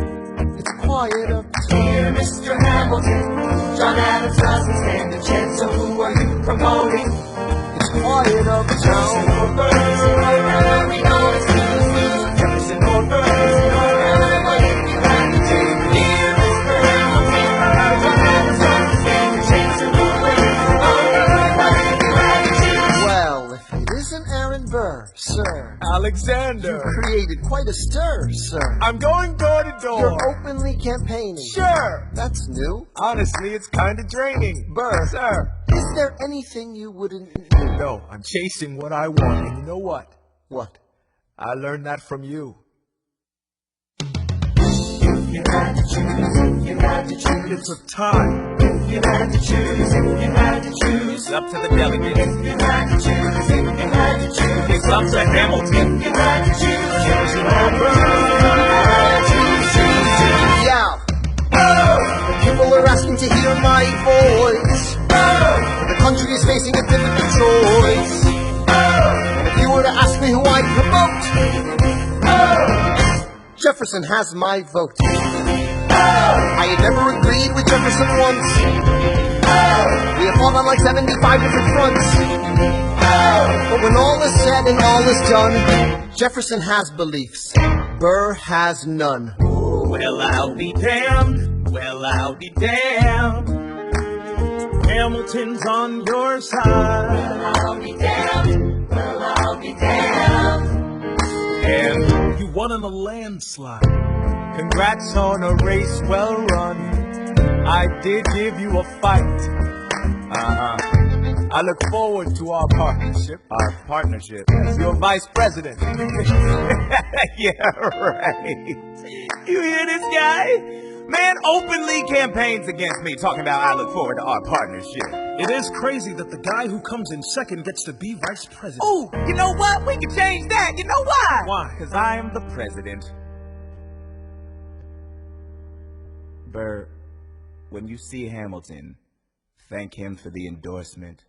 It's quiet up. Dear Mr. Hamilton, John Adams doesn't stand a chance, so who are you promoting? It's quiet uptown. Jefferson or Burr, we know it's lose. Jefferson or Burr, what if you had to choose? Dear Mr. Hamilton, John Adams doesn't stand a chance, so who are you promoting? What if you had to choose? Well, if it isn't Aaron Burr, sir. Alexander. You created quite a stir, sir. I'm going door to door. You're openly campaigning. Sure. That's new. Honestly, it's kind of draining. Burr, Sir. is there anything you wouldn't do? No, I'm chasing what I want. And you know what? What? I learned that from you. You had to choose, you had to choose. It's a tie. You had to choose, you had to choose. It's up to the delegates. You had to choose, you had to choose. It's up to Hamilton. You had to choose, choose over. You had to choose. Yeah. The people are asking to hear my voice. The country is facing a difficult choice. And if you were to ask me who I'd promote, Jefferson has my vote. I had never agreed with Jefferson once. We have fought on like 75 different fronts. But when all is said and all is done, Jefferson has beliefs. Burr has none. Well, I'll be damned. Well, I'll be damned. Hamilton's on your side. I'll be damned, well, I'll be damned. And You won in a landslide. congrats on a race well run. I did give you a fight. I look forward to our partnership. Our partnership as your vice president. Yeah, right. You hear this guy? Man openly campaigns against me, talking about I look forward to our partnership. It is crazy that the guy who comes in second gets to be vice president. Oh, you know what? We can change that. You know why? Why? Because I am the president. Burr, when you see Hamilton, thank him for the endorsement.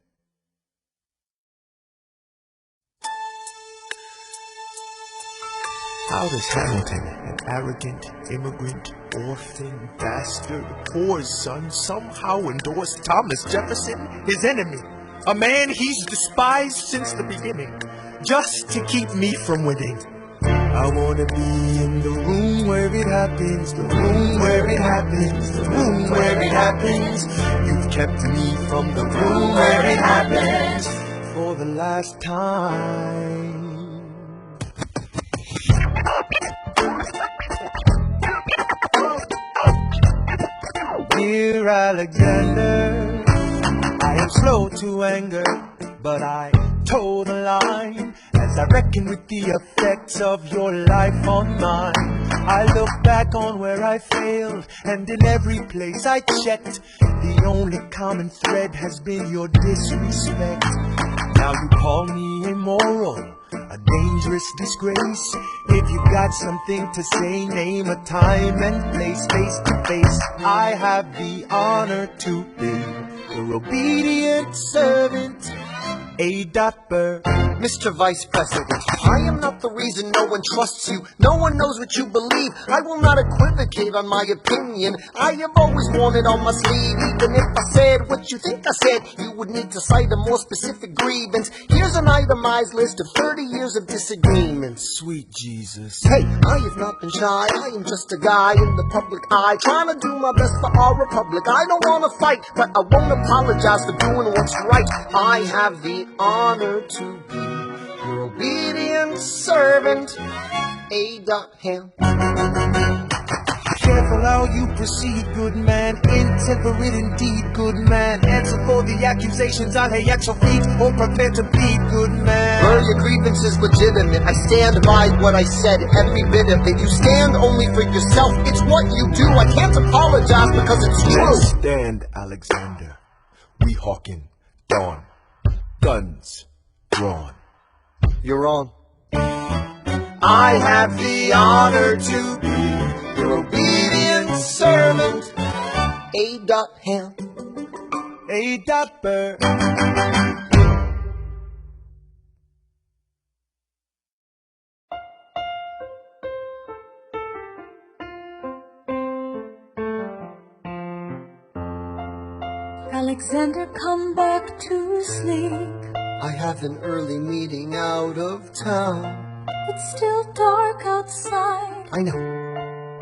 How does Hamilton, an arrogant immigrant, orphan, bastard, poor son, somehow endorse Thomas Jefferson, his enemy, a man he's despised since the beginning, just to keep me from winning? I wanna be in the room where it happens, the room where it happens, the room where it happens. You've kept me from the room where it happens for the last time. Dear Alexander, I am slow to anger, but I toe the line as I reckon with the effects of your life on mine. I look back on where I failed, and in every place I checked, the only common thread has been your disrespect. Now you call me immoral, a dangerous disgrace. If you got something to say, name a time and place, face to face. I have the honor to be your obedient servant, A. Burr. Mr. Vice President, I am not the reason no one trusts you. No one knows what you believe. I will not equivocate on my opinion. I have always worn it on my sleeve. Even if I said what you think I said, you would need to cite a more specific grievance. Here's an itemized list of 30 years of disagreements. Sweet Jesus. Hey, I have not been shy. I am just a guy in the public eye, trying to do my best for our republic. I don't want to fight, but I won't apologize for doing what's right. I have the honor to be your obedient servant, A. Ham. Careful how you proceed, good man. Intemperate indeed, good man. Answer for the accusations I lay at your feet, or prepare to bleed, good man. Well, your grievance is legitimate. I stand by what I said, every bit of it. You stand only for yourself. It's what you do. I can't apologize because it's true. Stand, Alexander. We hawking dawn. Guns drawn. You're on. I have the honor to be your obedient servant, A. Ham. A. Burr. Alexander, come back to sleep. I have an early meeting out of town. It's still dark outside. I know.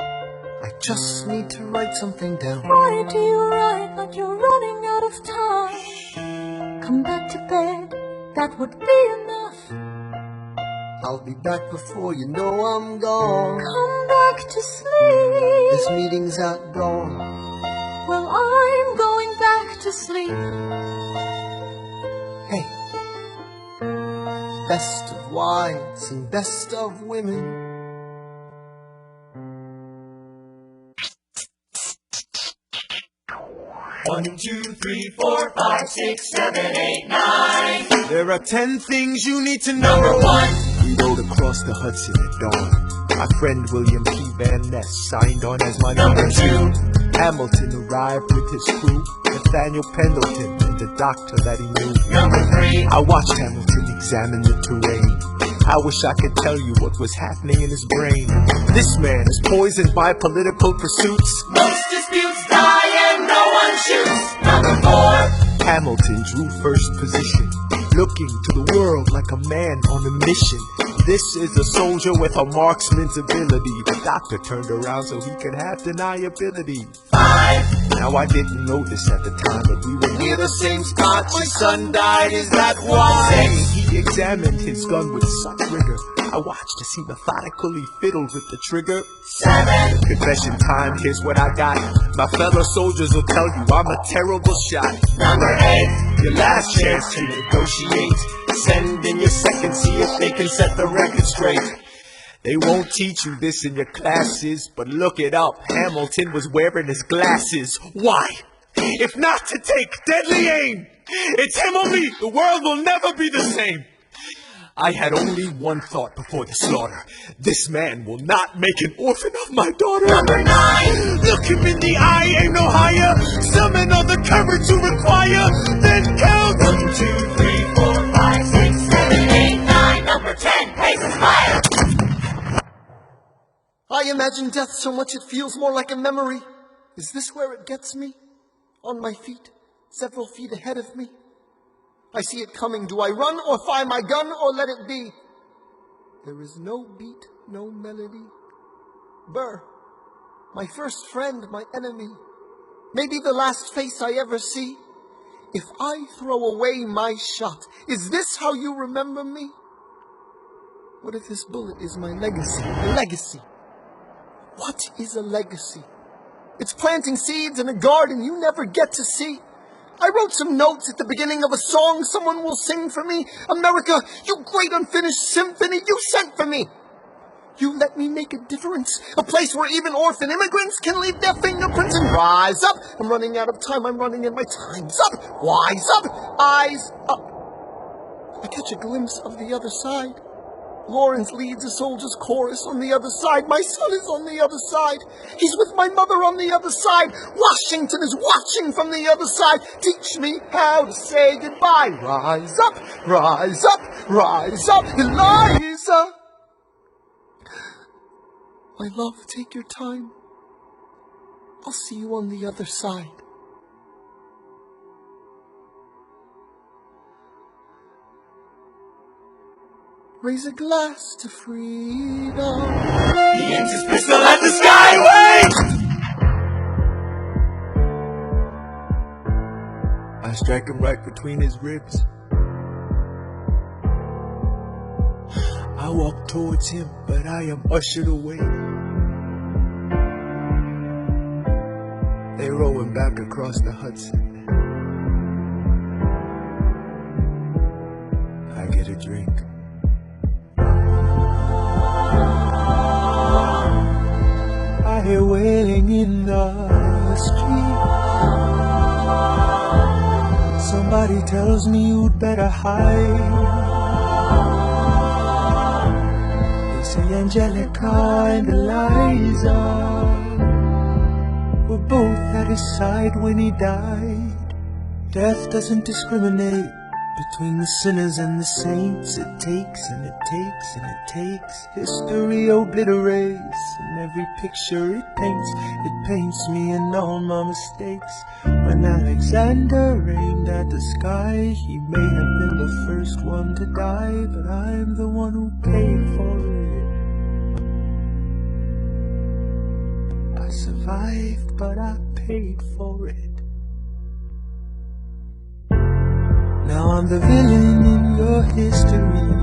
I just need to write something down. Why do you write like you're running out of time? Come back to bed, that would be enough. I'll be back before you know I'm gone. Come back to sleep. This meeting's at dawn. Well, I'm going back to sleep. Hey, best of wives and best of women. One, two, three, four, 5, 6, 7, 8, 9. There are 10 things you need to know. Number 1. We rode across the Hudson at dawn. My friend William P. Van Ness signed on as my Number 2. Hamilton arrived with his crew, Nathaniel Pendleton and the doctor that he knew. Number 3. I watched Hamilton examine the terrain. I wish I could tell you what was happening in his brain. This man is poisoned by political pursuits. Most disputes die and no one shoots. Number 4. Hamilton drew first position, looking to the world like a man on a mission. This is a soldier with a marksman's ability. The doctor turned around so he could have deniability. 5. Now I didn't know this at the time, but we were near the same spot. My son died, is that why? 6. He examined his gun with such rigor. I watched as he methodically fiddled with the trigger. 7. Confession time, here's what I got. My fellow soldiers will tell you I'm a terrible shot. Number 8. Your last chance to negotiate. Send in your second, see if they can set the record straight. They won't teach you this in your classes, but look it up. Hamilton was wearing his glasses. Why? If not to take deadly aim. It's him or me. The world will never be the same. I had only one thought before the slaughter. This man will not make an orphan of my daughter. Number 9. Look him in the eye, aim no higher. Summon all the courage you require. Then count. 1, 2, 3, 4, 5, 6, 7, 8, 9. Number 10. Paces fire. I imagine death so much it feels more like a memory. Is this where it gets me? On my feet, several feet ahead of me. I see it coming. Do I run or fire my gun or let it be? There is no beat, no melody. Burr, my first friend, my enemy. Maybe the last face I ever see. If I throw away my shot, is this how you remember me? What if this bullet is my legacy? A legacy. What is a legacy? It's planting seeds in a garden you never get to see. I wrote some notes at the beginning of a song someone will sing for me. America, you great unfinished symphony you sent for me. You let me make a difference. A place where even orphan immigrants can leave their fingerprints and rise up. I'm running out of time. I'm running and my time's up. Wise up. Eyes up. I catch a glimpse of the other side. Lawrence leads a soldier's chorus on the other side. My son is on the other side. He's with my mother on the other side. Washington is watching from the other side. Teach me how to say goodbye. Rise up, rise up, rise up, Eliza. My love, take your time. I'll see you on the other side. Raise a glass to freedom. He aims his pistol at the skyway. I strike him right between his ribs. I walk towards him, but I am ushered away. They row him back across the Hudson. I get a drink. I hear wailing in the street. Somebody tells me you'd better hide. They say Angelica and Eliza were both at his side when he died. Death doesn't discriminate between the sinners and the saints. It takes and it takes and it takes. History obliterates, and every picture it paints me and all my mistakes. When Alexander aimed at the sky, he may have been the first one to die, but I'm the one who paid for it. I survived, but I paid for it. Now I'm the villain in your history.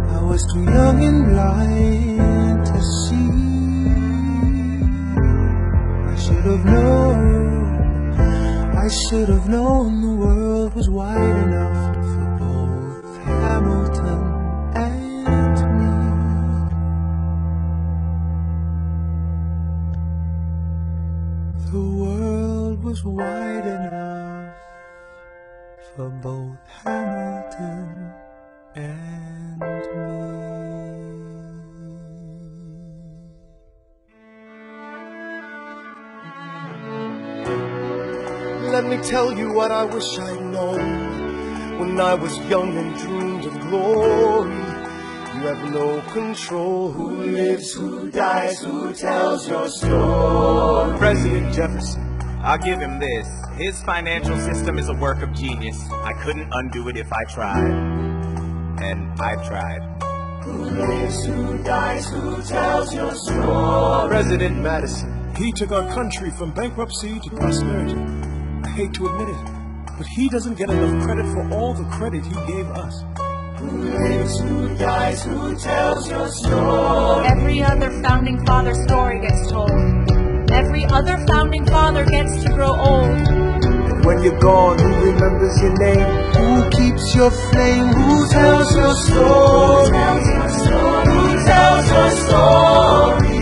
I was too young and blind to see. I should have known the world was wide enough for both Hamilton and me. The world was wide enough for both Hamilton and me. Let me tell you what I wish I'd known when I was young and dreamed of glory. You have no control. Who lives, who dies, who tells your story? President Jefferson, I'll give him this. His financial system is a work of genius. I couldn't undo it if I tried. And I've tried. Who lives, who dies, who tells your story? President Madison, he took our country from bankruptcy to prosperity. I hate to admit it, but he doesn't get enough credit for all the credit he gave us. Who lives, who dies, who tells your story? Every other founding father story gets told. Every other founding father gets to grow old. And when you're gone, who remembers your name? Who keeps your flame? Who tells your story? Who tells your story? Who tells your story?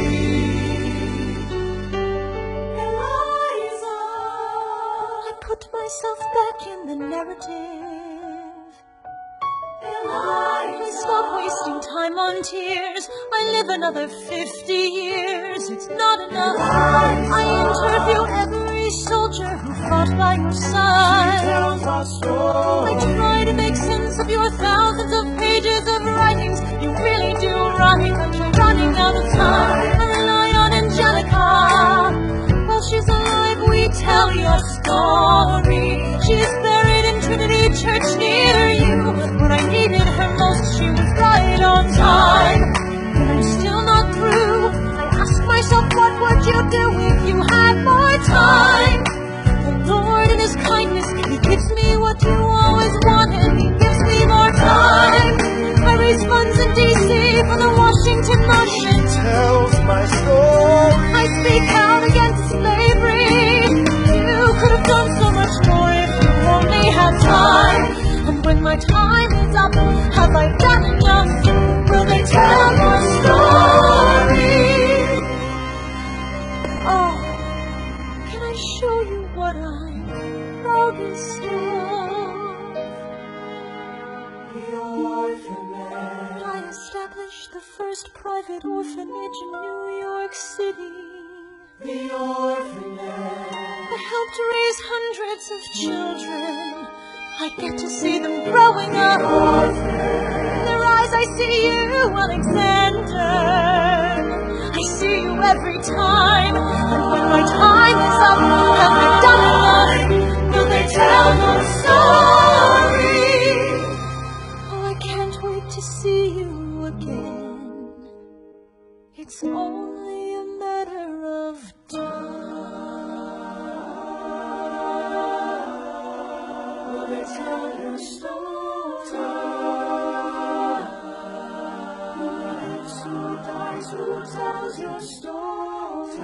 Myself back in the narrative. Stop wasting time on tears. I live another 50 years. It's not enough. I interview every soldier who fought by your side. I try to make sense of your thousands of pages of writings. You really do write, but you're running out of time. I rely on Angelica. While she's alive, we tell your story. She's buried in Trinity Church near you. When I needed her most, she was right on time. But I'm still not through. I ask myself, what would you do if you had more time? The Lord in His kindness, He gives me what you always wanted. He gives me more time. I raise funds in D.C. for the Washington Monument. She tells my story. I speak out against slavery. You could have done so much more if you only had time. And when my time is up, have I done enough? Will they tell your story? Oh, can I show you what I'm proudest of? I established the first private orphanage in New York City. The orphanage. I helped raise hundreds of children. I get to see them growing up. In their eyes I see you, Alexander. I see you every time. And when my time is up, have I done enough? Will they tell your story? Oh, I can't wait to see you again. It's only a matter of time. Will they tell your story? Who lives, who dies, who tells your story?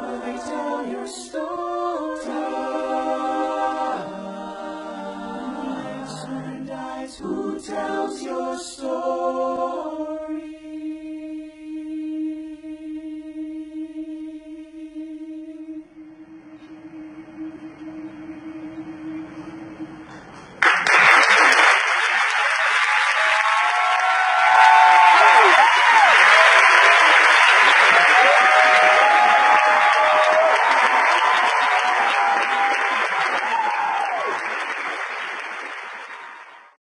Will they tell your story? Who lives, who dies, who tells your story?